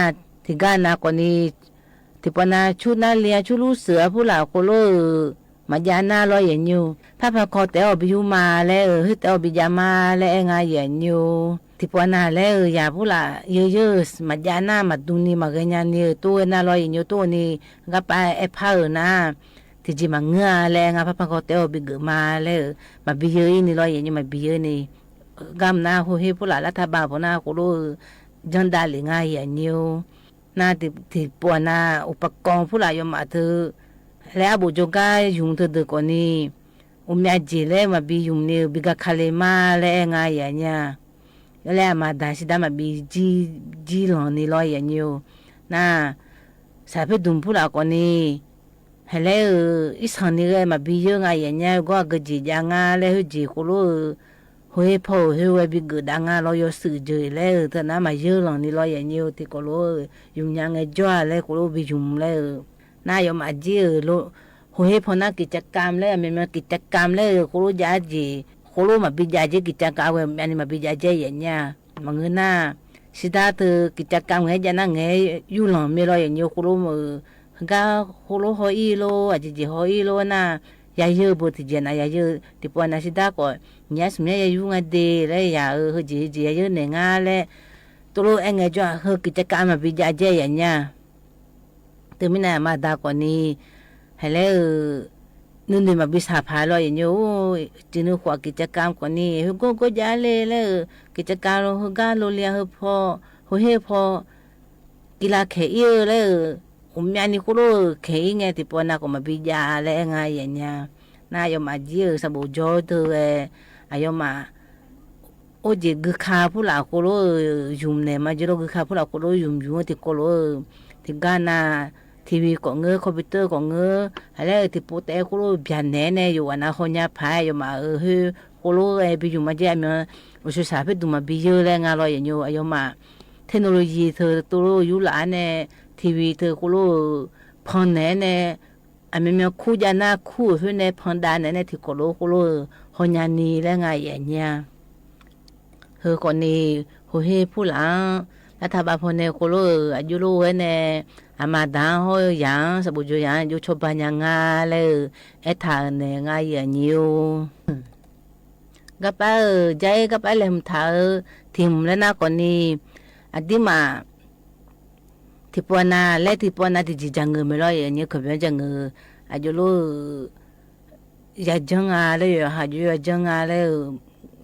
ti ga na ko ni ti po na chu na le chu lu se pu la ko lo mà gia na lo vậy nhiều, papa có téo bị ma lẽ hết téo bị gia ma lẽ ngay vậy nhiều, thì qua na lẽ ya bù la yêu mà gia na mà tu ni mà cái nhà ni tu na lo vậy nhiều tu ni gặp ai ép hở na, thì chỉ mà ngơ lẽ ngay papa có téo bị gỡ ma lẽ mà bây giờ ni lo vậy nhiều mà bây giờ ni gam na ho he bù la thà ba bù na cô lo dân đa lẽ ngay vậy nhiều, na thì qua na upakong bù la yo mà thứ le abu joga yung to de ko ni umya ji le ma bi yung ni biga khale ma le nga ya nya le ma da si da ma bi ji lo ni lo ya nyu na sa pe dum pu la ko ni hele isan ni le ma bi yo nga ya nya go ga ji ja nga le hu ji ko lo hoi po he we bi gu da nga lo yo su je le ta na ma yo lo ni lo ya nyu ti ko lo yung nya nga jo le ko lo bi yung le na yo ma ji lo ho he phona ki chakam le me ki chakam le ko lo ja ji ko lo ma bi ja ji ki chaka we ani ma bi ja je ya nya ma ngu na sida tu ki chakam nge ja na nge yu lo me lo ya nyu ko lo mo ga ko lo ho i lo a ji ho i lo na ya ye bo ti je na ya ye ti po na sida ko nya sm ya yu nga de le ya ho ji ya ye ne nga le to lo nge jo ho ki chakam ma bi ja je ya nya từ mình nào mà đã có ni hay là nên đi mà biết sao phải lo vậy nhiều chỉ nó khoa cái cam có ni có giá lệ là cái cam nó gà lo lia hơi phò hơi phò cái là khé yêu là nhà ni cô lo khé nghe thì bọn nào có mà biết giá lệ ngay vậy nha na yo mà giờ sao bộ gió từ ayo mà ô chỉ cứ khá phụ là cô lo dùng này mà giờ cứ khá phụ là cô lo dùng thì cô lo thì Ghana TV có ngơ computer có ngơ hay là thì bộ té cô lo biển nè yo anh họ nhà phải yo mà hơi cô lo bị dùng mà giờ mà một số sản phẩm mà bây giờ là ngay rồi nhiều yo mà technology từ tôi lo lại nè TV từ cô lo phone nè anh mình khu gia na khu hơi nè phone đàn nè thì cô lo họ nhà ni là ngay vậy nha hơi còn ni hơi phụ làถ้าบางคนเนี่ยคนรู้อายุรู้เนี่ยอามาด่าเขาอย่างสมบูรณ์อย่างอยู่ชอบอย่างง่ายเลยทางเนี่ยง่ายอย่างนี้ก็ไปใจก็ไปเล่มถ่ายทีมแล้วนะคนนี้อดีมาที่ปวนาและที่ปวนาที่จีจังเงินไม่ร้อยอย่างนี้เขาเป็นจังเงินอายุรู้อยากจังอะไรหาอยู่อยากจังอะไร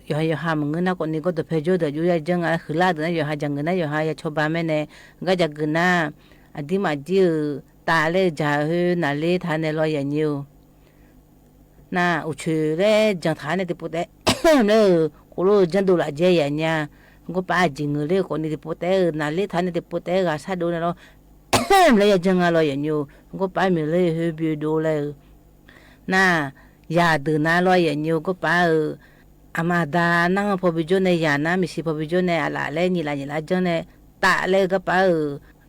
yo ha mngna ko ni ko to phejo de yu ya jang a khla de yo ha jang na yo ha ya choba me ne ga ja gna adi ma ji ta le ja hu na le tha ne lo ya nyu na u chu le jang tha ne de pu de ne ko lo jang do la je ya nya ko pa ji ngu le ko ni de pu de na le tha ne de pu de ga sa do ne lo le ya jang a lo ya nyu ko pa mi le hu bi do le na ya de na lo ya nyu ko pa amada nang phobijo ne ya na mi si phobijo ne ala le ni la jang ne ta le ka pa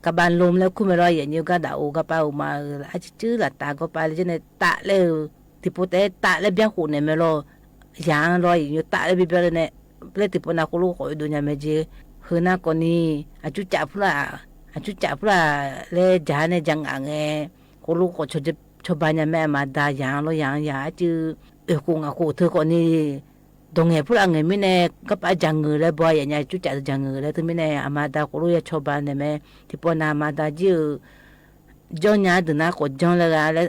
ka ban lom le khu me lo ya nyu ka da o ka pa o ma a chi la ta ko pa le ne ta le tipo te ta le bia khu ne me lo ya lo yu ta le bi be ne ple tipo na ko lo ko do nya me je hu na ko ni a chu cha phla le ja ne jang a nge ko lo ko cho ba nya me ma da ya lo ya chu e ko nga ko the ko ni dong he phla nge mi ne ka pa jang nge le bo ya nya chu cha jang nge le tu mi ne amada ko lo ya cho ba ne me tipo na ma da ji jo nya de na ko jong le ga le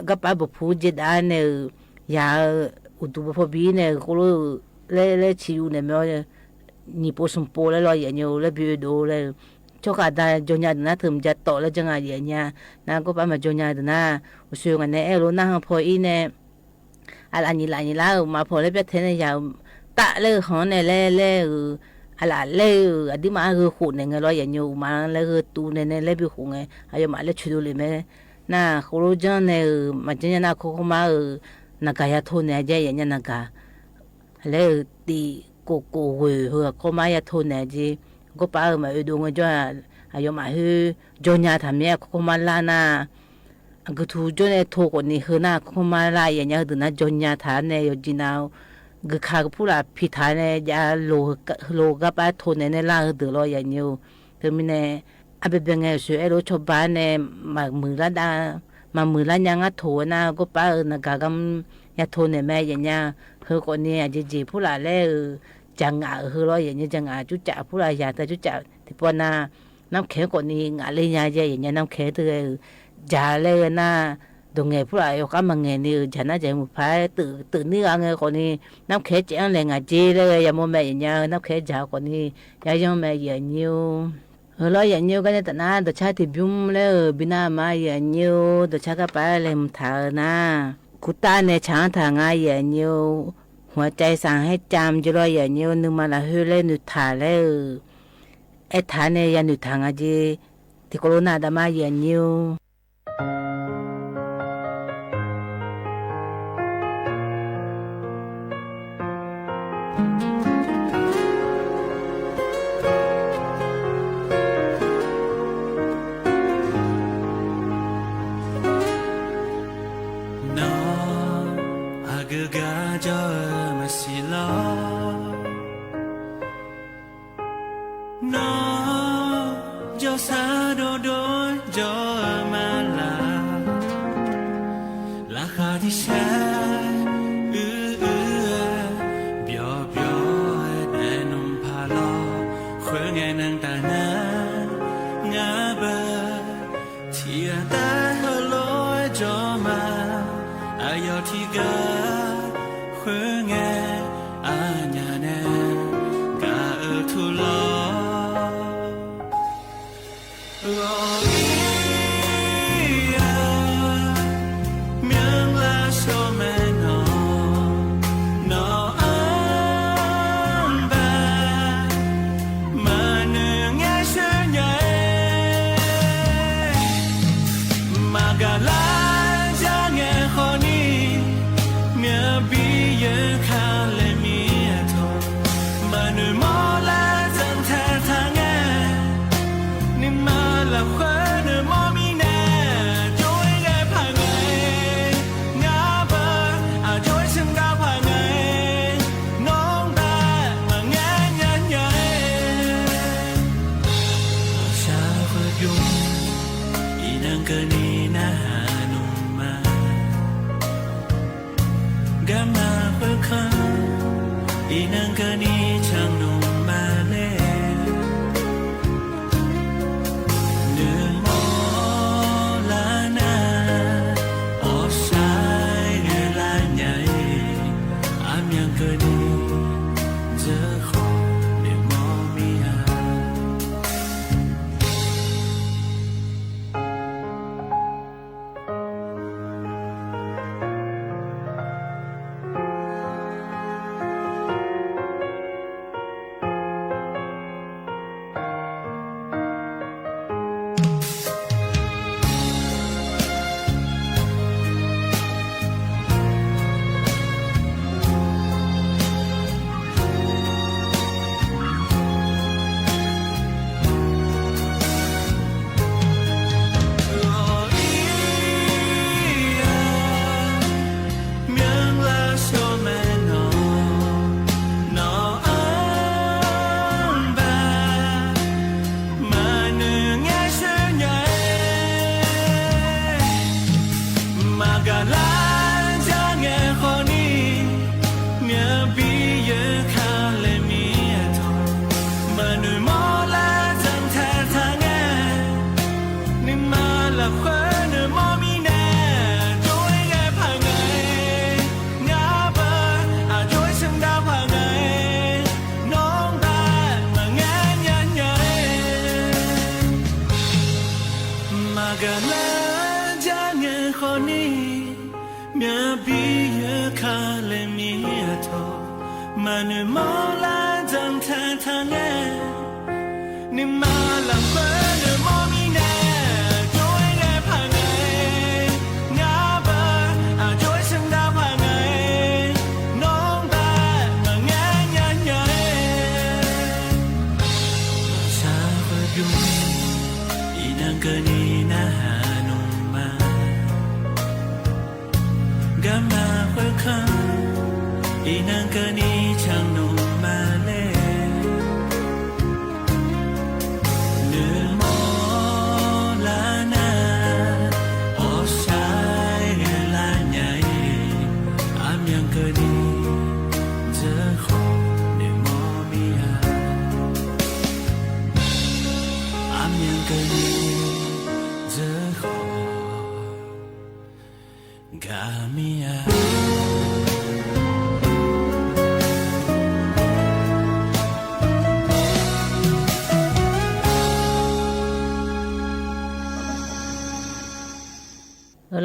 ka pa bu phu ji da ne ya u tu bo bi ne ko lo le chi u ne me ni po sum po le lo ya nyu le bi do le cho ka da jo nya de na thum ja to le jang a ya nya na ko pa ma jo nya de na u su nga ne e lo na po i ne ala ni la ma po le pe the ne ya ta le ho ne le ala le adi ma hu khu ne nge lo ya nyu ma le tu ne le bi khu nge ayo ma le chu do le me na ko lo jan ne ma jan na ko ma na ga ya tho ne je ya nya na ga le ti ko we hu ko ma ya tho ne ji ko pa ma do nge jo ayo ma hu jo nya tha me ko ma la na 그 두 전에 토고니 흐나 코마라 예냐 드나 존냐 타네 요지나우 그 카푸라 피타네 야 로가 바 토네네 라드로 예뉴 그미네 아베뱅에 수에로 초반에 막 물라다 막 물라냐가 토나 고빠 나가감 야 토네메 예냐 그거니 아지지 풀라레 장아 흐로 예냐 장아 주자 풀라 야다 주자 디포나 남케 거니 알레냐제 예냐 남케 드 già lên na đồ nghề phụ lại có mà nghề như chả nói chạy một phải tự nước ăn còn đi nấu khé chén lên ngà chi đấy giờ mua mẹ nhà nấu khé chả còn đi giờ dùng mẹ giờ nhiều rồi giờ nhiều cái này tận na đồ cha thì bún lên bên na mà giờ nhiều đồ cha cái phải lên thở na cụ ta này chẳng thở ngay giờ nhiềuหัวใจสั่งให้จำจะรออย่าเนี้ยนึกมาละเฮ้ยเล่นหนูถ่ายเลยไอ้ถ่ายเนี่ยยันหนูทางอาจีที่โคโรนาดามาอย่าเนี้ย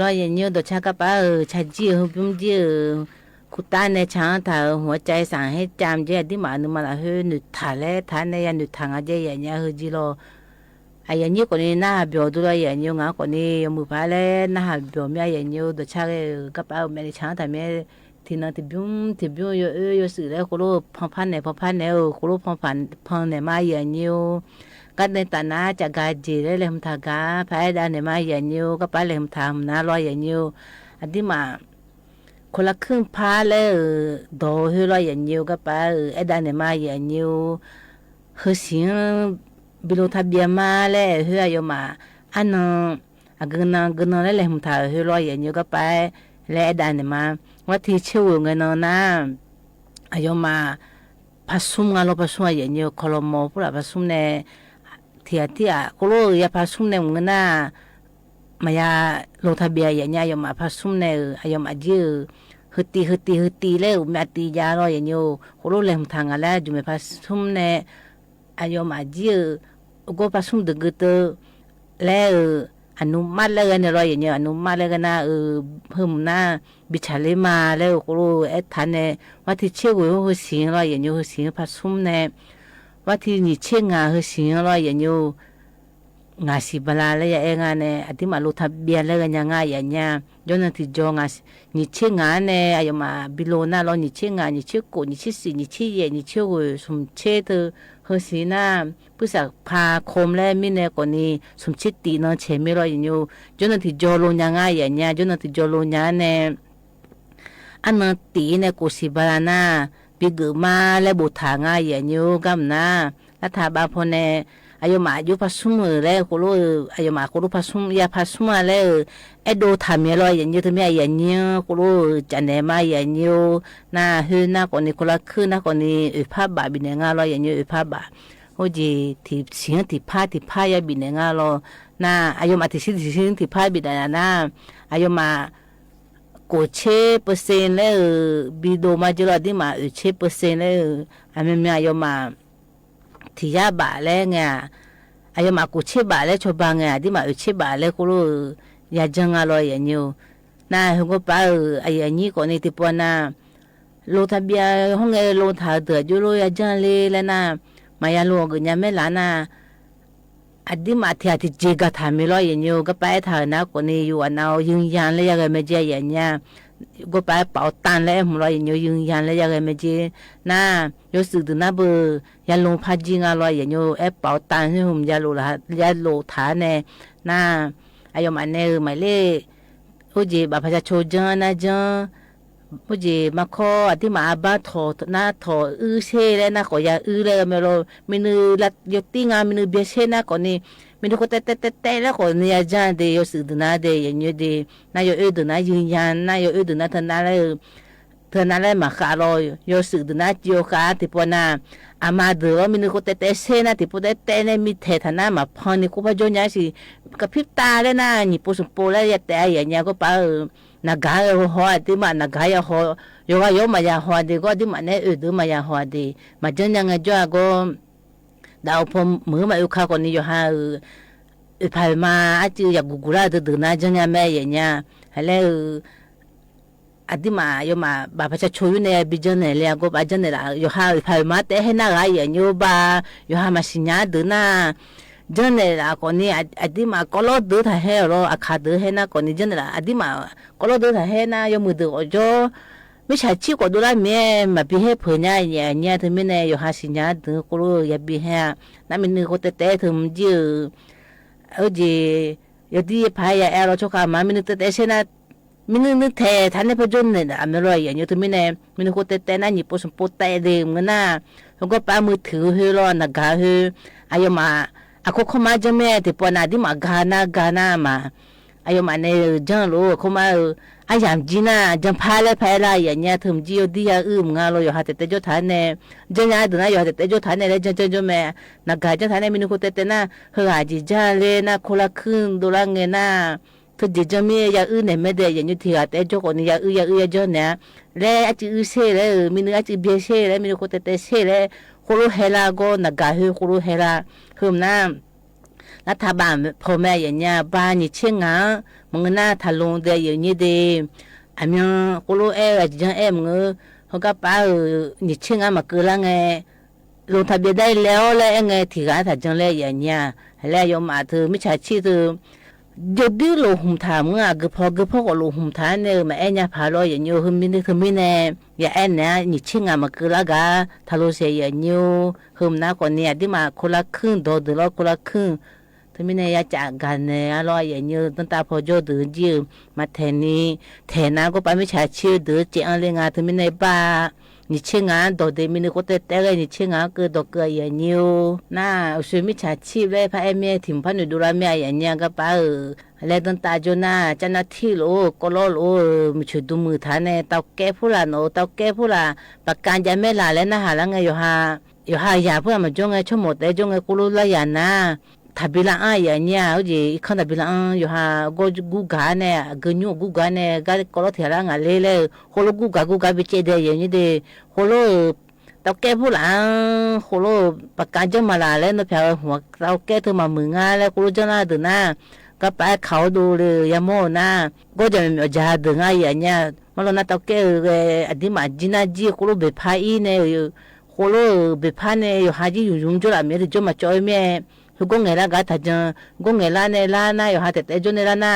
lo ya nhiều đồ cha các bà cha chi hụp bún chi cụ ta này chẳng thàหัวใจสั่งให้จามเจที่มานึกมาละเฮ้ยนึกถ่ายแล้วถ่ายในยันนึกทางอาเจอย่างเงี้ยเฮ้ยจีโร่ไอ้ยันนี้คนนี้น่าเบียวดูเลยอย่างเงี้ยงั้นคนนี้มือพายแล้วน่าเบียวไม่อย่างเงี้ยđồ cha cái các bàไม่ได้chẳngถ่ายไม่ทีนั้นที่บิ้วอยู่สื่อแล้วคนรู้พันเนี่ยคนรู้พันเนี่ยมาอย่างเงี้ยก็ในตาหน้าจากการจีเลยเลยทำทากาพายได้เนี่ยมาอย่างเงี้ยก็ไปเลยทำน้าลอยอย่างเงี้ยอันที่มาคนละครึ่งพาเลยโดเฮลอยอย่างเดียวก็ไปไอ้ด้านเนี่ยมาอย่างเดียวเฮสิงบิโลทะเบียมาเลยเฮยมาอันนั้นกันนั่นเลยมันถ่ายเฮลอยอย่างเดียวก็ไปและไอ้ด้านเนี่ยมาว่าที่เชื่อเงินนะอายมาพัสดุงานเราพัสดุอย่างเดียวคอลโมพูดพัสดุเนี่ยที่ก็รู้อย่าพัสดุเนี่ยเงินนะมายาโลทะเบียอย่างเงี้ยมาพัสดุเนี่ยอายมาจื้อฮึตีเลยแม่ตียาเราอย่างเงี้ยคนรู้เลยทางอะไรจุ่มพัสดุเนี่ยอายมาจื้อก็พัสดุดึกตัวแล้วอนุมัติเลยเนี่ยเราอย่างเงี้ยอนุมัติเลยกันนะเพิ่มนะบิชาเลมาแล้วคนรู้ไอ้ท่านเนี่ยว่าที่เชื่อว่าเขาเสียงเราอย่างเงี้ยเขาเสียงพัสดุเนี่ยว่าที่นี่เชื่องาเขาเสียงเราอย่างเงี้ยงาสิบลาเลยอย่างงั้นเนี่ยอธิมาลุทะเบียนเลยกันยังไงอย่างเงี้ยย้อนที่จงานี่เชื่องาเนี่ยอายุมาบิโลน่าเรานี่เชื่องานี่เชื่อกูนี่เชื่อสินี่เชื่อเย่นี่เชื่อกูสมเชื่อตัวเฮสิน่าผู้สักพาคมแล้วมีเนี่ยคนนี้สมเชื่อตีน้องเชื่อไม่รออย่างเงี้ยย้อนที่จงลงยังไงอย่างเงี้ยย้อนที่จงลงยังเนี่ยอันนั้นตีเนี่ยกูสิบลาน่าบิกมาแล้วบุตรง่ายอย่างเงี้ยกันนะแล้วถ้าบางคนเนี่ยอายุมาอายุพัสดุแล้วคนรู้อายุมาคนรู้พัสดุยาพัสดุมาแล้วไอ้ดูทำยังไงอย่างเงี้ยทำไมอย่างเงี้ยคนรู้จะเนี่ยมาอย่างเงี้ยน่าหื้อน่าคนนี้คนละคืนน่าคนนี้ผ้าบาบินเงาเราอย่างเงี้ยผ้าบาโอ้จีที่เสียงที่ผ้ายาบินเงาเราน่าอายุมาที่สิ่งที่ผ้าบินน่าอายุมากูเช่เปอร์เซ็นต์แล้วบิโดมาจุดละที่มาเช่เปอร์เซ็นต์แล้วอันนี้อายุมาที่ยาบาแล้วไงอายุมากูเชื่อบาแล้วชอบบ้างไงที่มาเชื่อบาแล้วกูรู้ยาจังอะไรอย่างเงี้ยน่าเขาก็ไปไอ้ยันนี้ก่อนนี่ที่ปวน่ะโลทะเบียห้องโลทะเดือดอยู่โลยาจังเลยแล้วน่ะมายาโลกยังไม่ล้านน่ะอดีมาที่เจก็ทำไม่รออย่างเงี้ยก็ไปถ่ายนะคนนี้อยู่อันเอายืนยันเลยยังไงไม่เจอย่างเงี้ยก็ไปเป่าตันแล้วมันรออย่างเงี้ยยืนยันเลยยังไงไม่เจน่ะยศดึงน่ะเบอร์ยาลงพัดจิงอะไรอย่างเงี้ยเป่าตันให้ผมยาโลละยาโลฐานเนี่ยน่ะอายุมันเนี่ยไม่เล่โอ้จีบัพพะโชจังนะจังโอ้จีมาขอที่มาบ้าถอหน้าถอเช่แล้วนะก็อย่าเลยไม่รู้มีนึกละยติงามีนึกเบียเช่นะคนนี้มีนึกก็แต่แล้วคนนี้อาจารย์เดียวสื่อดูนะเดียอย่างเงี้ยดีน่าอยู่ดูนะยืนยันน่าอยู่ดูนะท่านนั่นเลยมาขารอยสื่อดูนะจิโอคาที่ปน่ะอามาเดือมีนึกก็แต่เช่นะที่ปแต่เนี่ยมีเทท่านน่ะมาพอนี่กูพะจนยังสิกับพริบตาเลยนะนี่ปุ๊บปุ๊บแล้วอย่าแต่อย่างเงี้ยก็ไปนักการหัวที่มันนักการหัวโยมายาหัวดีก็ที่มันเนี่ยดูมายาหัวดีมาจนยังไงจ้าก็ดาวพอมือมาอุคาคนนี้อยู่ฮะ พายมาอาจจะอยากกุกราตัวนะจังยังแม่อย่างเงี้ยแล้วอดีมาโยมาบาพจะช่วยเนี่ยบิจเนี่ยเลยก็บาจเนี่ยละโยหาพายมาแต่ให้น่ารักอย่างโยบาโยหามาสิญญาตัวนะจังเนี่ยละคนนี้อดีมาก็รอตัวท่าให้รออาคาตัวให้นะคนนี้จังเนี่ยละอดีมาก็รอตัวท่าให้นะโยมือตัวจ่อไม่ใช่ชีก็ดูแลแม่มาพิเหตุเพื่อนเนี่ยถึงไม่เนี่ยโยหาสิญญาตัวก็รู้อย่าพิเหตุนั่นมันนึกว่าแต่ถึงจื้อจียดีพายาเราชกมามินเตเชนะมินนึกแท้ท่านเนี่ยพจน์เนี่ยอเมริกาอย่างนี้ตัวมินเนี่ยมินโคเตเตนั่นญี่ปุ่นปุ๊บแต่เดิมกันนะแล้วก็ป้ามือถือเฮโร่นักกาเฮอายมาอาคุเข้ามาจะแม่ที่ปนาดิมากานามาอายมาเนี่ยจังโลเข้ามาอายามจีน่าจังพาเลพายละอย่างเงี้ยถึงจีดียางาโลอยู่หาแต่เจ้าท่านเนี่ยจังยาดูนะอยู่หาแต่เจ้าท่านเนี่ยจังแม่นักกาจังท่านเนี่ยมินโคเตเตนะเฮอาจีจ้าเลยนะคนละครึ่งดูแลเงินนะทุกจีจะมียาเนี่ยไม่ได้อย่างนี้ที่หาแต่เจ้าคนนี้ยาจ้าเนี่ยแล้วอาจีเซ่เลยมินอาจีเบียเซ่เลยมินโคเตเตเซ่เลยโคโลเฮลาก็นักกาเฮโคโลเฮลาเพิ่มน้ำรัฐบาลพ่อแม่อย่างเงี้ยบ้านนี่เชื่องมึงน่าทะลุได้อย่างนี้ดีอันนี้กูรู้จังมึงเขาก็ป้านี่เชื่องมาเกิดละไงลงทะเบียนได้แล้วไงที่ร้านถัดจังเลยอย่างเงี้ยแล้วยอมมาเธอไม่ใช่ชื่อเธอเดี๋ยวดื้อลงหุ่มถามมึงก็พอก็ลงหุ่มถามเนี่ยมาเนี่ยพาเราอย่างเงี้ยคือไม่แน่อย่าเนี่ยนี่เชื่องมาเกิดละกะทะลุเสียอย่างเงี้ยคือน่าคนเนี่ยที่มาคนละครึ่งโดดแล้วคนละครึ่งทำไมเนี่ยจากกันเนี่ยอร่อยอย่างเงี้ยตั้งแต่พอจะดื้อยืมมาแทนนี้แทนนั้นก็ไปไม่ใช่ชื่อดื้อเจ้าเรื่องทำไมเนี่ยบ้านี่เชื่องโดดมีนึกว่าแต่เลยนี่เชื่องก็ดอกเกยอย่างเงี้ยน่าช่วยไม่ใช่ชีพเลยพระเอเมียถิ่มพันธุ์ดูแลเมียอย่างเงี้ยก็ไปแล้วตั้งแต่จนน่าจะนาที่โลก็โลมีชุดดูมือท่านเนี่ยเตาแก้ผู้ละโนเตาแก้ผู้ละประกันจะไม่ละแล้วนะหาแล้วไงอยู่หาอย่าเพื่อมาจงไงชั่วโมงแต่จงไงกูรู้ละอย่างน่ะทับบิลาอย่างเงี้ยเอาจีขันทับบิลาอยู่หากูกาเนี่ยกูญูกูกาเนี่ยก็ก็รถเถียงงานเลยโคโลกูกาไปเจเดียอย่างนี้เดโคโลตาแก้ผู้หลังโคโลประกันจะมาละแล้วนะเพียงหัวตาแก้เธอมามืองานแล้วกูรู้จังนะเดี๋ยวนะก็ไปเขาดูเลยยาโมนะก็จะมีจะดึงอย่างเงี้ยมาแล้วนะตาแก้อดีมาจีน่าจีโคโลเบพายเนี่ยโคโลเบพายเนี่ยอยู่หาจีอยู่ยุ่งจุละเมียจะมาจ่อยเมียคือกูเงล่ะก็ถ้าจังกูเงล่ะเนี่ยล่ะนะอยู่หาแต่จนเนี่ยล่ะนะ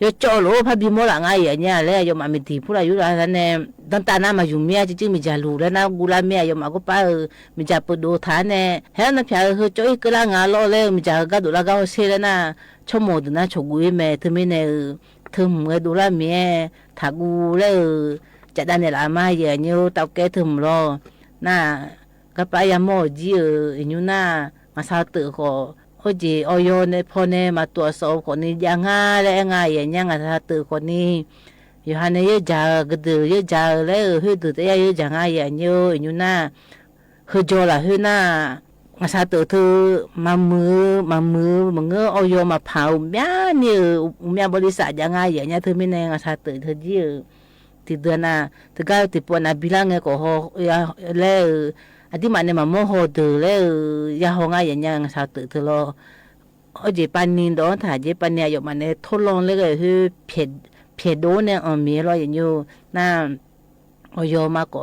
อยู่จ่อโลพะบิโมละง่ายอย่างเงี้ยแล้วอยู่มามีตีผู้ละอยู่ละเนี่ยตั้งแต่นั้นมาอยู่เมียจริงๆมีจะรู้แล้วนะกูละเมียอยู่มาก็ป้ามีจะปดูทานเนี่ยเฮ้ยนะพี่คือจ่อยก็ละงาโลเลยมีจะก็ดูละก็เสียแล้วนะชั่วโมงนะชั่วกูเมียถึงไม่เนี่ยถึงเงดูละเมียถ้ากูเลยจะได้เนี่ยละมาอย่างเงี้ยตาแกถึงรอน่ะก็ไปยามโมจีอยู่น่ะมาสาวตื่นก็โอ้จีออยเนี่ยพอเนี่ยมาตรวจสอบคนนี้ยังไงแล้วยังไงอย่างเงี้ยสาวตื่นคนนี้อยู่หันเนี่ยจาก็ดื้อจากแล้วเฮ้ยตื่นแต่ยังไงอย่างเงี้ยอยู่น่ะเฮ้ยโจละเฮ้ยน่ะมาสาวตื่นเธอมามือมึงออยมาเผาเมียเนี่ยเมียบริษัทยังไงอย่างเงี้ยเธอไม่แน่มาสาวตื่นเธอจีที่เดือนน่ะที่ก็ที่ปวดน่ะบิลังเงี้ยก็ฮอแล้วอดีมาเนี่ยมาโมโหตื่นเลยยาหงายอย่างเงี้ยสาวตื่นเธอรอโอ้จีปันนินโดนถ่ายจีปันเนี่ยอยู่มาเนี่ยทดลองเลยก็คือเผ็ดโดนเนี่ยมีรอยอย่างอยู่น่าออยมาก่อ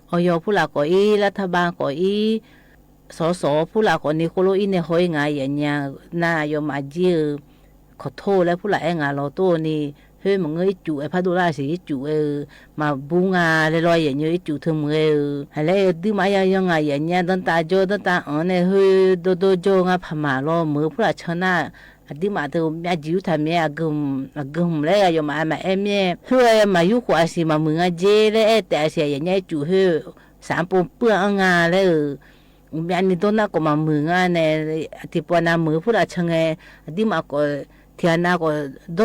ออยผู้หลักก่อรัฐบาลก่อสผู้หลักก่อนี่โคโลเนี่ยหอยงายอย่างเงี้ยน่าอยู่มาจีขอโทษแล้วผู้หลักงานเราตัวนี่เฮ้ยมึงไอ้จู่ไอ้พัดดูราสิจู่มาบุงาเลยลอยอย่างเงี้ยจู่เธอมึงอะไรดื้อมายังไงอย่างเงี้ยตั้งตาโจตั้งตาเนี่ยเฮ้ยโดโจงาพม่าล้อมือผู้ละชนะดื้อมาเธอแม่จิ๋วทำแม่กึมเลยอยู่มาเอ็มเนี่ยเฮ้ยมาอยู่ขวาสิมามึงเจเลยแต่เสียอย่างเงี้ยจู่เฮ้ยสามปุ่มเปื้อนงาเลยแม่นี่ต้นน่ะก็มามึงเนี่ยที่ปวดมือผู้ละชงดื้อมาก็ที่นั่นก็โ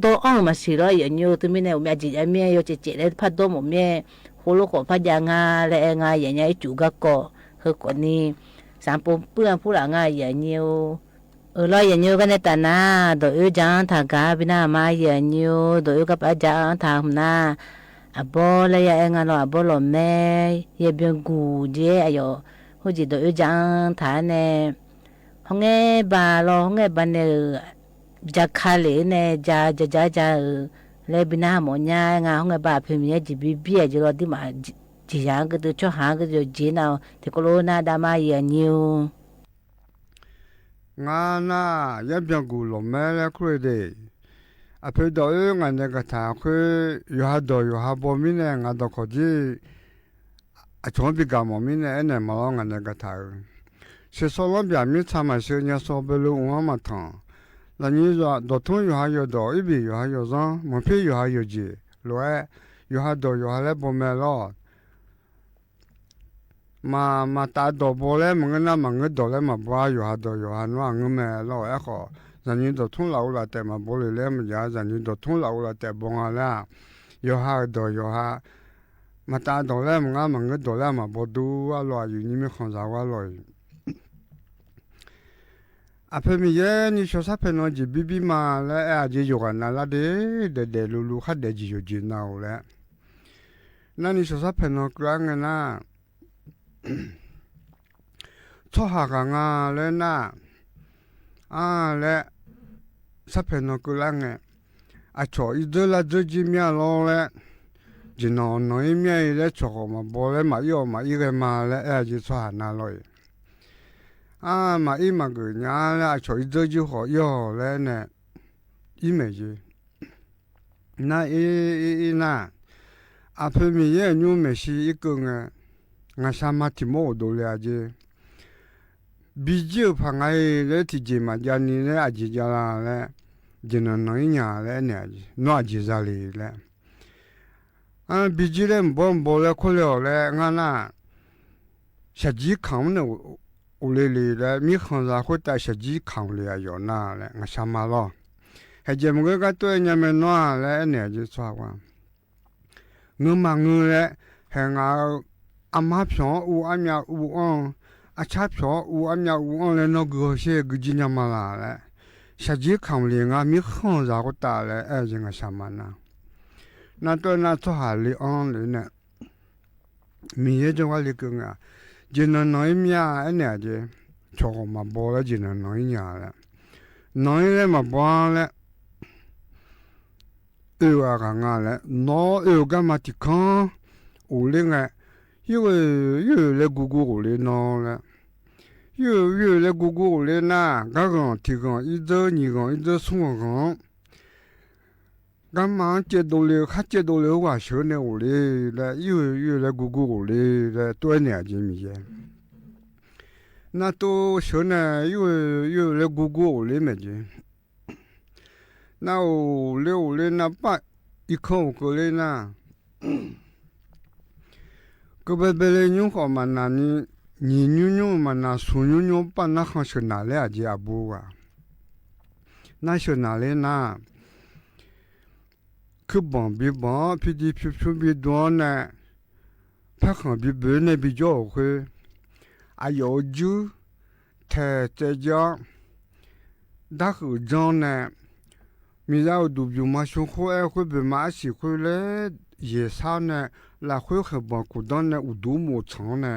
ดอ้อมาสิเราอย่างนี้ตัวมีเนี่ยแม่จีแม่อยู่เจ๊เลยพัดตัวหม่โหลูกก็พัดยางาเลยงาอย่างนี้จู่ก็คือคนนี้สามปุ่มเปื้อนผู้หลังอย่างนี้เราอย่างนี้ก็ในตาหน้าโดยจังทางกาบินามาอย่างนี้โดยกับอาจารย์ทางหน้าอบอเลยอย่างงั้นเราอบอหล่อแม่ยังเป็นกูเจ้าอยู่หัวจีโดยจังฐานเนี่ย ห้องเงี้ยบาลห้องเงี้ยบันเนี่ยจะคาเลยเนี่ยจะเลยบินาหมอเนี่ยงาห้องเงี้ยบาเพิ่มเนี่ยจีบีบีจะรอที่มาจีหางก็ตัวช่อหางก็ตัวจีน่าที่โคโรนาดามาเยนิวงาน่ายับยั้งกูหลงแม่แล้วคุยเดอภิดอยงานเนี่ยก็ถามคืออยู่หาดอยู่หาบ่มีเนี่ยงานดอกจีชวนพิการบ่มีเนี่ยเนี่ยมาลองงานเนี่ยก็ถามเสียสละแบบมีทำมาเสียเนี่ยสอบไปรู้ว่ามาทำแล้วนี่จะดอกทุ่งอยู่หาอยู่ดอกอีบีอยู่หาอยู่ซังมันพี่อยู่หาอยู่จีรวยอยู่หาดอยู่หาแล้วบ่แม่รอมาตาดอกบ่แล้วมันก็น่ามันก็ดอกแล้วมาบ่อยู่หาดอยู่หาว่าเงแม่รอไอ้ขอ咱你都通老了，แต่มาบ่เลยแล้วมันยา咱你都通老了แต่บ่งาแล้วอยู่หาดอยู่หามาตาดอกแล้วมันก็ดอกแล้วมาบ่ดูว่าลอยอยู่นี่ไม่ของสาวว่าลอยaprès mais ni chose après non j'ai bibi ma là j'ai joué là de lulu kha de j'ai na là na ni chose après non grand na cho ha ga nga le na le ça fait non grand a cho i de la de ji mia lo le j'ai non i mia le cho ma bo le ma yo ma i ge ma le j'ai cho ha na lo嘛伊嘛个伢啦，找一做就好要来呢，伊没就，那那，阿婆咪也牛没是一个呢，俺啥嘛提莫多了就，比较怕俺来提起嘛家里来阿姐家啦来，就能一年来呢，哪几家里来，比较来不来可了来，俺那，实际看呢。屋里来，米行上会带些鸡扛来要拿来，我想嘛了，还节目个对人们拿来呢就抓完。我嘛我来，还俺阿妈票有阿娘有昂，阿cha票有阿娘有昂来那个些个几年嘛啦来，些鸡扛来俺米行上会带来，哎，就我想嘛呢。那对那做下来昂来呢，米也就话里个啊。只能拿一面一年的，错过嘛包了，只能拿一年了，拿一年嘛包了，有啊干啊了，拿有干嘛的看，屋里个，有来姑姑屋里拿了，有来姑姑屋里拿，刚刚提供一周二个，一周送个。干嘛接到了？还接到了我小呢屋里来，有来姑姑屋里来多年几米那都小呢，有来姑姑屋里没去。那屋里那把一口过来呢，个别来牛好嘛，那你牛嘛，那鼠牛把那行是哪里啊？家不啊？那是哪里呢？คือบ่งบีบ่พี่ดีพี่ชุบีดวนน่ะพักของบีเบนบีจ่อคืออายุจูแท้เจจอดักจอนน่ะมีเราดูอยู่มาชงคุยคุยเบมาสิคุยเลยเยสาวน่ะละคุยกับบ่กูดอนน่ะอุดูหมู่ชงน่ะ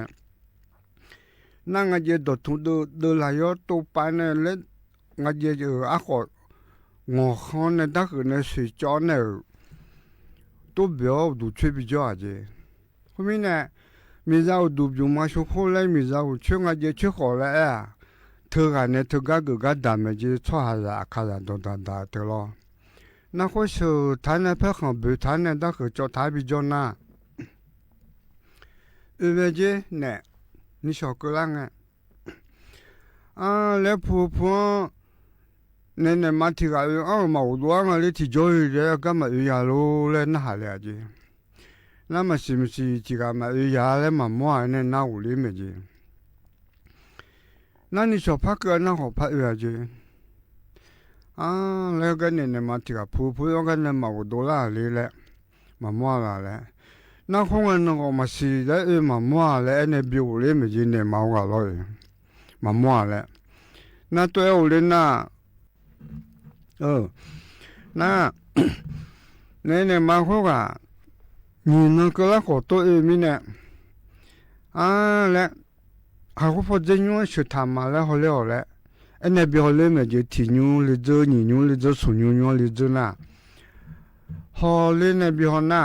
นั่งอาเจดทุดเดลายอตัวไปน่ะเล่อาเจอาของอคอนน่ะดักน่ะสิจอน่ะ都不要都吹比较的，后面呢，米早都就马上好来，米早吹我就吹好了啊，头个呢头个单么就错下来，看人都对了。那或是他那拍行不，他那到后叫他比较难。因为这呢，你小个人来婆婆。那马蹄个嘛，我多俺来提教育的，干嘛有路来那下来的？那么是不是这个嘛有来嘛么那屋里面去？那你小拍个那好拍下去？那个那马蹄个婆婆那个那嘛我多啦来，嘛么啦来？那可能那个嘛是来嘛么来那边屋里面去那嘛我来，嘛么来？那对屋里那。那那马虎个，你那个那好多米呢？来，还会发展用学他妈来好了嘞， อันนี้เบลเลยมันจะที่ยูหรือเจอหนียูหรือเจอสุญยูหรือเจอน่ะพอเล่นในเบลน่ะ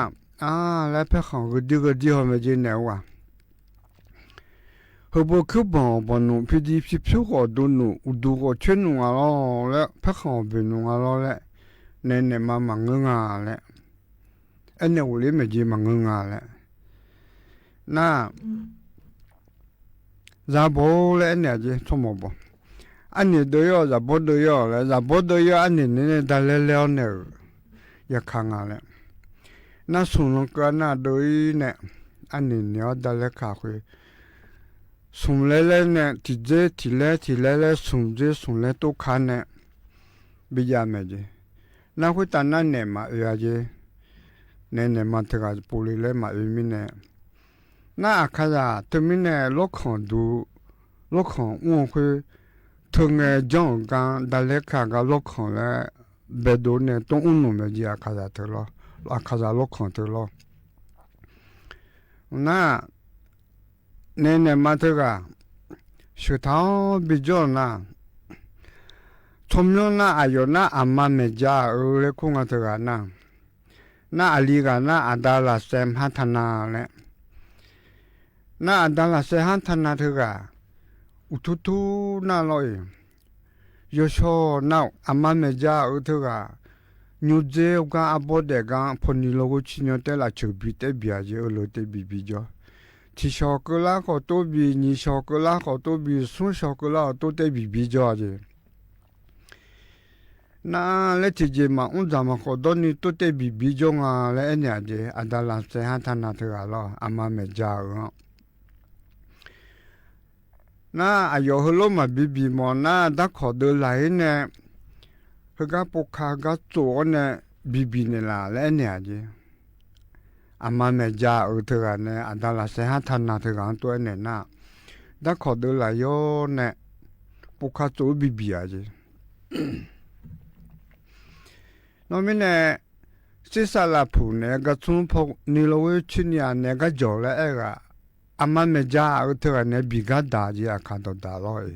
แล้วเพื่อของก็ดีมันจะแนวว่ะเขาบอกคือบ่หนูพี่ดีพี่ผิวก็ดูก็เช่นหนูอะไรแล้วเพื่อของเป็นหนูอะไรแล้วเนี่ยมามังงาแล้วอันนี้วันนี้มันจะมังงาแล้วน่ะจะบอกเลยเนี่ยจะสมบูรณ์อันนี้เดียวจะบอกเดียวเลยจะบอกเดียวอันนี้เนี่ยได้แล้วเนี่ยอยากขังอะไรน่าสนุกกันน่าดูเนี่ยอันนี้เนี่ยได้แล้วค่ะคุยสุ่มเล่ๆเนี่ยทีเล่สุ่มเล่ตัวขันเนี่ยบิยาเมจิน่าคุยตอนนั้นเนี่ยมาเนี่ยมาถึงกับปุริเล่มามีเนี่ยน่าขยะถึงมีเนี่ยลูกของอ้วนคุยถึงจ้องกันได้แล้วค่ะกับลูกของแล้วเบดูเนี่ยต้องอุ่นเมจิขยะถึงแล้วขยะลูกของถึงแล้วน่าเนี่ยมาถึงกับสุดท้ายบิจารณาชมยน่าอายุน่าอามาเมจ่าเรื่องของถึงกันน่าอลีกันน่าอัดาลาเซมฮัทนาเนี่ยน่าอัดาลาเซมฮัทนาถึงกันอุทุน่าลอยยศน่าอามาเมจ่าถึงกันนิวเจลกันอับเดกันพนิโลกุชินเตลาจูบิเตบิอาเจอโลเตบิจ่อที่ช็อกโกแลตก็ตัวบีนี่ช็อกโกแลตก็ตัวบีส่วนช็อกโกแลตตัวเตบิจ่อเจน่าเล็กที่เจมาจามาขอดนี่ตัวเตบิจ่องเลยเนี่ยเจอัดาลาเซฮัทนาถึงกันละอามาเมจ่าน่าอายุฮัลโหลมาบิมอน่าดักขอเดินไหลเนี่ยเฮก็ปกขาก็โจเนี่ยบิเนี่ยละแล้วเนี่ยจีอามาเมจ่าถึงกันเนี่ยอันดับเสียหันนาถึงกันตัวเนี่ยน่ะดักขอเดินไหลโยเนี่ยปกขาโจบิอ่ะจีน้องมีเนี่ยสิสาลาพูเนี่ยก็ชุ่มพกนิโรวิชินีเนี่ยก็จ่อแล้วก็อามาเมจ่าถึงกันเนี่ยบิกัดดาจีอาคาโตดาลอย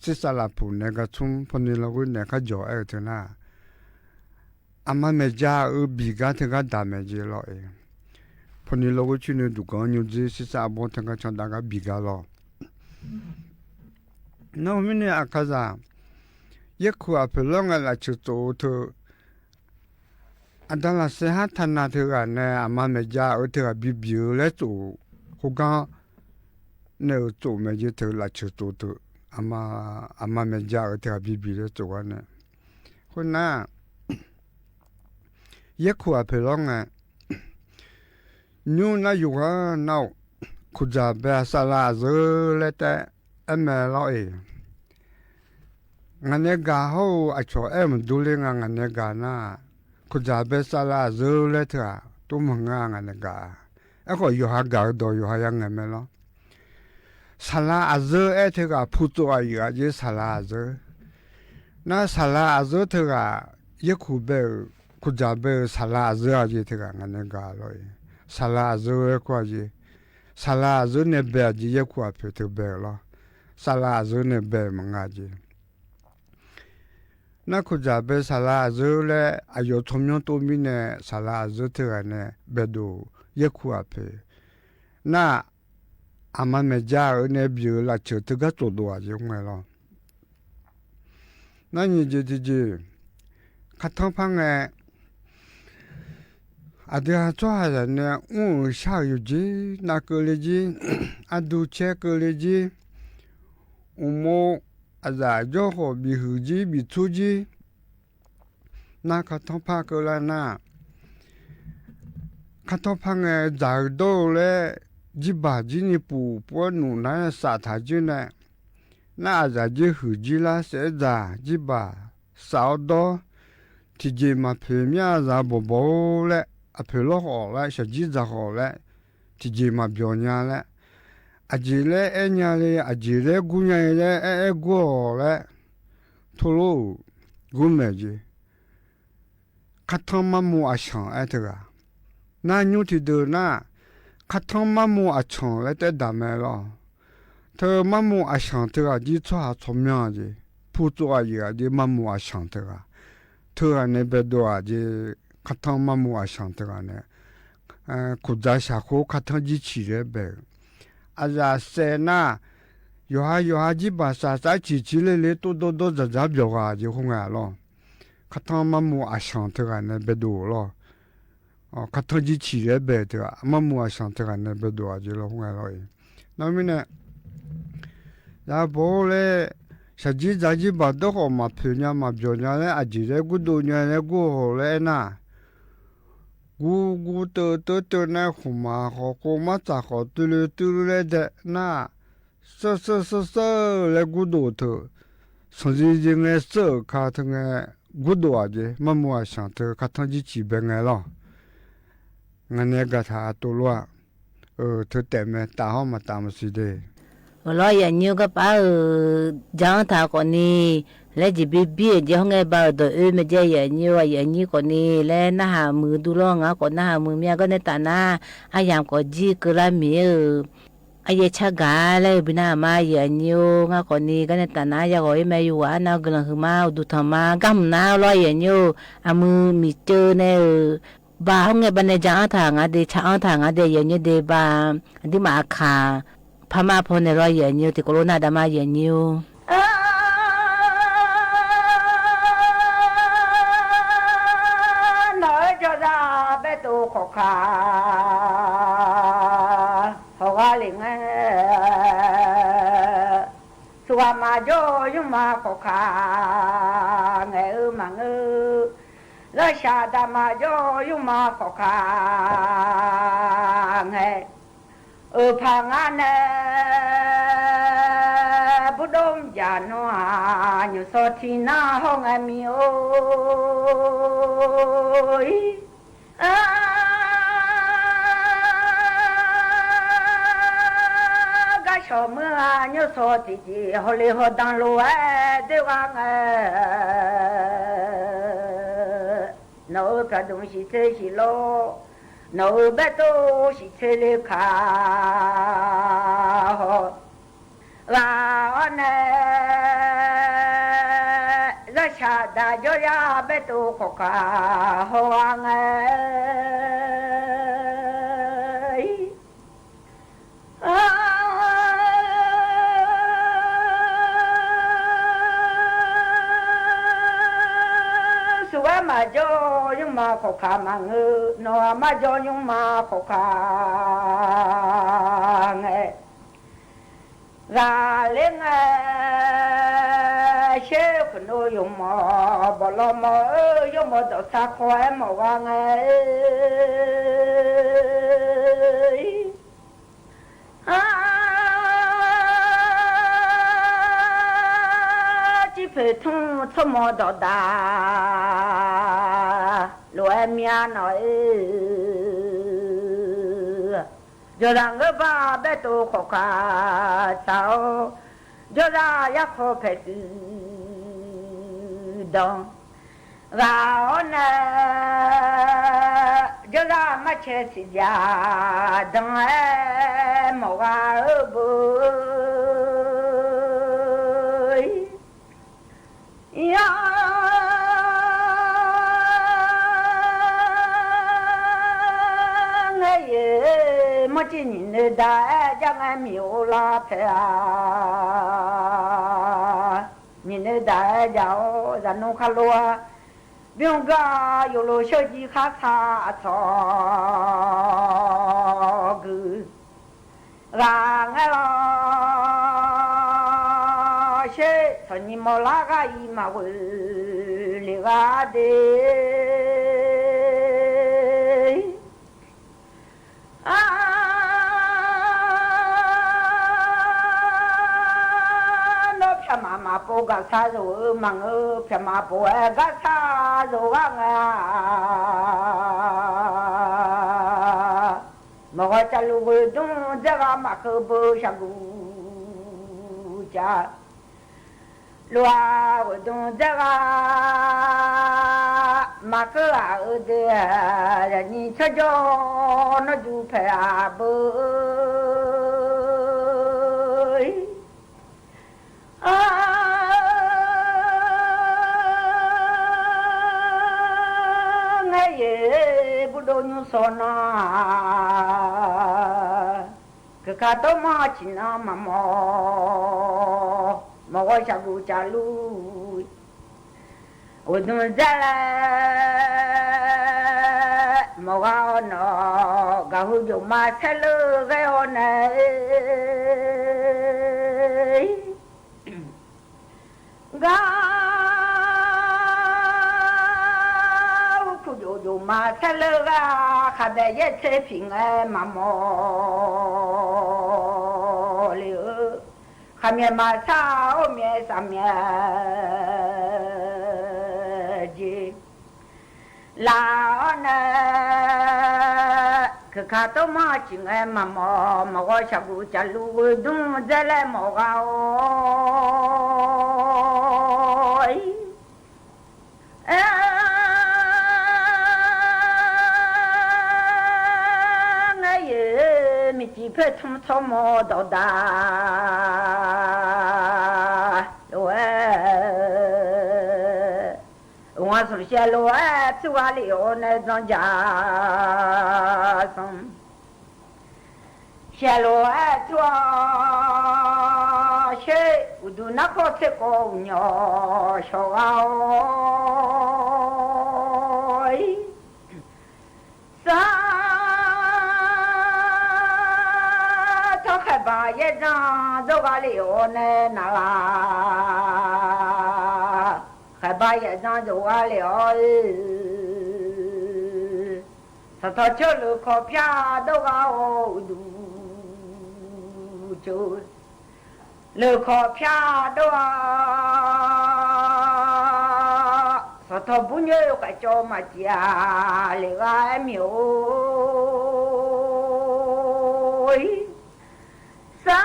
สิสาลาพูเนี่ยก็ชุ่มพนิโรวิเนี่ยก็จ่อถึงน่ะอามาเมจ่าบิกัดถึงกันดาเมจีลอยพนิโลกุชินดูกันยูจีสิสาบถึงกันชันดากับบิกัดลอน้องมีเนี่ยอาคาซาเยอะขวาเปลงอะไรชุดโตเธออันดับเสียหัทนาเธอกันเนี่ยอามาเมจ่าเธอบิบิเลยจู่หุกันเนี่ยจู่เมจิเธอละชุดโตเธออามาเมจ่าเธอบิเลยจู่กันเนี่ยคนน่ะเยอะขวาเปลงอ่ะนูน่าอยู่กันน่าคุจาเบสลาเซเลตเอเมลอยงั้นเนี่ยกาเขาไอชัวดูเรื่องงั้นเนี่ยกาน่ะคุจาเบสลาเซเลตอะตัวมึงงั้นเนี่ยกาก็อยู่หากาดอยู่หายังไงเมล่ะสลาเซเธอก็พูดตัวอยู่อะจีสลาเซน่าสลาเซเธอก็ยกคูเบคุจาเบสลาเซอะจีเธอก็งั้นเนี่ยกาเลยสลาเซกว่าจีสลาเซเนี่ยเบจียกว่าเพื่อเธอเบล่ะสลาเซเนี่ยเบมังอาจีน่าคุจาเบสลาเซเลยอายุทมยงตัวมีเนี่ยสลาเซเธอเนี่ยเบดูยกว่าเพื่อน่าอามาเมจ่าเนี่ยบิวละเชื่อเธอก็ตัวตัวจีงไงล่ะนั่นยี่จีขัดท้องพังไงอาเดียจ้าเนี่ยชาอยู่จีนักเลจีอาดูเช็คเลจีโมอาจารย์จ่อบิหูจีบิทูจีนักขัดท้องพังก็แล้วนะขัดท้องพังจากโดเลยจีบาจีนี่ปูหนูนั่นสาธาจีเนี่ยน่าอาจารย์จีหูจีละเสียจ่าจีบาสาวโดที่จีมาเพียงอาจารย์บ่เลยอภิโลกออกแล้วจะจีจะออกแล้วที่จีมาเบียญาแล้วอาจีเล่ญาเลยอาจีเล่กุญญาเลยกูออกแล้วทุลุกุเมจีขัดทำมามัวอาชังเถอะน่าอยู่ที่เดินน่ะขัดทำมามัวอาชังแล้วแต่ดำเมล่ะเธอมามัวอาชังเถอะจีชัวชมยาจี ผู้ตัวอย่างที่มามัวช่างเถอะเธอในเบดัวที่ขัดทางมามัวช่างเถอะเนี่ยขุดใจชาโคขัดทางจีชีเรเบอาจารย์เสนาอยู่หาจีบาษาสายจีชีเลยตัวจะจับอยู่ว่าจีคงไงล่ะขัดทางมามัวช่างเถอะเนี่ยเบดัวล่ะขัดทางจีชีเรเบเถอะมามัวช่างเถอะเนี่ยเบดัวจีเราคงไงล่ะนั่นไม่เนี่ยแล้วพอเลยสัจจะจีบาดก็มาเพียงมาเพียงเลยอาจีเรกูดูเนี่ยกูเลยนะกูเตอเนี่ยขมากูมาจากเขาตุเลยเด็กนะเเลยกูดูเถอะสัจจะเนี่ยข้าทั้งกูดูอะไรมามัวช่างเถอะข้าทั้งจีชีเป็นไงล่ะงั้นเนี่ยก็ท่าตัวละเธอแต่เมื่อตาเขามาตามสิเดlo ya nyu ka pa jang tha ko ni le ji bi je hong ba do e me je ya nyu ko ni le na ha mu du lo nga ko na ha mu mya ko ne ta na a yang ko ji ku la mi a ye cha ga le bi na ma ya nyu nga ko ni ka ne ta na ya ko e me yu wa na glan hu ma du tha ma gam na lo ya nyu a mu mi che ne ba hong ba ne jang tha nga de cha tha nga de ya nyu de ba di ma khaพม่าพในร้อยเย็นยูติโคโรนาดามาเย็นยูน้อยจะราเบตูขอขาหัวลิงสวามาโยยุมาขอขาเงือมังแล้วชาดามาโยยุมาขอขาเงพังอันบุดมยานวาอยู่สดที่หน้าห้องมีโอยก็ชมเมื่ออยู่สดที่จีฮอลลีฮอดังลัวเดี๋ยวว่าโน้ตกระดุมสิเทสิโลโนเบโตสิเทเลคาลาเนละชาดาโยยาเบโตโคคาฮัวเงมาโยยุมาขอขามังโนมาโยยุมาขอขาเงลาเลงเชฟโนยุมาบลมยุมาดสักควายมาว่าเงจิเพทุ่งสมอดดาลอยเมียหน่อยจะรังก็บ้าเบตูขอขาเสาจะราอยากขอเพชรดองเราเนี่ยจะรามาเชื่อสิยาดองหมอว่าบุยามจินเนดาจังมีโอลาเพอมินดาเจ้าจันนุขลัวบิงกาอยู่โลชจีคาซาซอกรางลาเชสนิมลากายมาเวลิกาเดมาปูกัสาโรมังเพียมาปูกัสาโรวังมอจัลูวดุงเจรามาคบูชักูจาลัววดุงเจรามาคอาเดียนี่ชจอนดูเพอาบูน เย่บุโดนุสนาก็ข้าต้องมาชินามามอมาว่าจะกูจะลุยอุดมเจริญมาว่าอนอกะหุจุมาเชลุเกอเนกาอยู่มาเสลกาขัดได้ยัดเสพิงเอมามอเลือขมีมาสาวเมียสามีจีลาเนคือข้าต้องมาจิงเอมามอมาว่าชักกูจะลูดุมเจริญมอกาโอยมิจิเพื่อทุ่มทมดอดาโอ้วันสุดเชลโอ้ชัวลิโอเนจงจาสมเชลโอ้ชัวเชอุดุนักโคเซโกญอชวาสาบาเยจังโจกาลิโอเนนาลาขบาเยจังโจกาลิโอสะทอชลุขอพยาโดกาโอดูจูลุขอพยาโดอาสะทอบุญเยกะโจมาจาลิกามิโอสา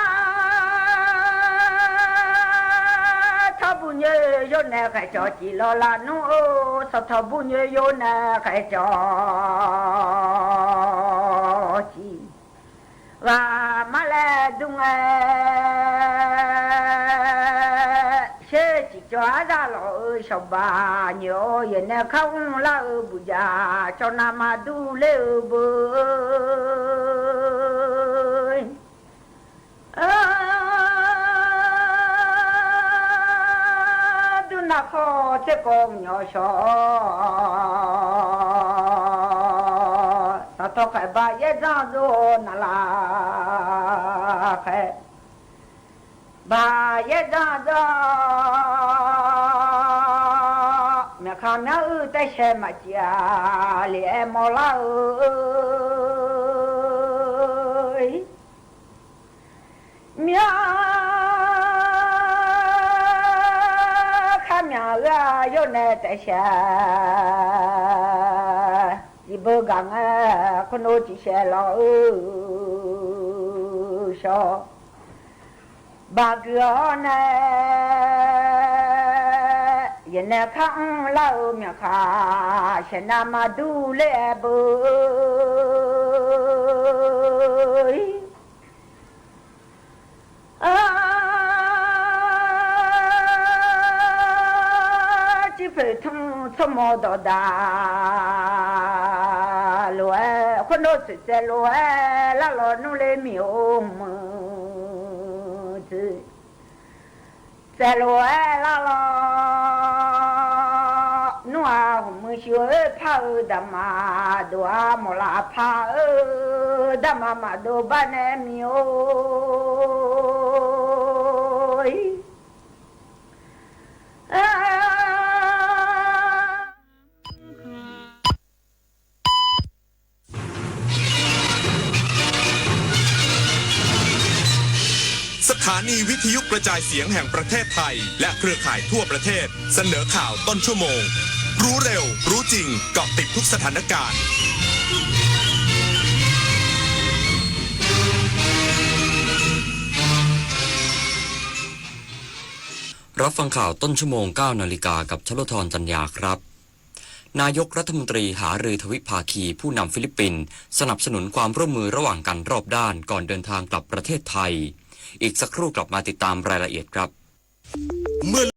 ทบุญโยนแค่จอจีลอลานูสทบุญโยนแค่จอจีว่ามาเลดุงเชื่อจิจอาดาลอชบาโยเย็นเขาลาบุญาจนามาดูเลบุดูนักขอเจ้ากงยอชอสัตว์ขายบาเยจังโดนาลาขายบาเยจังโดเมื่อข้ามีแต่เชื่อมาจ้าเลี้ยมอลาเมียข้ามีโยนแต่เชื่อที่บุกังคนโอจิเชลอชอบาเกอเนยันข้างเล่าเมียข้าฉันนามาดูแลบุยจิเปทุ่งสมอดดาลัวคนโน้ตเจลัวละลอนุเลมิโอมือเจลัวละลอนัวมือช่วยพาดามาดัวมลาพาดามามาดูบ้านมิโอสถานีวิทยุกระจายเสียงแห่งประเทศไทยและเครือข่ายทั่วประเทศเสนอข่าวต้นชั่วโมงรู้เร็วรู้จริงเกาะติดทุกสถานการณ์รับฟังข่าวต้นชั่วโมง 9 นาฬิกากับชลธรจัญญาครับนายกรัฐมนตรีหารือทวิภาคีผู้นำฟิลิปปินส์สนับสนุนความร่วมมือระหว่างกันรอบด้านก่อนเดินทางกลับประเทศไทยอีกสักครู่กลับมาติดตามรายละเอียดครับ